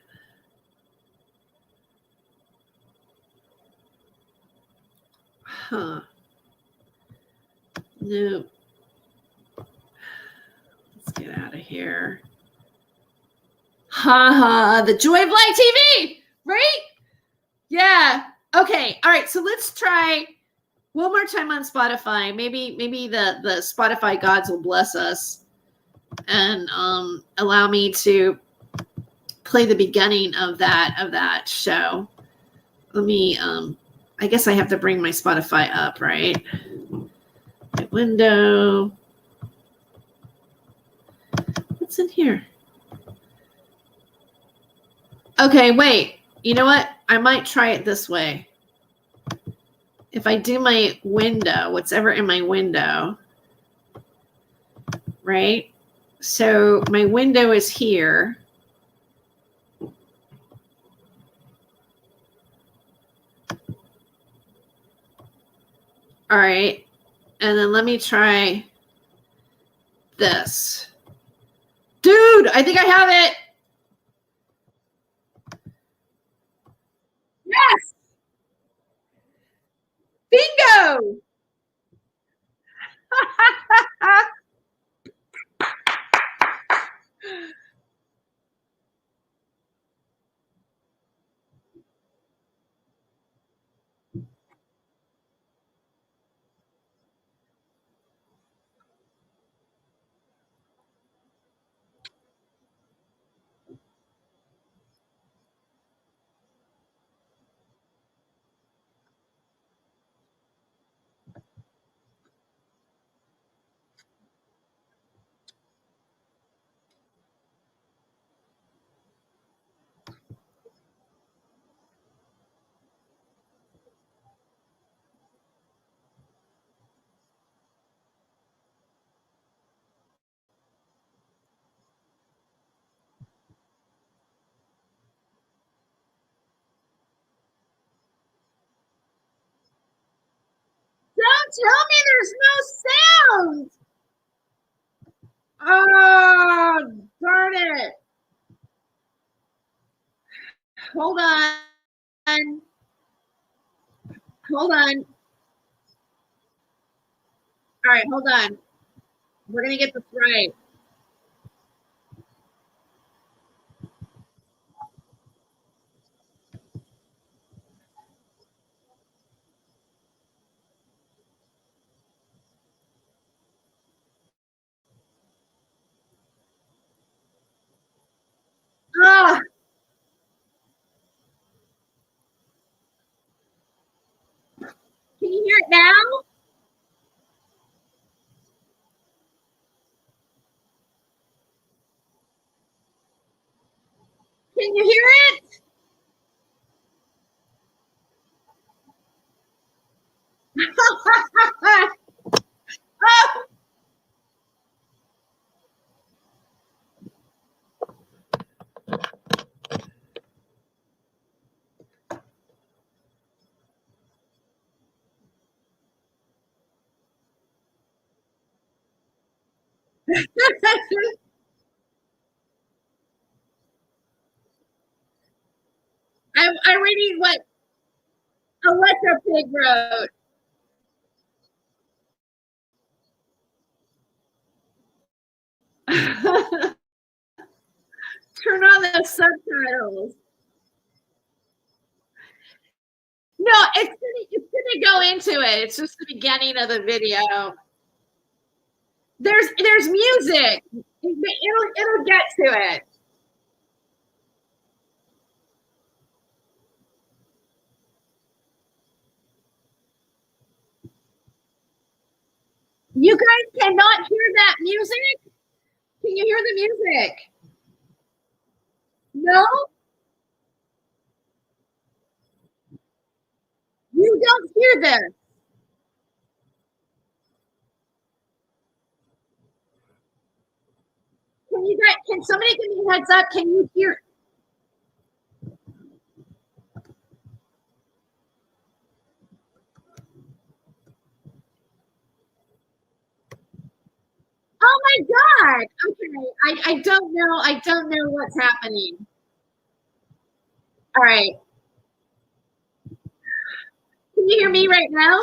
Huh. No. Let's get out of here. Ha ha. The joy of live TV, right? Yeah. Okay. All right. So let's try one more time on Spotify. Maybe the Spotify gods will bless us and allow me to play the beginning of that show. Let me I guess I have to bring my Spotify up, right? My window. What's in here? Okay, wait. You know what? I might try it this way. If I do my window, what's ever in my window, right? So my window is here. All right. And then let me try this. Dude, I think I have it. Yes. Bingo. tell me there's no sound? Oh, darn it. Hold on. Hold on. All right, hold on. We're going to get this right. Ah. Can you hear it now? Can you hear it? Oh. I'm reading what Electro Pig wrote. Turn on the subtitles. No, it's gonna go into it. It's just the beginning of the video. There's music. It'll get to it. You guys cannot hear that music? Can you hear the music? No? You don't hear this. Can somebody give me a heads up? Can you hear? Oh my God. Okay. I don't know. I don't know what's happening. All right. Can you hear me right now?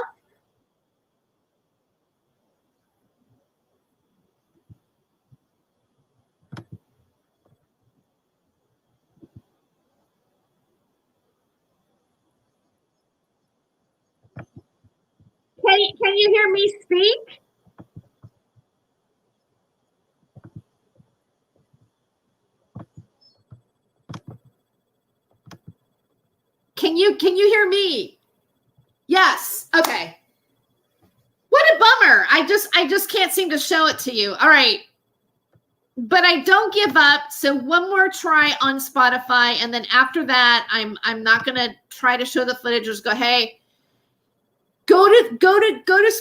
Can you hear me speak? Can you hear me? Yes. Okay. What a bummer. I just can't seem to show it to you. All right. But I don't give up. So one more try on Spotify, and then after that, I'm not gonna try to show the footage. Just go, hey, go to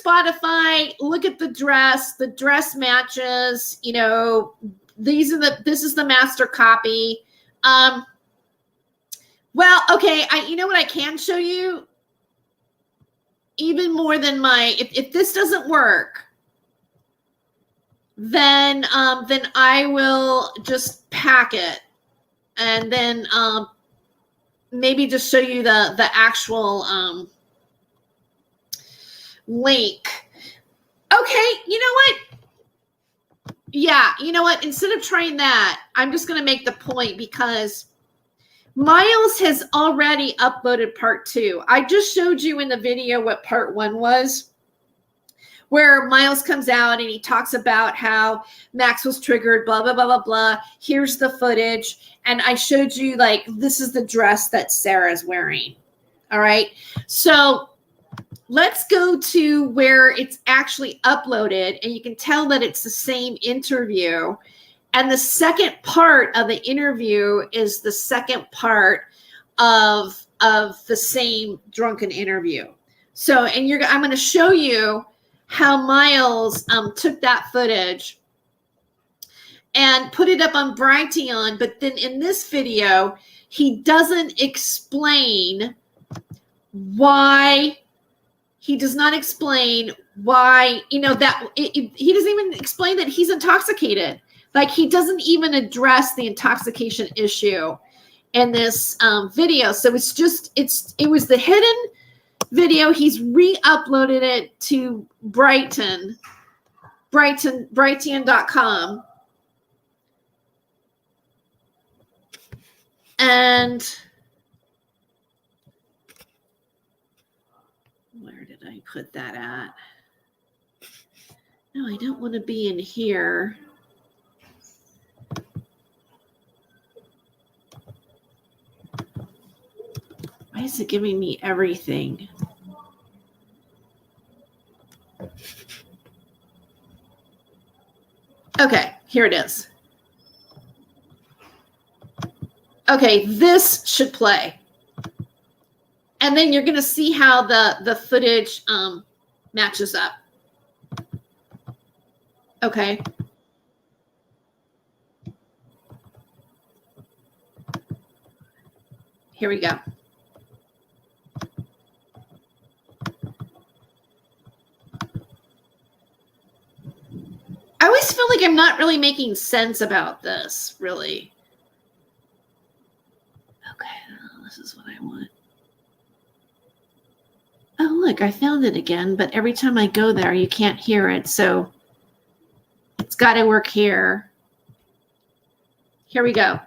Spotify, look at the dress. The dress matches, you know, this is the master copy. Well, okay, you know what I can show you? Even more than if this doesn't work, then I will just pack it, and then maybe just show you the actual link. Okay, you know what? Yeah, you know what? Instead of trying that, I'm just going to make the point because Miles has already uploaded part 2. I just showed you in the video what part 1 was, where Miles comes out and he talks about how Max was triggered, blah, blah, blah, blah, blah. Here's the footage. And I showed you, like, this is the dress that Sarah's wearing. All right. So let's go to where it's actually uploaded, and you can tell that it's the same interview. And the second part of the interview is the second part of the same drunken interview. So, and I'm going to show you how Miles took that footage and put it up on Brighteon. But then in this video, he doesn't explain why he does not explain why, you know, that he doesn't even explain that he's intoxicated. Like, he doesn't even address the intoxication issue in this video. So it's just, it was the hidden video. He's re-uploaded it to Brighton.com. And where did I put that at? No, I don't want to be in here. Why is it giving me everything? Okay, here it is. Okay, this should play. And then you're going to see how the footage matches up. Okay. Here we go. I always feel like I'm not really making sense about this, really. Okay, this is what I want. Oh, look, I found it again, but every time I go there, you can't hear it, so it's got to work here. Here we go.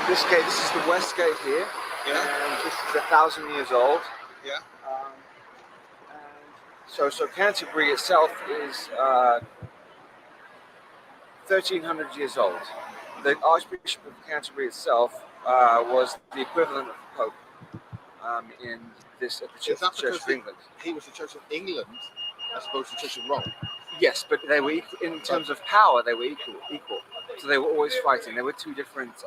This gate, this is the west gate here. Yeah. And this is 1,000 years old. Yeah. And so Canterbury itself is 1,300 years old. The Archbishop of Canterbury itself was the equivalent of the Pope in this at the Is that Church of because England. he was the Church of England as opposed to the Church of Rome? Yes, but they were equal, in terms of power. They were equal. So they were always fighting. They were two different.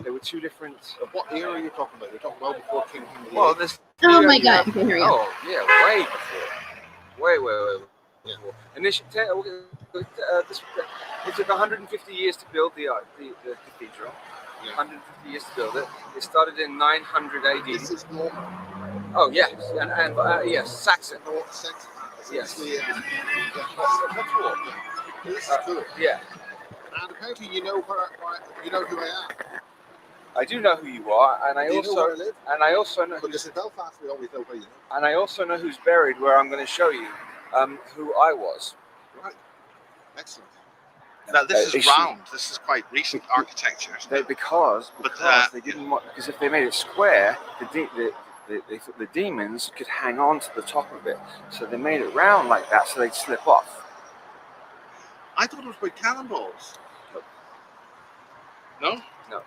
What era are you talking about? You're talking well before King Henry VIII. Well, this. Oh my God. Okay, here we go. Oh yeah, way before. Way before. Initially, it took 150 years to build the cathedral. Yeah. 150 years to build it. It started in 900 AD. This is Norman. Oh yes, and yes, Saxon. North Saxon. Yes. This is cool. Yeah. And apparently you know you know who I am. I do know who you are, and I Do you know where I live? also know Because in Belfast we always know where you live. and I also know who's buried. Where I'm going to show you who I was. Right. Excellent. Now this Is is she- round. This is quite recent architecture. Isn't it? Because But, they didn't want, because if they made it square, they thought the demons could hang on to the top of it. So they made it round like that, so they'd slip off. I thought it was by cannonballs. No. No.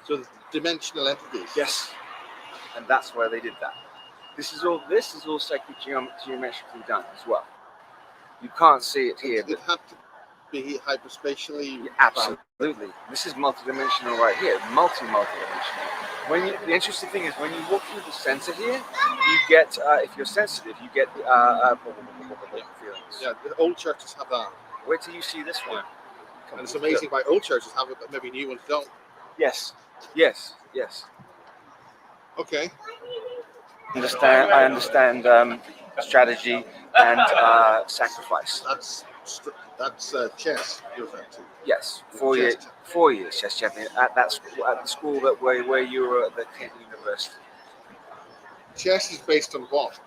So the dimensional entities. Yes, and that's where they did that. This is all sacred geometrically done as well. You can't see it here, It but had to be hyperspatially. yeah, absolutely. This is multidimensional right here, multi-dimensional. The interesting thing is when you walk through the center here, you get, if you're sensitive, you get feelings. Yeah, the old churches have that. Wait till you see this one. And it's amazing why old churches have it, but maybe new ones don't. Yes. Okay. I understand strategy and sacrifice. That's chess you're referring to. Yes, 4 years. 4 years chess champion at the school where you were at the Kent University. Chess is based on what?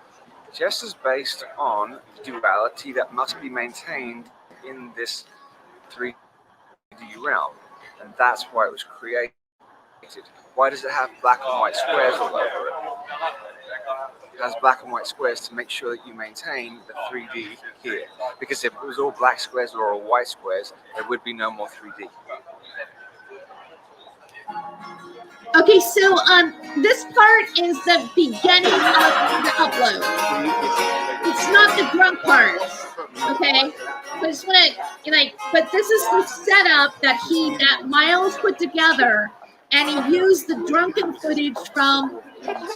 Chess is based on duality that must be maintained in this 3D realm, and that's why it was created. Why does it have black and white squares all over it? has black and white squares to make sure that you maintain the 3D here. Because if it was all black squares or all white squares, there would be no more 3D. Okay, so this part is the beginning of the upload. It's not the drunk part. Okay, so I just want to but this is the setup that Miles put together, and he used the drunken footage from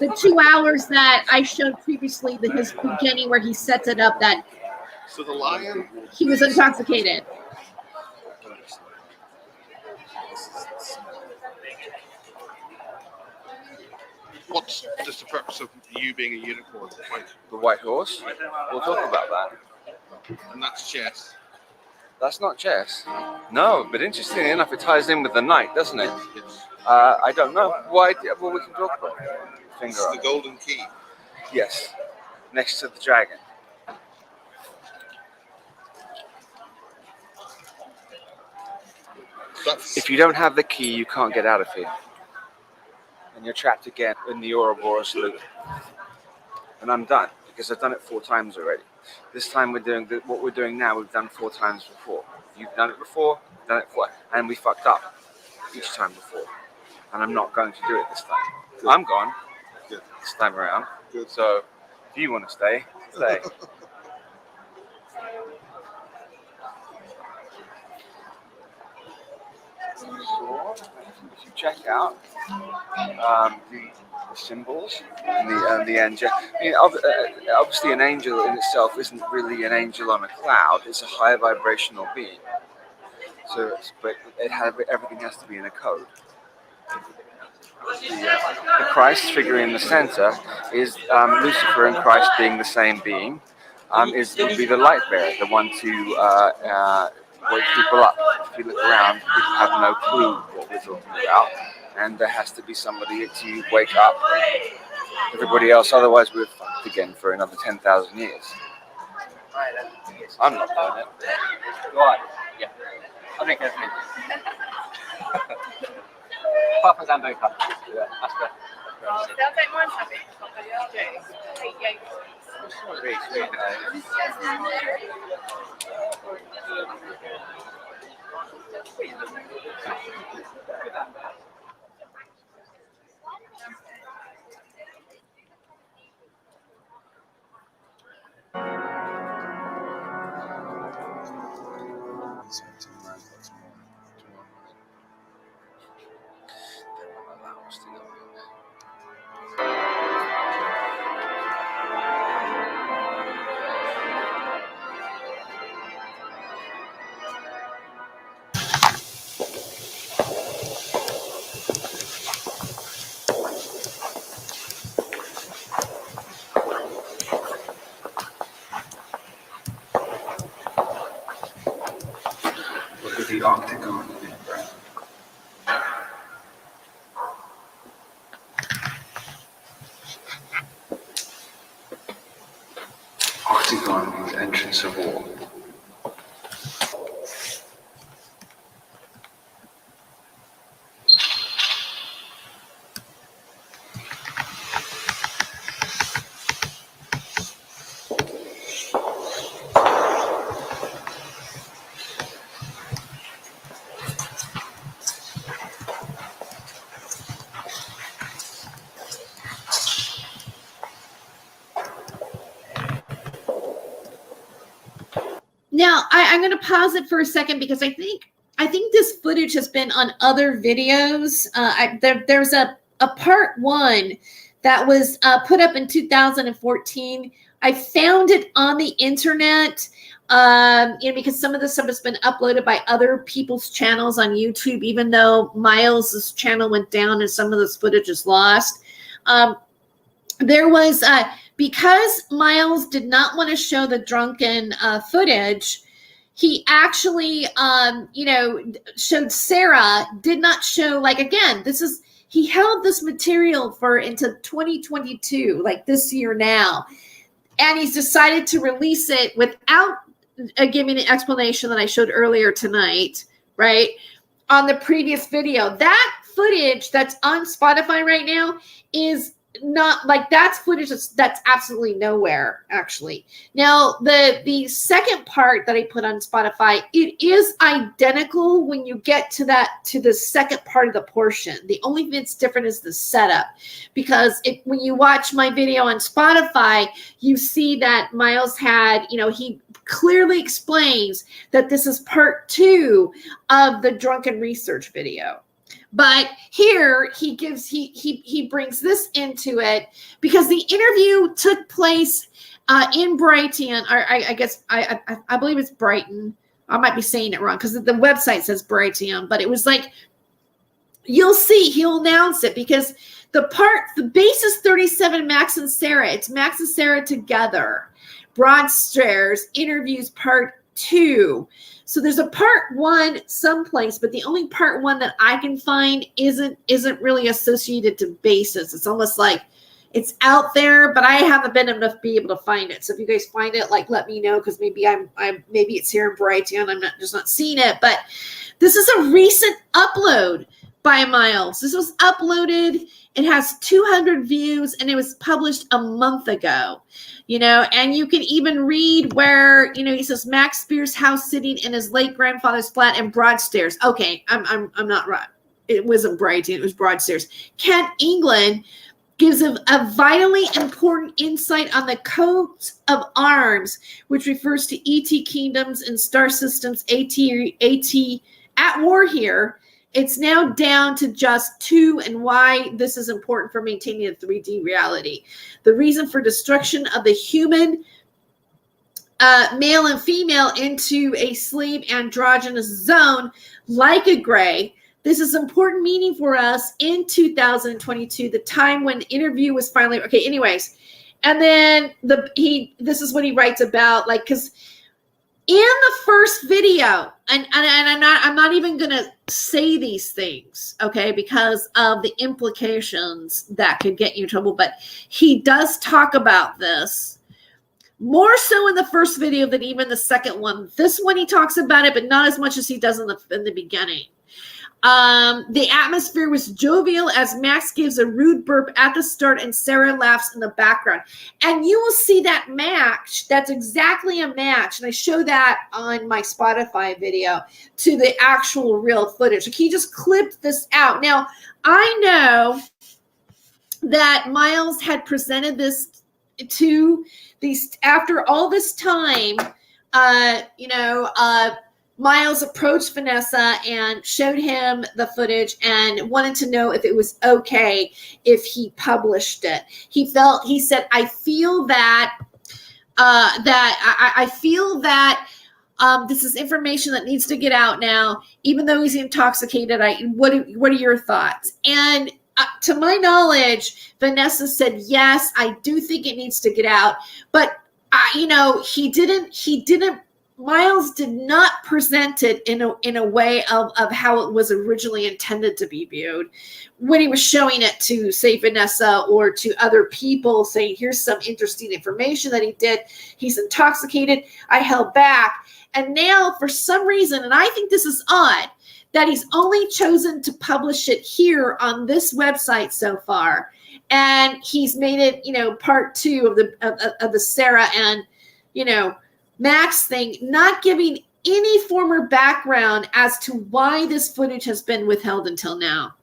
the 2 hours that I showed previously, his beginning where he sets it up that So the lion. he was intoxicated. What's just the purpose of you being a unicorn? The white horse, we'll talk about that. And that's chess. That's not chess. No, but interestingly enough, it ties in with the knight, doesn't it? I don't know. Why? Well, we can talk about it. This is the golden key. Yes, next to the dragon. If you don't have the key, you can't get out of here. And you're trapped again in the Ouroboros loop. And I'm done, because I've done it 4 times already. This time we're doing what we're doing now, we've done 4 times before. You've done it before, done it 4, and we fucked up each time before. And I'm not going to do it this time. Good. I'm gone. Good. This time around. Good. So if you want to stay, stay. If you check out the symbols and the angel, I mean, obviously an angel in itself isn't really an angel on a cloud. It's a high vibrational being. So, but everything has to be in a code. The Christ figure in the center is Lucifer and Christ being the same being. Would be the light bearer, the one to wake people up. If you look around, people have no clue what we're talking about, and there has to be somebody to wake up everybody else. Otherwise, we're fucked again for another 10,000 years. I'm not doing it. Right. Yeah. I think everything. Apart from Zambo Cup. Yeah, that's the. Oh, they'll take mine happy. Really sweet. Look at the octagon. Octagon means entrance of war. Now, I'm going to pause it for a second because I think this footage has been on other videos. There's a part 1 that was put up in 2014. I found it on the internet, because some of this stuff has been uploaded by other people's channels on YouTube, even though Miles's channel went down and some of this footage is lost. There was because Miles did not want to show the drunken footage. He actually, showed Sarah. Did not show, like, again, he held this material for into 2022, like this year now, and he's decided to release it without giving an explanation that I showed earlier tonight, right? On the previous video, that footage that's on Spotify right now is not like that's footage that's absolutely nowhere actually. Now the second part that I put on Spotify, it is identical when you get to the second part of the portion. The only thing that's different is the setup, because when you watch my video on Spotify, you see that Miles had, he clearly explains that this is part 2 of the drunken research video. But here he brings this into it because the interview took place in Brighton, or I guess I believe it's Brighton. I might be saying it wrong because the website says Brighton, but it was like, you'll see, he'll announce it because the base is 37 Max and Sarah. It's Max and Sarah together. Broadstairs interviews part 2. So there's a part 1 someplace, but the only part 1 that I can find isn't really associated to bases. It's almost like it's out there, but I haven't been able to be able to find it. So if you guys find it, like, let me know, because maybe maybe it's here in Brighton. I'm not seeing it. But this is a recent upload by Miles. This was uploaded. It has 200 views, and it was published a month ago. And you can even read where, he says Max Spears' house sitting in his late grandfather's flat in Broadstairs. Okay, I'm not right. It wasn't Brighton, it was Broadstairs. Kent, England gives a vitally important insight on the coat of arms, which refers to ET kingdoms and star systems at war here. It's now down to just 2, and why this is important for maintaining a 3D reality. The reason for destruction of the human male and female into a slave androgynous zone like a gray. This is important meaning for us in 2022, the time when the interview was finally okay. Anyways, and then this is what he writes about, like, because in the first video, and I'm not even gonna say these things, okay, because of the implications that could get you in trouble. But he does talk about this more so in the first video than even the second one. This one he talks about it, but not as much as he does in the beginning. The atmosphere was jovial as Max gives a rude burp at the start and Sarah laughs in the background. And you will see that match. That's exactly a match. And I show that on my Spotify video to the actual real footage. Like, he just clipped this out. Now, I know that Miles had presented this to these after all this time, Miles approached Vanessa and showed him the footage and wanted to know if it was okay if he published it. He said, I feel that this is information that needs to get out now, even though he's intoxicated. What are your thoughts? And to my knowledge, Vanessa said, yes, I do think it needs to get out, but he didn't. Miles did not present it in a way of how it was originally intended to be viewed when he was showing it to, say, Vanessa or to other people, saying, here's some interesting information that he did. He's intoxicated. I held back. And now, for some reason, and I think this is odd, that he's only chosen to publish it here on this website so far. And he's made it, part 2 of the Sarah and, Max thing, not giving any former background as to why this footage has been withheld until now.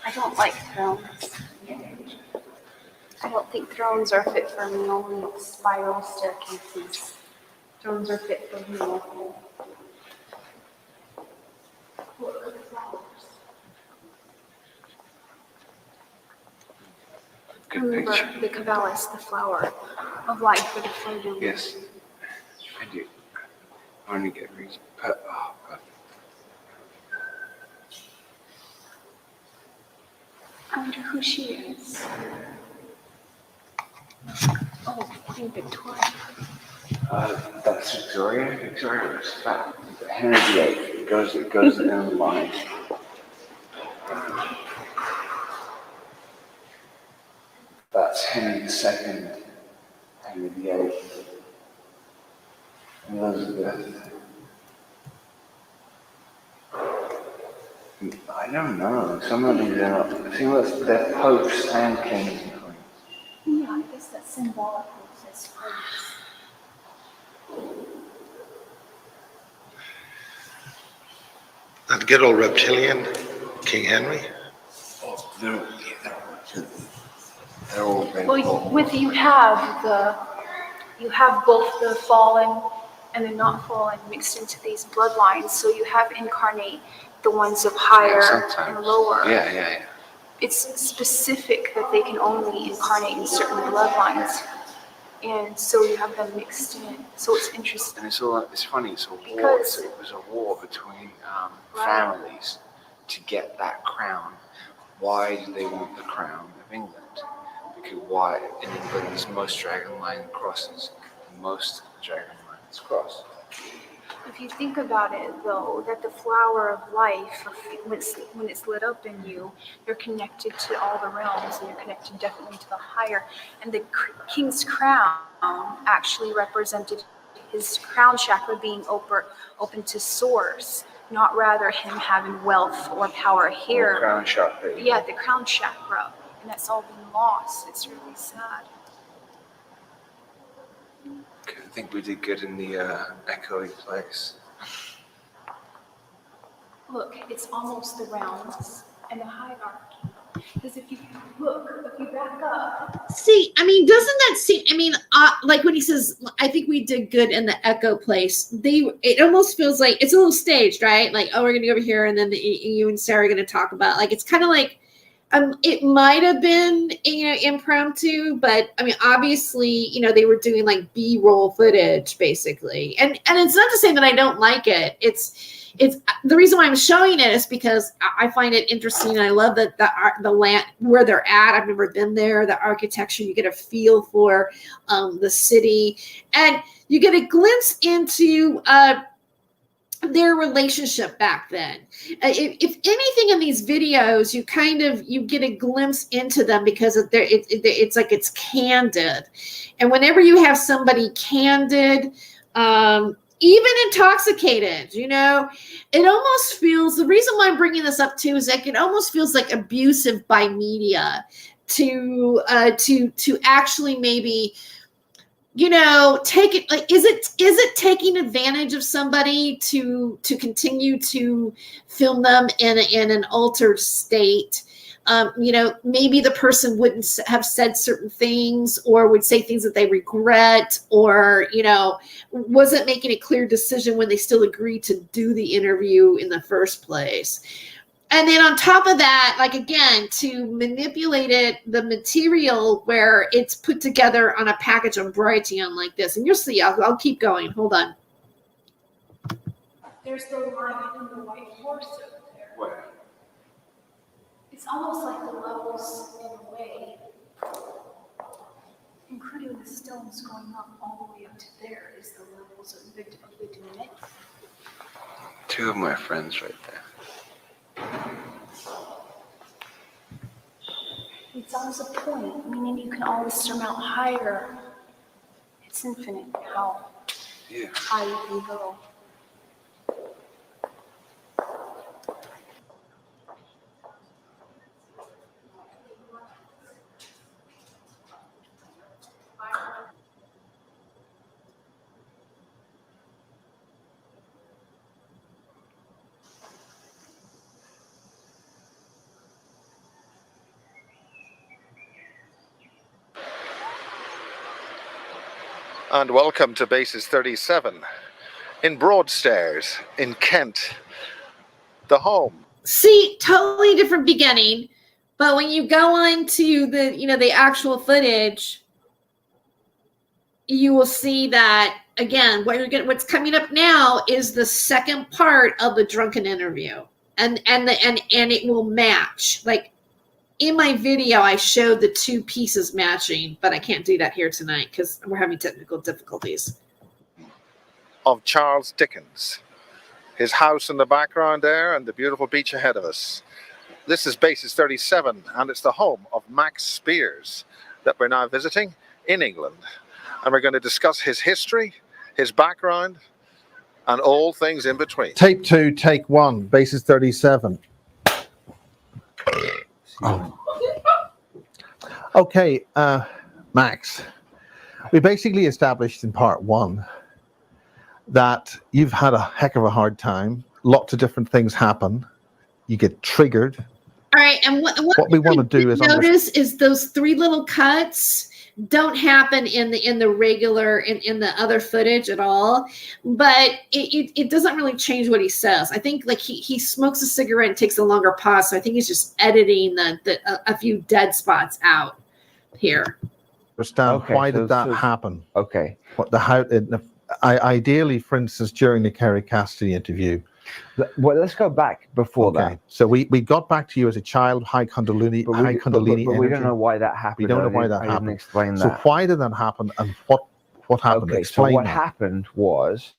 I don't like thrones. I don't think thrones are fit for me, only spiral staircases. Thrones are fit for me. Look at the flowers. Remember the cabalist, the flower of life for the floating. Yes, I do. I only get reason. Oh, God. I wonder who she is. Oh, Queen Victoria. That's Victoria. Victoria was fat. Henry VIII. It goes in the line. That's Henry II, Henry VIII, Elizabeth. I don't know. Some of these are not. I think they're popes and kings and queens. Yeah, I guess that's symbolic of his face. That good old reptilian, King Henry. Oh, they're all very Well, you have both the fallen and the not fallen mixed into these bloodlines. So you have incarnate the ones of higher and lower. Yeah. It's specific that they can only incarnate in certain bloodlines, and so you have them mixed in. So it's interesting. And it's funny. It's a war. Because- It was a war between families to get that crown. Why do they want the crown of England? Because why in England there's most dragon line crosses, and most dragon lines cross. If you think about it, though, that the flower of life, when it's lit up in you, you're connected to all the realms, and you're connected definitely to the higher. And the king's crown actually represented his crown chakra being open to source, not rather him having wealth or power here. Crown chakra. Yeah, the crown chakra, and that's all been lost. It's really sad. I think we did good in the echoey place. Look, it's almost the realms and the hierarchy. Because if you back up. See, I mean, doesn't that seem? I mean, like when he says, "I think we did good in the Echo place." It almost feels like it's a little staged, right? Like, oh, we're gonna go over here, and then you and Sarah are gonna talk about. Like, it's kind of like, it might have been, impromptu, but I mean, obviously, they were doing like B-roll footage, basically, and it's not to say that I don't like it. It's the reason why I'm showing it is because I find it interesting. And I love that the land where they're at. I've never been there. The architecture, you get a feel for the city, and you get a glimpse into their relationship back then. If anything in these videos, you get a glimpse into them because it's like it's candid, and whenever you have somebody candid, even intoxicated, it almost feels, the reason why I'm bringing this up too is like it almost feels like abusive by media to actually maybe take it, like, is it taking advantage of somebody to continue to film them in an altered state? Maybe the person wouldn't have said certain things, or would say things that they regret, or wasn't making a clear decision when they still agreed to do the interview in the first place. And then on top of that, like, again, to manipulate the material where it's put together on a package of Brighton like this. And you'll see, I'll keep going. Hold on. There's the line in the white horse over there. Where? It's almost like the levels in a way, including the stones going up all the way up to there, is the levels of the dimension. Two of my friends right there. It's always a point, meaning you can always surmount higher. It's infinite how high you can go. And welcome to Bases 37 in Broadstairs in Kent, the home. See, totally different beginning, but when you go on to the actual footage, you will see that again. What's coming up now is the second part of the drunken interview, and it will match. Like, in my video, I showed the two pieces matching, but I can't do that here tonight because we're having technical difficulties. of Charles Dickens. His house in the background there and the beautiful beach ahead of us. This is Basis 37, and it's the home of Max Spears that we're now visiting in England. And we're going to discuss his history, his background, and all things in between. Tape 2, take 1, basis 37. Oh. Okay, Max, we basically established in part 1 that you've had a heck of a hard time. Lots of different things happen. You get triggered. All right, and what we want to do is notice is those 3 little cuts don't happen in the regular in the other footage at all, but it doesn't really change what he says. I think like he smokes a cigarette and takes a longer pause, so I think he's just editing a few dead spots out here. Understand why did that happen? Okay. What ideally, for instance, during the Kerry Cassidy interview. Well, let's go back before that. So we got back to you as a child, high Kundalini but we don't know why that happened. We don't know why that happened. I didn't explain that. So why did that happen, and what happened? Okay, Explain so what that. happened was,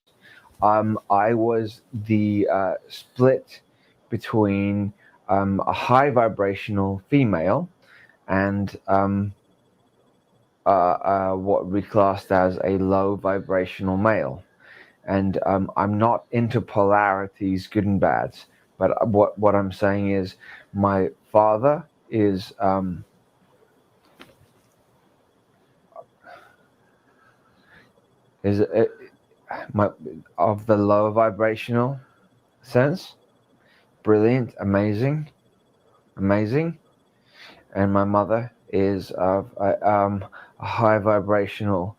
I was the split between a high vibrational female and what we classed as a low vibrational male. And I'm not into polarities, good and bad. But what I'm saying is, my father is of the lower vibrational sense, brilliant, amazing, and my mother is of a high vibrational,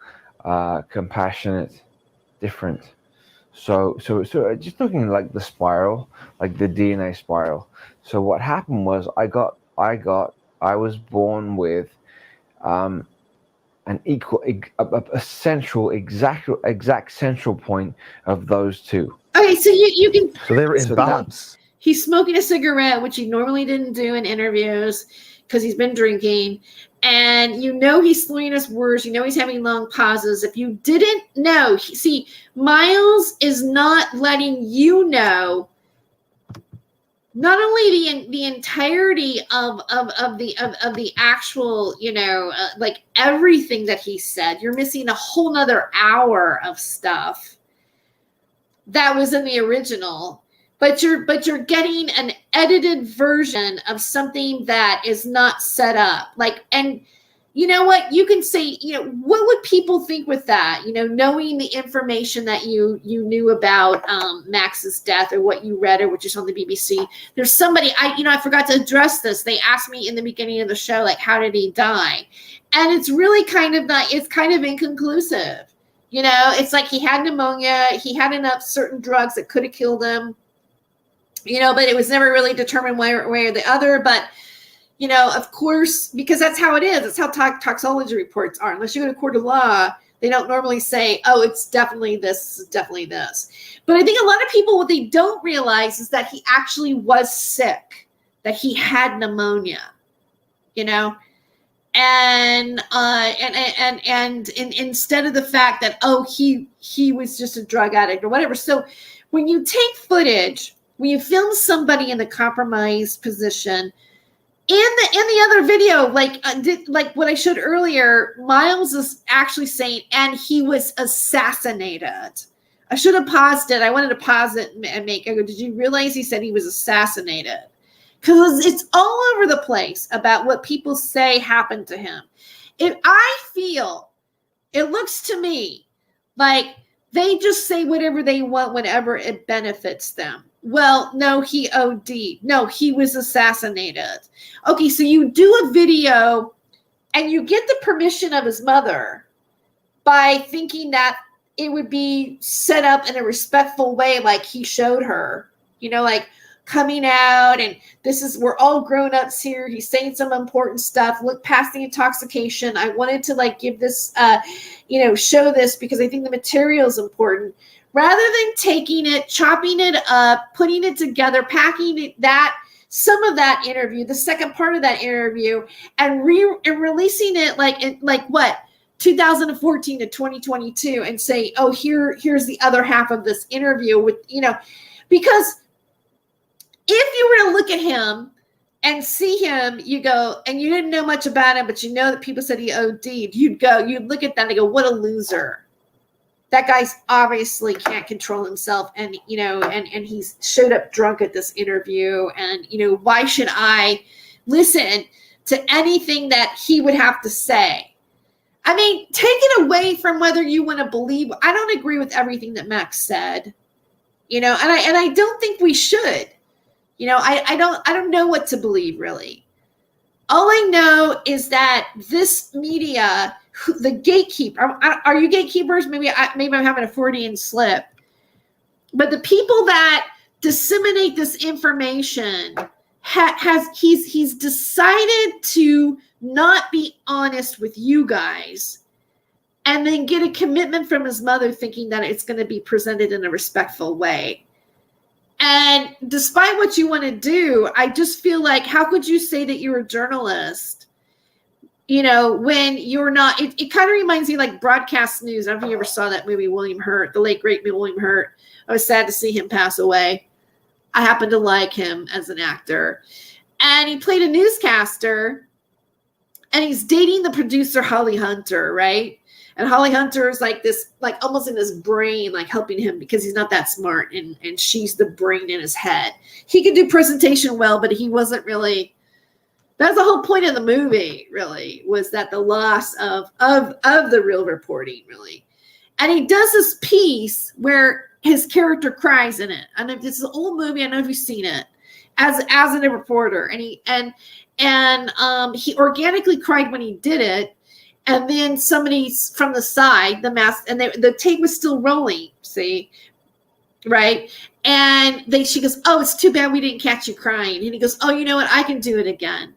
compassionate, different. So just looking like the spiral, like the DNA spiral. So what happened was I was born with an equal, a central, exact central point of those two. Okay, so you can. So they were in balance. He's smoking a cigarette, which he normally didn't do in interviews because he's been drinking. And you know he's slurring his words. You know he's having long pauses. If you didn't know, see, Miles is not letting you know not only the entirety of the actual, like everything that he said. You're missing a whole nother hour of stuff that was in the original. But you're getting an edited version of something that is not set up. Like, and you know what? You can say, what would people think with that? Knowing the information that you knew about Max's death, or what you read, or what you saw on the BBC. There's somebody I forgot to address this. They asked me in the beginning of the show, like, how did he die? And it's really kind of inconclusive. It's like he had pneumonia. He had enough certain drugs that could have killed him. But it was never really determined one way or the other. But, of course, because that's how it is. That's how toxology reports are. Unless you go to court of law, they don't normally say, oh, it's definitely this, it's definitely this. But I think a lot of people, what they don't realize is that he actually was sick, that he had pneumonia, and instead of the fact that, oh, he was just a drug addict or whatever. So when you take footage, when you film somebody in the compromised position, in the other video, like what I showed earlier, Miles is actually saying, and he was assassinated. I should have paused it. I wanted to pause it and I go, did you realize he said he was assassinated? Because it's all over the place about what people say happened to him. If I feel, it looks to me like they just say whatever they want whenever it benefits them. Well, no, he OD'd. No, he was assassinated. Okay, so you do a video and you get the permission of his mother by thinking that it would be set up in a respectful way, like he showed her, like coming out and we're all grown ups here. He's saying some important stuff. Look past the intoxication. I wanted to give this, show this because I think the material is important. Rather than taking it, chopping it up, putting it together, packing some of that interview, the second part of that interview, and releasing it like what 2014 to 2022 and say, oh, here's the other half of this interview with, because if you were to look at him and see him, you go, and you didn't know much about him, but you know that people said he OD'd, you'd look at that and go, what a loser. That guy's obviously can't control himself. And, and he's showed up drunk at this interview. And, why should I listen to anything that he would have to say? I mean, take it away from whether you want to believe. I don't agree with everything that Max said, and I don't think we should. I don't know what to believe, really. All I know is that this media, the gatekeeper, are you gatekeepers? Maybe I'm having a Freudian slip. But the people that disseminate this information he's decided to not be honest with you guys and then get a commitment from his mother thinking that it's going to be presented in a respectful way. And despite what you want to do, I just feel like, how could you say that you're a journalist, when you're not? It kind of reminds me like broadcast news. I don't know if you ever saw that movie, William Hurt, the late, great William Hurt. I was sad to see him pass away. I happen to like him as an actor. And he played a newscaster, and he's dating the producer, Holly Hunter, right? And Holly Hunter is like this, like almost in his brain, like helping him because he's not that smart. And she's the brain in his head. He could do presentation well, but he wasn't really, that's the whole point of the movie, really, was that the loss of the real reporting, really. And he does this piece where his character cries in it. And this is an old movie. I don't know if you've seen it as a reporter. And he organically cried when he did it. And then somebody from the side, the mask, and the tape was still rolling, see, right? And she goes, oh, it's too bad we didn't catch you crying. And he goes, oh, you know what? I can do it again.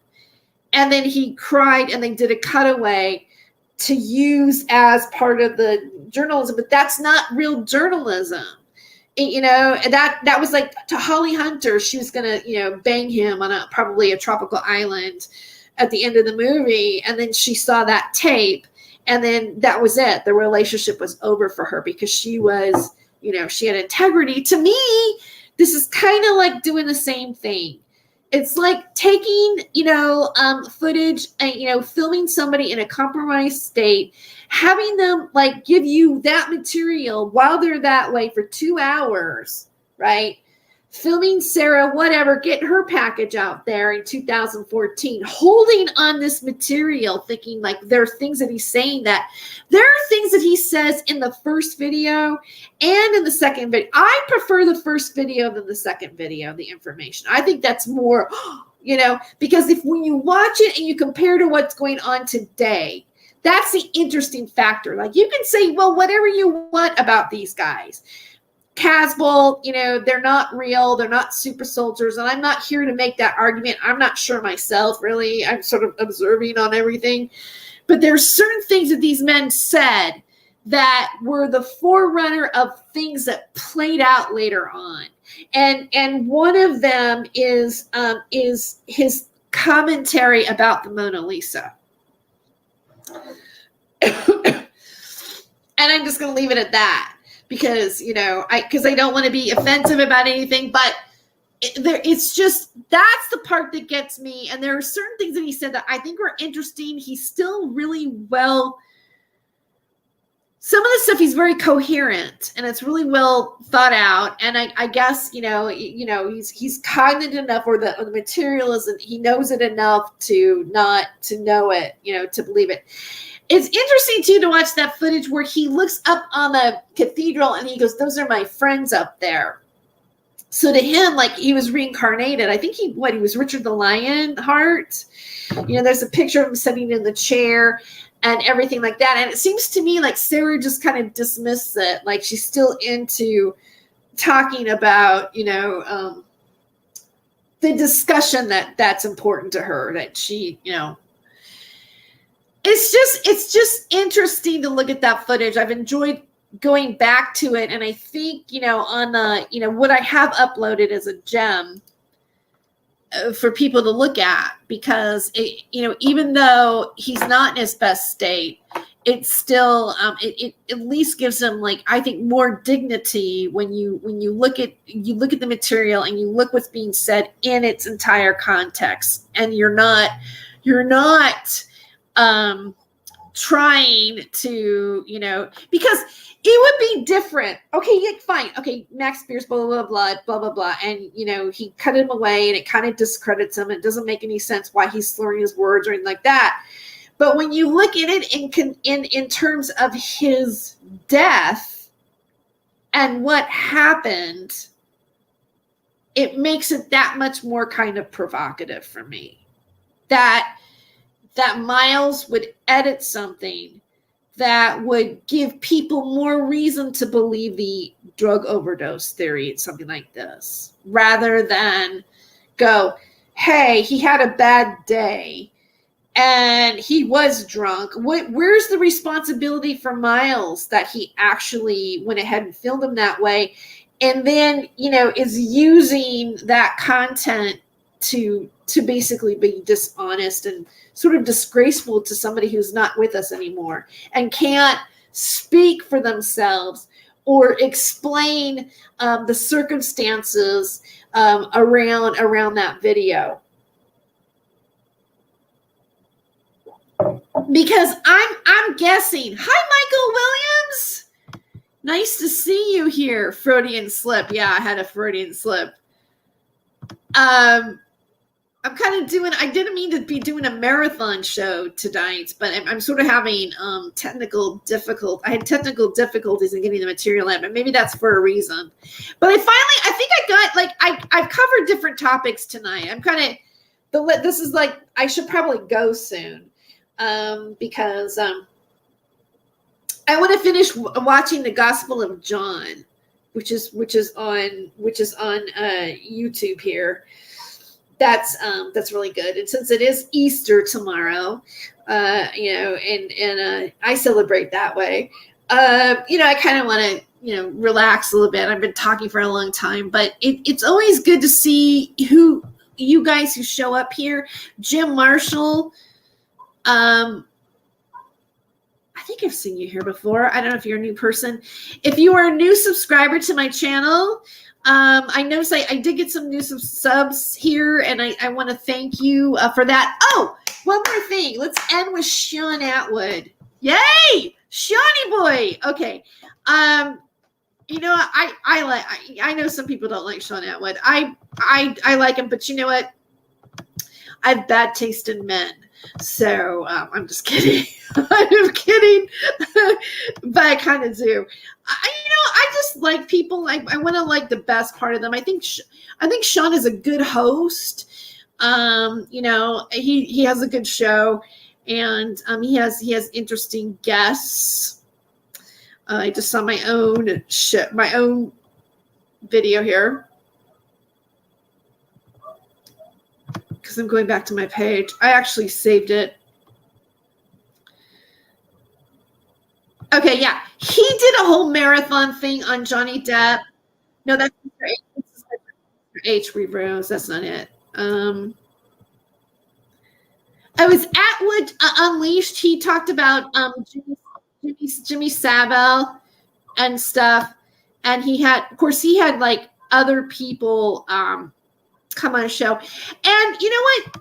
And then he cried, and they did a cutaway to use as part of the journalism, but that's not real journalism. And that was like to Holly Hunter. She was going to, bang him on probably a tropical island at the end of the movie. And then she saw that tape, and then that was it. The relationship was over for her because she was, she had integrity. To me, this is kind of like doing the same thing. It's like taking, footage and, filming somebody in a compromised state, having them like give you that material while they're that way for 2 hours, right? Filming Sarah, whatever, getting her package out there in 2014, holding on this material, thinking like there are things that he's saying that there are things that he says in the first video and in the second video. I prefer the first video than the second video, the information. I think that's more, because when you watch it and you compare to what's going on today, that's the interesting factor. Like you can say, well, whatever you want about these guys. Casbolt, they're not real. They're not super soldiers. And I'm not here to make that argument. I'm not sure myself, really. I'm sort of observing on everything. But there's certain things that these men said that were the forerunner of things that played out later on. And one of them is his commentary about the Mona Lisa. And I'm just going to leave it at that. Because, I don't want to be offensive about anything, but it's just, that's the part that gets me. And there are certain things that he said that I think were interesting. He's still really some of the stuff he's very coherent and it's really well thought out. And I guess, he's cognizant enough or the material isn't, he knows it enough to not to know it, to believe it. It's interesting, too, to watch that footage where he looks up on the cathedral and he goes, those are my friends up there. So to him, like he was reincarnated. I think he was Richard the Lionheart. There's a picture of him sitting in the chair and everything like that. And it seems to me like Sarah just kind of dismissed it. Like she's still into talking about, the discussion that's important to her, that she, It's just interesting to look at that footage. I've enjoyed going back to it. And I think, on the, what I have uploaded as a gem for people to look at, because, even though he's not in his best state, it's still it at least gives them, like, I think, more dignity when you look at the material and you look what's being said in its entire context, and you're not trying to, because it would be different. Okay, yeah, fine. Okay, Max Spears, blah, blah, blah, blah, blah, blah. And, he cut him away, and it kind of discredits him. It doesn't make any sense why he's slurring his words or anything like that. But when you look at it in terms of his death and what happened, it makes it that much more kind of provocative for me. That Miles would edit something that would give people more reason to believe the drug overdose theory, something like this, rather than go, hey, he had a bad day and he was drunk. Where's the responsibility for Miles that he actually went ahead and filmed him that way, and then is using that content to basically be dishonest and sort of disgraceful to somebody who's not with us anymore and can't speak for themselves or explain the circumstances around that video. Because I'm guessing. Hi, Michael Williams. Nice to see you here. Freudian slip. Yeah, I had a Freudian slip. I'm kind of I didn't mean to be doing a marathon show tonight, but I'm sort of having technical difficulties. I had technical difficulties in getting the material in, but maybe that's for a reason. But I think I got, I've covered different topics tonight. I'm kind of, this is like, I should probably go soon. Because I want to finish watching the Gospel of John, which is on YouTube here. That's really good. And since it is Easter tomorrow, and I celebrate that way. I kind of want to relax a little bit. I've been talking for a long time, but it's always good to see who you guys who show up here. Jim Marshall. I think I've seen you here before. I don't know if you're a new person. If you are a new subscriber to my channel, I noticed I did get some new subs here, and I want to thank you for that. Oh, one more thing. Let's end with Sean Atwood. Yay, Shawnee boy. Okay. I know some people don't like Sean Atwood. I like him, but you know what? I have bad taste in men. So I'm just kidding. I'm kidding, but I kind of do. I just like people. I want to like the best part of them. I think Sean is a good host. He has a good show, and he has interesting guests. I just saw my own video here. Because I'm going back to my page. I actually saved it. Okay, yeah. He did a whole marathon thing on Johnny Depp. No, that's Mr. H. Rose. That's not it. It was Atwood Unleashed. He talked about Jimmy Savile and stuff. And he had like other people come on a show. And you know what?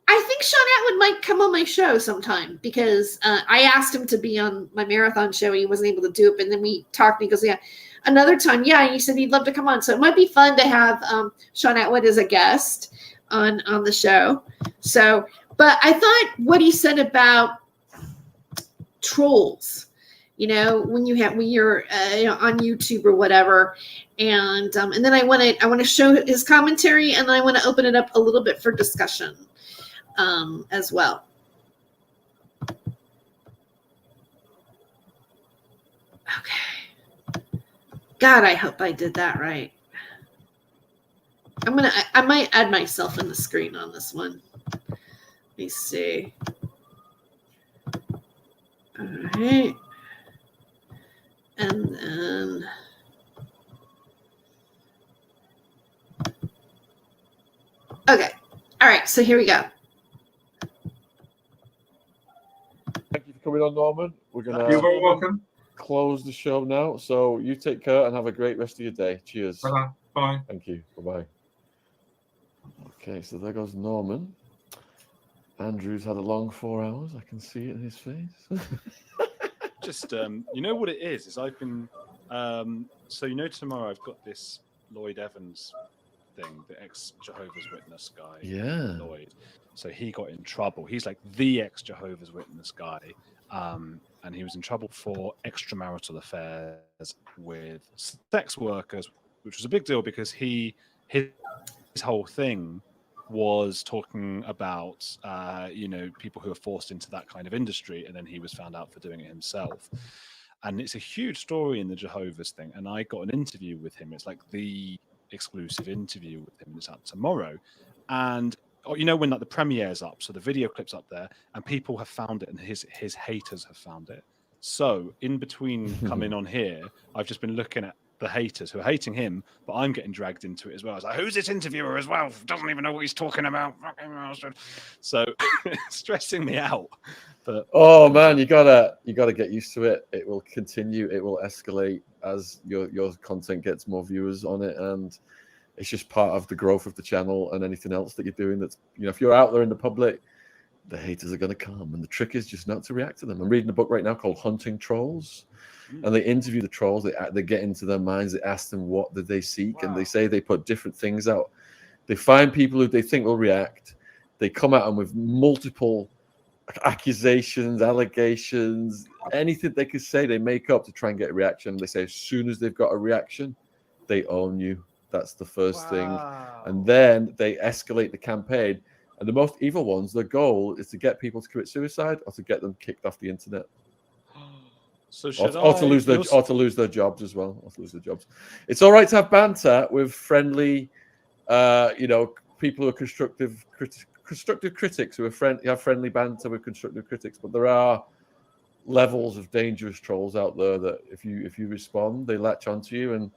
I think Sean Atwood might come on my show sometime, because I asked him to be on my marathon show. He wasn't able to do it, but then we talked and he goes, yeah, another time. Yeah, and he said he'd love to come on. So it might be fun to have Sean Atwood as a guest on the show. So, but I thought what he said about trolls, when you're on YouTube or whatever, and then I want to show his commentary, and then I want to open it up a little bit for discussion as well. Okay. God, I hope I did that right. I might add myself in the screen on this one. Let me see. All right. And then okay. All right, so here we go. Thank you for on, Norman. We're You're gonna very welcome. close the show now. So you take care and have a great rest of your day. Cheers. Bye. Bye. Thank you. Bye-bye. Okay, so there goes Norman. Andrew's had a long 4 hours. I can see it in his face. Just you know what it is I've been so tomorrow I've got this Lloyd Evans thing, the ex-Jehovah's Witness guy. Yeah. Lloyd. So he got in trouble. He's like the ex-Jehovah's Witness guy. And he was in trouble for extramarital affairs with sex workers, which was a big deal because his whole thing was talking about people who are forced into that kind of industry, and then he was found out for doing it himself. And it's a huge story in the Jehovah's thing, and I got an interview with him. It's like the exclusive interview with him. It's out tomorrow, and when like the premiere's up, so the video clip's up there, and people have found it, and his haters have found it. So in between coming on here, I've just been looking at the haters who are hating him, but I'm getting dragged into it as well. I was like, who's this interviewer as well? Doesn't even know what he's talking about. So it's stressing me out. But oh man, you gotta get used to it. It will continue. It will escalate as your content gets more viewers on it, and it's just part of the growth of the channel and anything else that you're doing. That's if you're out there in the public, the haters are going to come, and the trick is just not to react to them. I'm reading a book right now called Hunting Trolls. And they interview the trolls. They get into their minds. They ask them what did they seek, and they say they put different things out. They find people who they think will react. They come at them with multiple accusations, allegations, anything they could say. They make up to try and get a reaction. They say as soon as they've got a reaction, they own you. That's the first thing, and then they escalate the campaign. And the most evil ones, their goal is to get people to commit suicide or to get them kicked off the internet. So or to lose their jobs as well. Or to lose their jobs. It's all right to have banter with friendly, people who are constructive critics who are have friendly banter with constructive critics. But there are levels of dangerous trolls out there that if you respond, they latch onto you and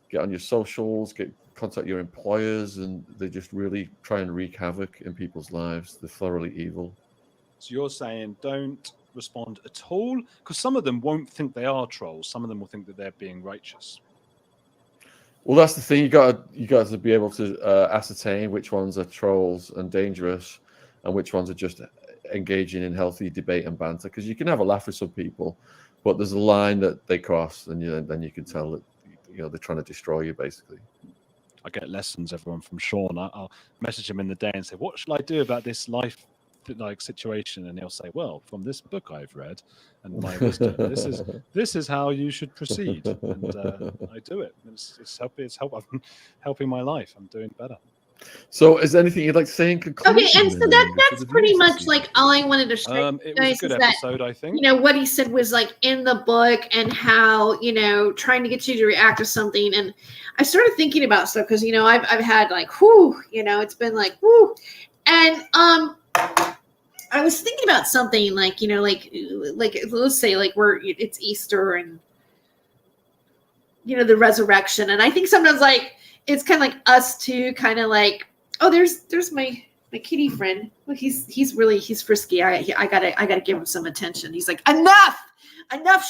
get on your socials, contact your employers, and they just really try and wreak havoc in people's lives. They're thoroughly evil. So you're saying don't respond at all, because some of them won't think they are trolls. Some of them will think that they're being righteous. Well, that's the thing. You got to be able to ascertain which ones are trolls and dangerous, and which ones are just engaging in healthy debate and banter. Because you can have a laugh with some people, but there's a line that they cross, and then you can tell that they're trying to destroy you, basically. I get lessons, everyone, from Sean. I'll message him in the day and say, "What should I do about this life?" situation, and he'll say, well, from this book I've read and my wisdom, this is how you should proceed, and I do it. It's helping my life. I'm doing better. So is there anything you'd like to say in conclusion? Okay, and so that's pretty much like all I wanted to share. It was a good episode, I think. What he said was like in the book, and how trying to get you to react to something, and I started thinking about stuff because I've had like it's been like and I was thinking about something like let's say like it's Easter and the resurrection, and I think sometimes like it's kind of like us too, kind of like, oh, there's my kitty friend. Look, he's frisky. I gotta give him some attention. He's like, enough,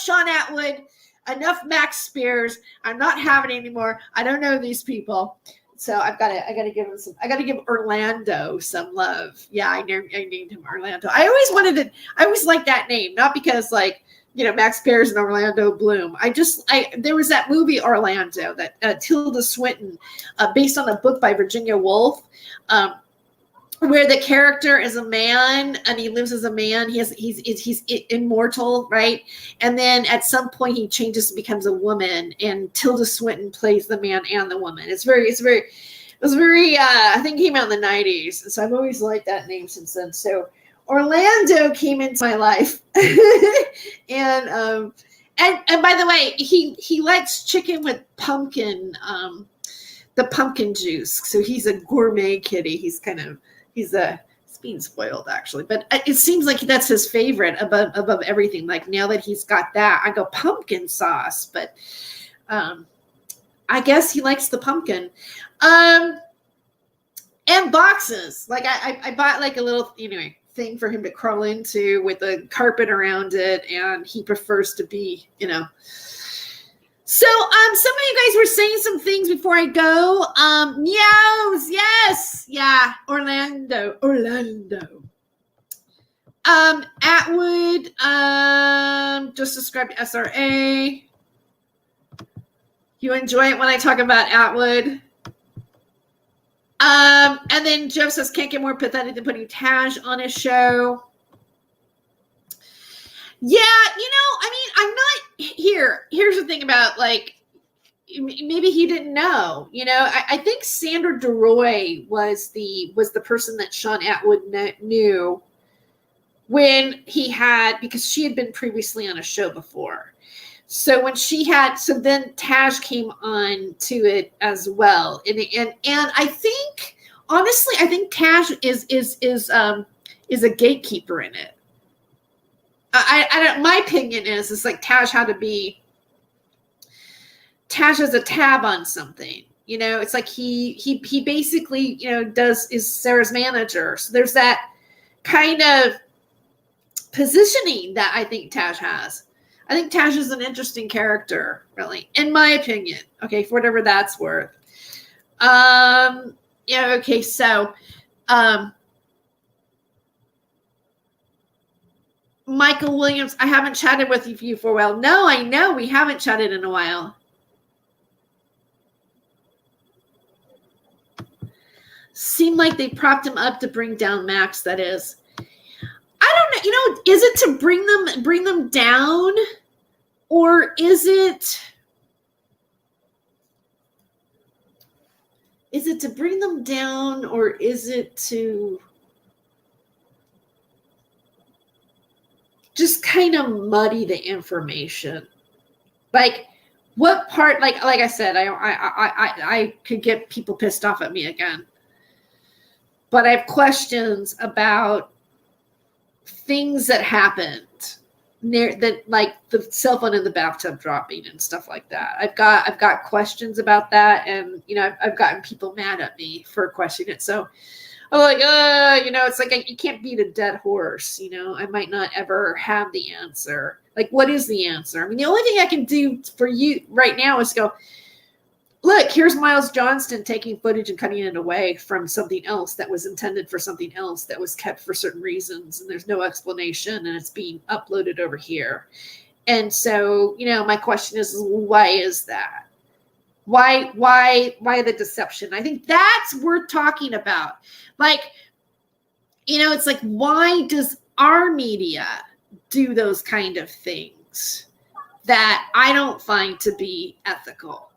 Sean Atwood, enough Max Spears. I'm not having it anymore. I don't know these people. So I gotta give him I gotta give Orlando some love. Yeah, I named him Orlando. I always liked that name, not because like Max Spears and Orlando Bloom. There was that movie Orlando that Tilda Swinton, based on a book by Virginia Woolf, where the character is a man and he lives as a man. He's immortal, right? And then at some point he changes and becomes a woman, and Tilda Swinton plays the man and the woman. It was very I think it came out in the 90s. And so I've always liked that name since then. So Orlando came into my life. and by the way, he likes chicken with pumpkin, the pumpkin juice. So he's a gourmet kitty. He's being spoiled actually, but it seems like that's his favorite above everything. Like now that he's got that, I go pumpkin sauce, but I guess he likes the pumpkin. And boxes. Like I bought like a little, anyway, thing for him to crawl into with a carpet around it, and he prefers to be, you know. So some of you guys were saying some things before I go. Meows, yes, yeah, Orlando. Atwood just described SRA. You enjoy it when I talk about Atwood. And then Jeff says, can't get more pathetic than putting Taj on his show. Yeah, you know, I mean, I'm not here. Here's the thing about, like, maybe he didn't know. You know, I think Sandra DeRoy was the person that Sean Atwood knew when he had, because she had been previously on a show before. So when so then Taj came on to it as well, and I think, honestly, I think Taj is a gatekeeper in it. I don't. My opinion is like Taj has a tab on something. You know, it's like he basically, you know, is Sarah's manager. So there's that kind of positioning that I think Taj has. I think Taj is an interesting character, really, in my opinion. Okay, for whatever that's worth. Yeah, okay, so Michael Williams, I haven't chatted with you for a while. No, I know we haven't chatted in a while. Seemed like they propped him up to bring down Max, that is. I don't know, you know, is it to bring them down, or is it to bring them down, or is it to just kind of muddy the information? Like, what part? Like I said, I could get people pissed off at me again, but I have questions about things that happened near that, like the cell phone in the bathtub dropping and stuff like that. I've got questions about that, and you know, I've gotten people mad at me for questioning it. So I'm like, you know, it's like you can't beat a dead horse. You know, I might not ever have the answer. Like, what is the answer? I mean, the only thing I can do for you right now is go, look, here's Miles Johnston taking footage and cutting it away from something else that was intended for something else that was kept for certain reasons, and there's no explanation, and it's being uploaded over here. And so, you know, my question is, why is that? Why the deception? I think that's worth talking about. Like, you know, it's like, why does our media do those kind of things that I don't find to be ethical?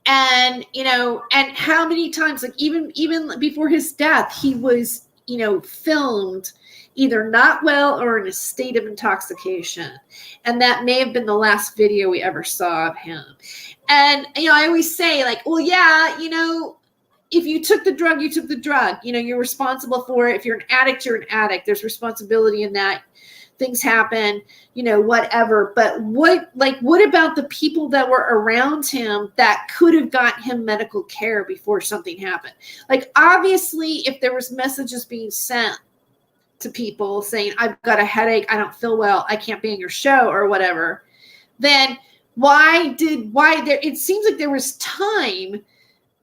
And, you know, and how many times, like even before his death, he was, you know, filmed either not well or in a state of intoxication. And that may have been the last video we ever saw of him. And, you know, I always say, like, well, yeah, you know, if you took the drug, you took the drug. You know, you're responsible for it. If you're an addict, you're an addict. There's responsibility in that. Things happen, you know, whatever. But what about the people that were around him that could have got him medical care before something happened? Like, obviously, if there was messages being sent to people saying, I've got a headache, I don't feel well, I can't be on your show or whatever, then it seems like there was time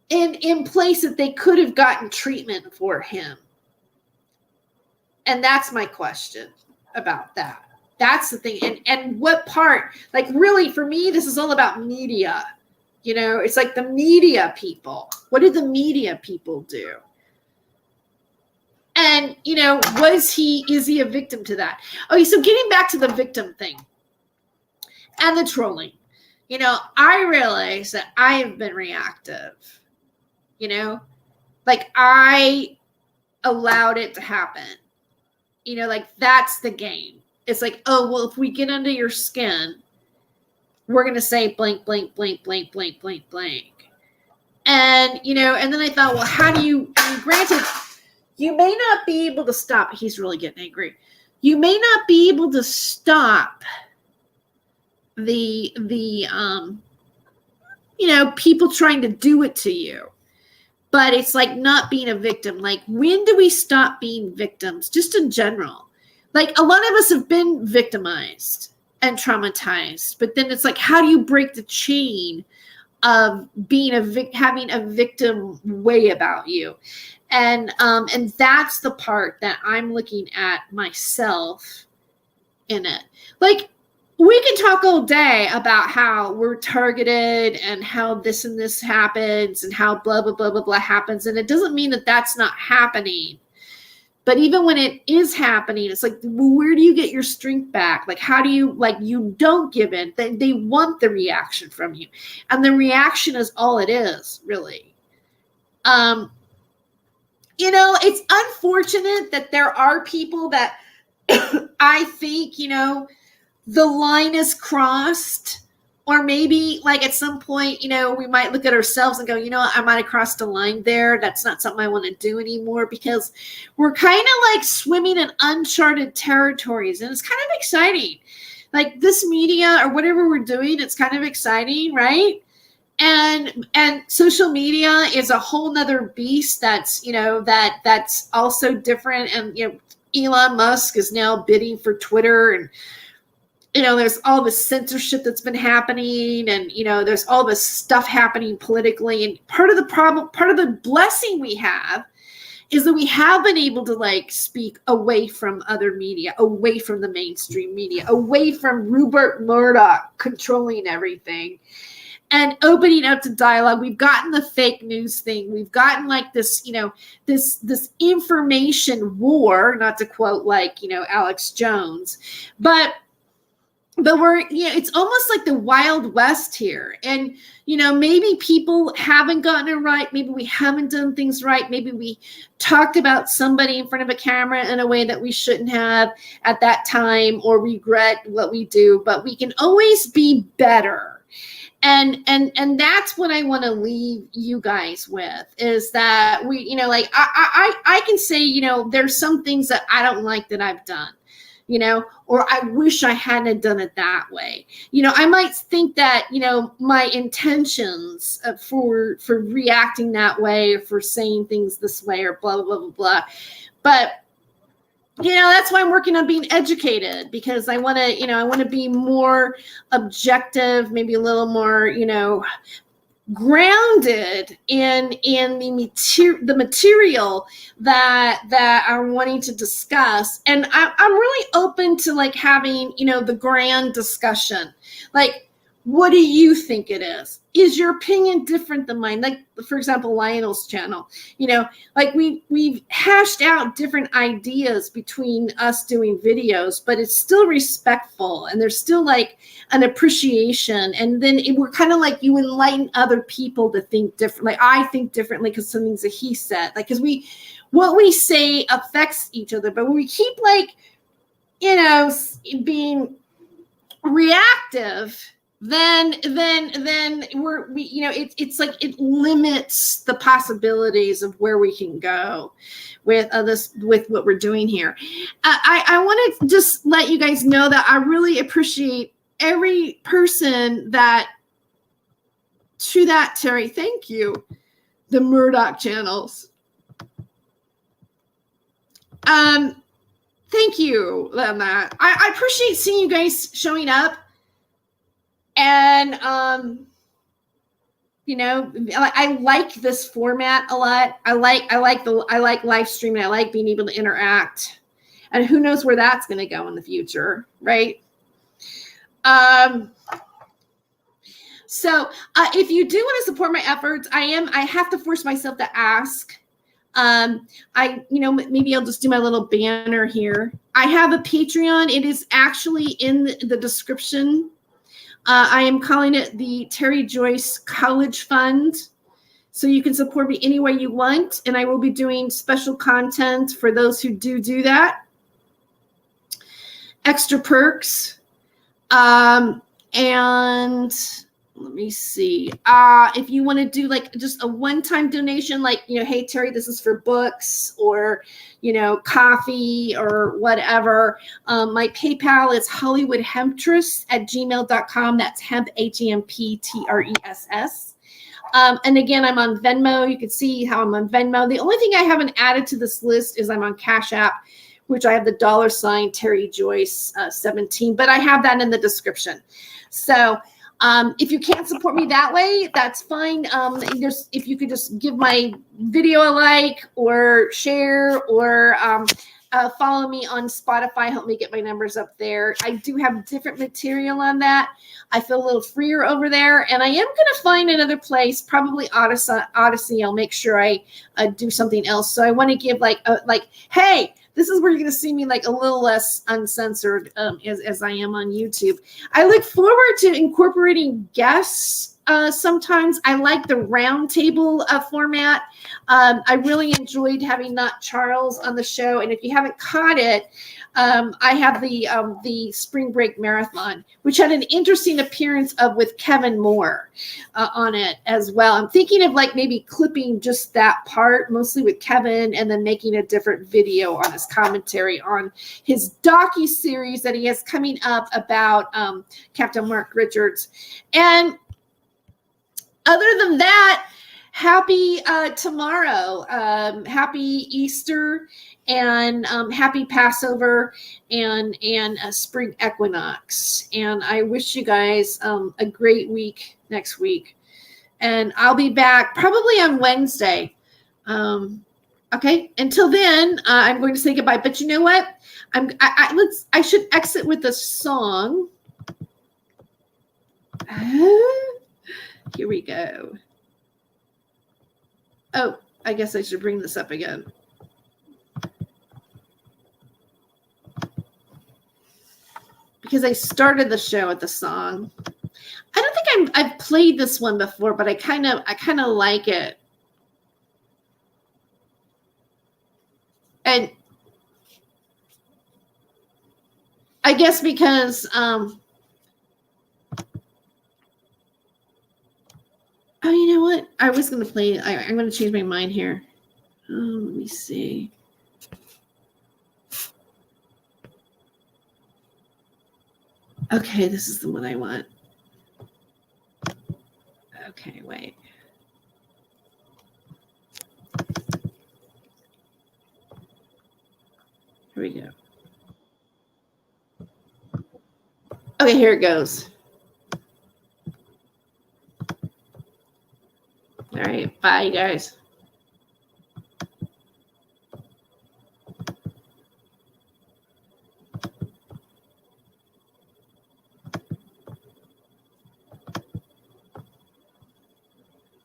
in place that they could have gotten treatment for him. And that's my question about that. That's the thing. And what part, like, really, for me, this is all about media. You know, it's like the media people. What did the media people do? And, you know, is he a victim to that? Okay, so getting back to the victim thing and the trolling, you know, I realize that I have been reactive, you know, like I allowed it to happen. You know, like, that's the game. It's like, oh, well, if we get under your skin, we're going to say blank, blank, blank, blank, blank, blank, blank. And, you know, and then I thought, well, how do you, I mean, granted, you may not be able to stop. He's really getting angry. You may not be able to stop the you know, people trying to do it to you. but it's like not being a victim. Like, when do we stop being victims, just in general? Like, a lot of us have been victimized and traumatized, but then it's like, how do you break the chain of being having a victim way about you? And that's the part that I'm looking at myself in it. Like, we can talk all day about how we're targeted and how this and this happens and how blah, blah, blah, blah, blah happens. And it doesn't mean that that's not happening. But even when it is happening, it's like, well, where do you get your strength back? Like, how do you, like, you don't give in. They want the reaction from you. And the reaction is all it is, really. You know, it's unfortunate that there are people that I think, you know, the line is crossed, or maybe like at some point, you know, we might look at ourselves and go, you know what, I might have crossed a line there. That's not something I want to do anymore, because we're kind of like swimming in uncharted territories, and it's kind of exciting. Like, this media or whatever we're doing, it's kind of exciting, right? And social media is a whole nother beast that's, you know, that's also different. And, you know, Elon Musk is now bidding for Twitter, and, you know, there's all this censorship that's been happening, and, you know, there's all this stuff happening politically. And part of the problem, part of the blessing we have, is that we have been able to, like, speak away from other media, away from the mainstream media, away from Rupert Murdoch controlling everything, and opening up to dialogue. We've gotten the fake news thing. We've gotten, like, this, you know, this information war, not to quote, like, you know, Alex Jones, but we're, you know, it's almost like the Wild West here. And, you know, maybe people haven't gotten it right. Maybe we haven't done things right. Maybe we talked about somebody in front of a camera in a way that we shouldn't have at that time, or regret what we do, but we can always be better. And that's what I want to leave you guys with, is that we, you know, like, I can say, you know, there's some things that I don't like that I've done, you know, or I wish I hadn't done it that way. You know, I might think that, you know, my intentions for reacting that way, or for saying things this way, or blah, blah, blah, blah, blah. But, you know, that's why I'm working on being educated, because I want to, you know, I want to be more objective, maybe a little more, you know, grounded in the material that I'm wanting to discuss. And I'm really open to, like, having, you know, the grand discussion. Like, what do you think it is? Is your opinion different than mine? Like, for example, Lionel's channel, you know, like, we've hashed out different ideas between us doing videos, but it's still respectful, and there's still, like, an appreciation. And then we're kind of like, you enlighten other people to think differently. Like, I think differently because some things that he said, like, because what we say affects each other. But when we keep, like, you know, being reactive, then we you know, it's like, it limits the possibilities of where we can go with with what we're doing here. I want to just let you guys know that I really appreciate every person that, to that, Terry, thank you, the Murdoch channels. Thank you on that. I appreciate seeing you guys showing up. And, you know, I like this format a lot. I like live streaming. I like being able to interact, and who knows where that's going to go in the future, right? So if you do want to support my efforts, I have to force myself to ask. You know, maybe I'll just do my little banner here. I have a Patreon. It is actually in the description. I am calling it the Terry Joyce College Fund. So you can support me any way you want, and I will be doing special content for those who do that. Extra perks. And let me see. If you want to do, like, just a one-time donation, like, you know, hey, Terry, this is for books, or, you know, coffee, or whatever. My PayPal is hollywoodhemptress@gmail.com. That's hemp, HEMPTRESS. And again, I'm on Venmo. You can see how I'm on Venmo. The only thing I haven't added to this list is I'm on Cash App, which I have the $ Tere Joyce 17, but I have that in the description. So if you can't support me that way, that's fine. If you could just give my video a like or share or follow me on Spotify, help me get my numbers up there. I do have different material on that. I feel a little freer over there, and I am going to find another place, probably Odyssey. I'll make sure I do something else. So I want to give like, hey, this is where you're going to see me like a little less uncensored as I am on YouTube. I look forward to incorporating guests. Sometimes I like the round table format. I really enjoyed having Not Charles on the show. And if you haven't caught it, I have the Spring Break Marathon, which had an interesting appearance with Kevin Moore on it as well. I'm thinking of like maybe clipping just that part, mostly with Kevin, and then making a different video on his commentary on his docu-series that he has coming up about Captain Mark Richards. And other than that, happy tomorrow, happy Easter, and happy Passover, and a spring equinox. And I wish you guys a great week next week. And I'll be back probably on Wednesday. Okay. Until then, I'm going to say goodbye. But you know what? I should exit with a song. Here we go. Oh, I guess I should bring this up again. Because I started the show with the song. I don't think I've played this one before, but I kind of like it. And I guess because oh, you know what? I was going to play. I'm going to change my mind here. Let me see. Okay, this is the one I want. Okay, wait. Here we go. Okay, here it goes. All right, bye, guys.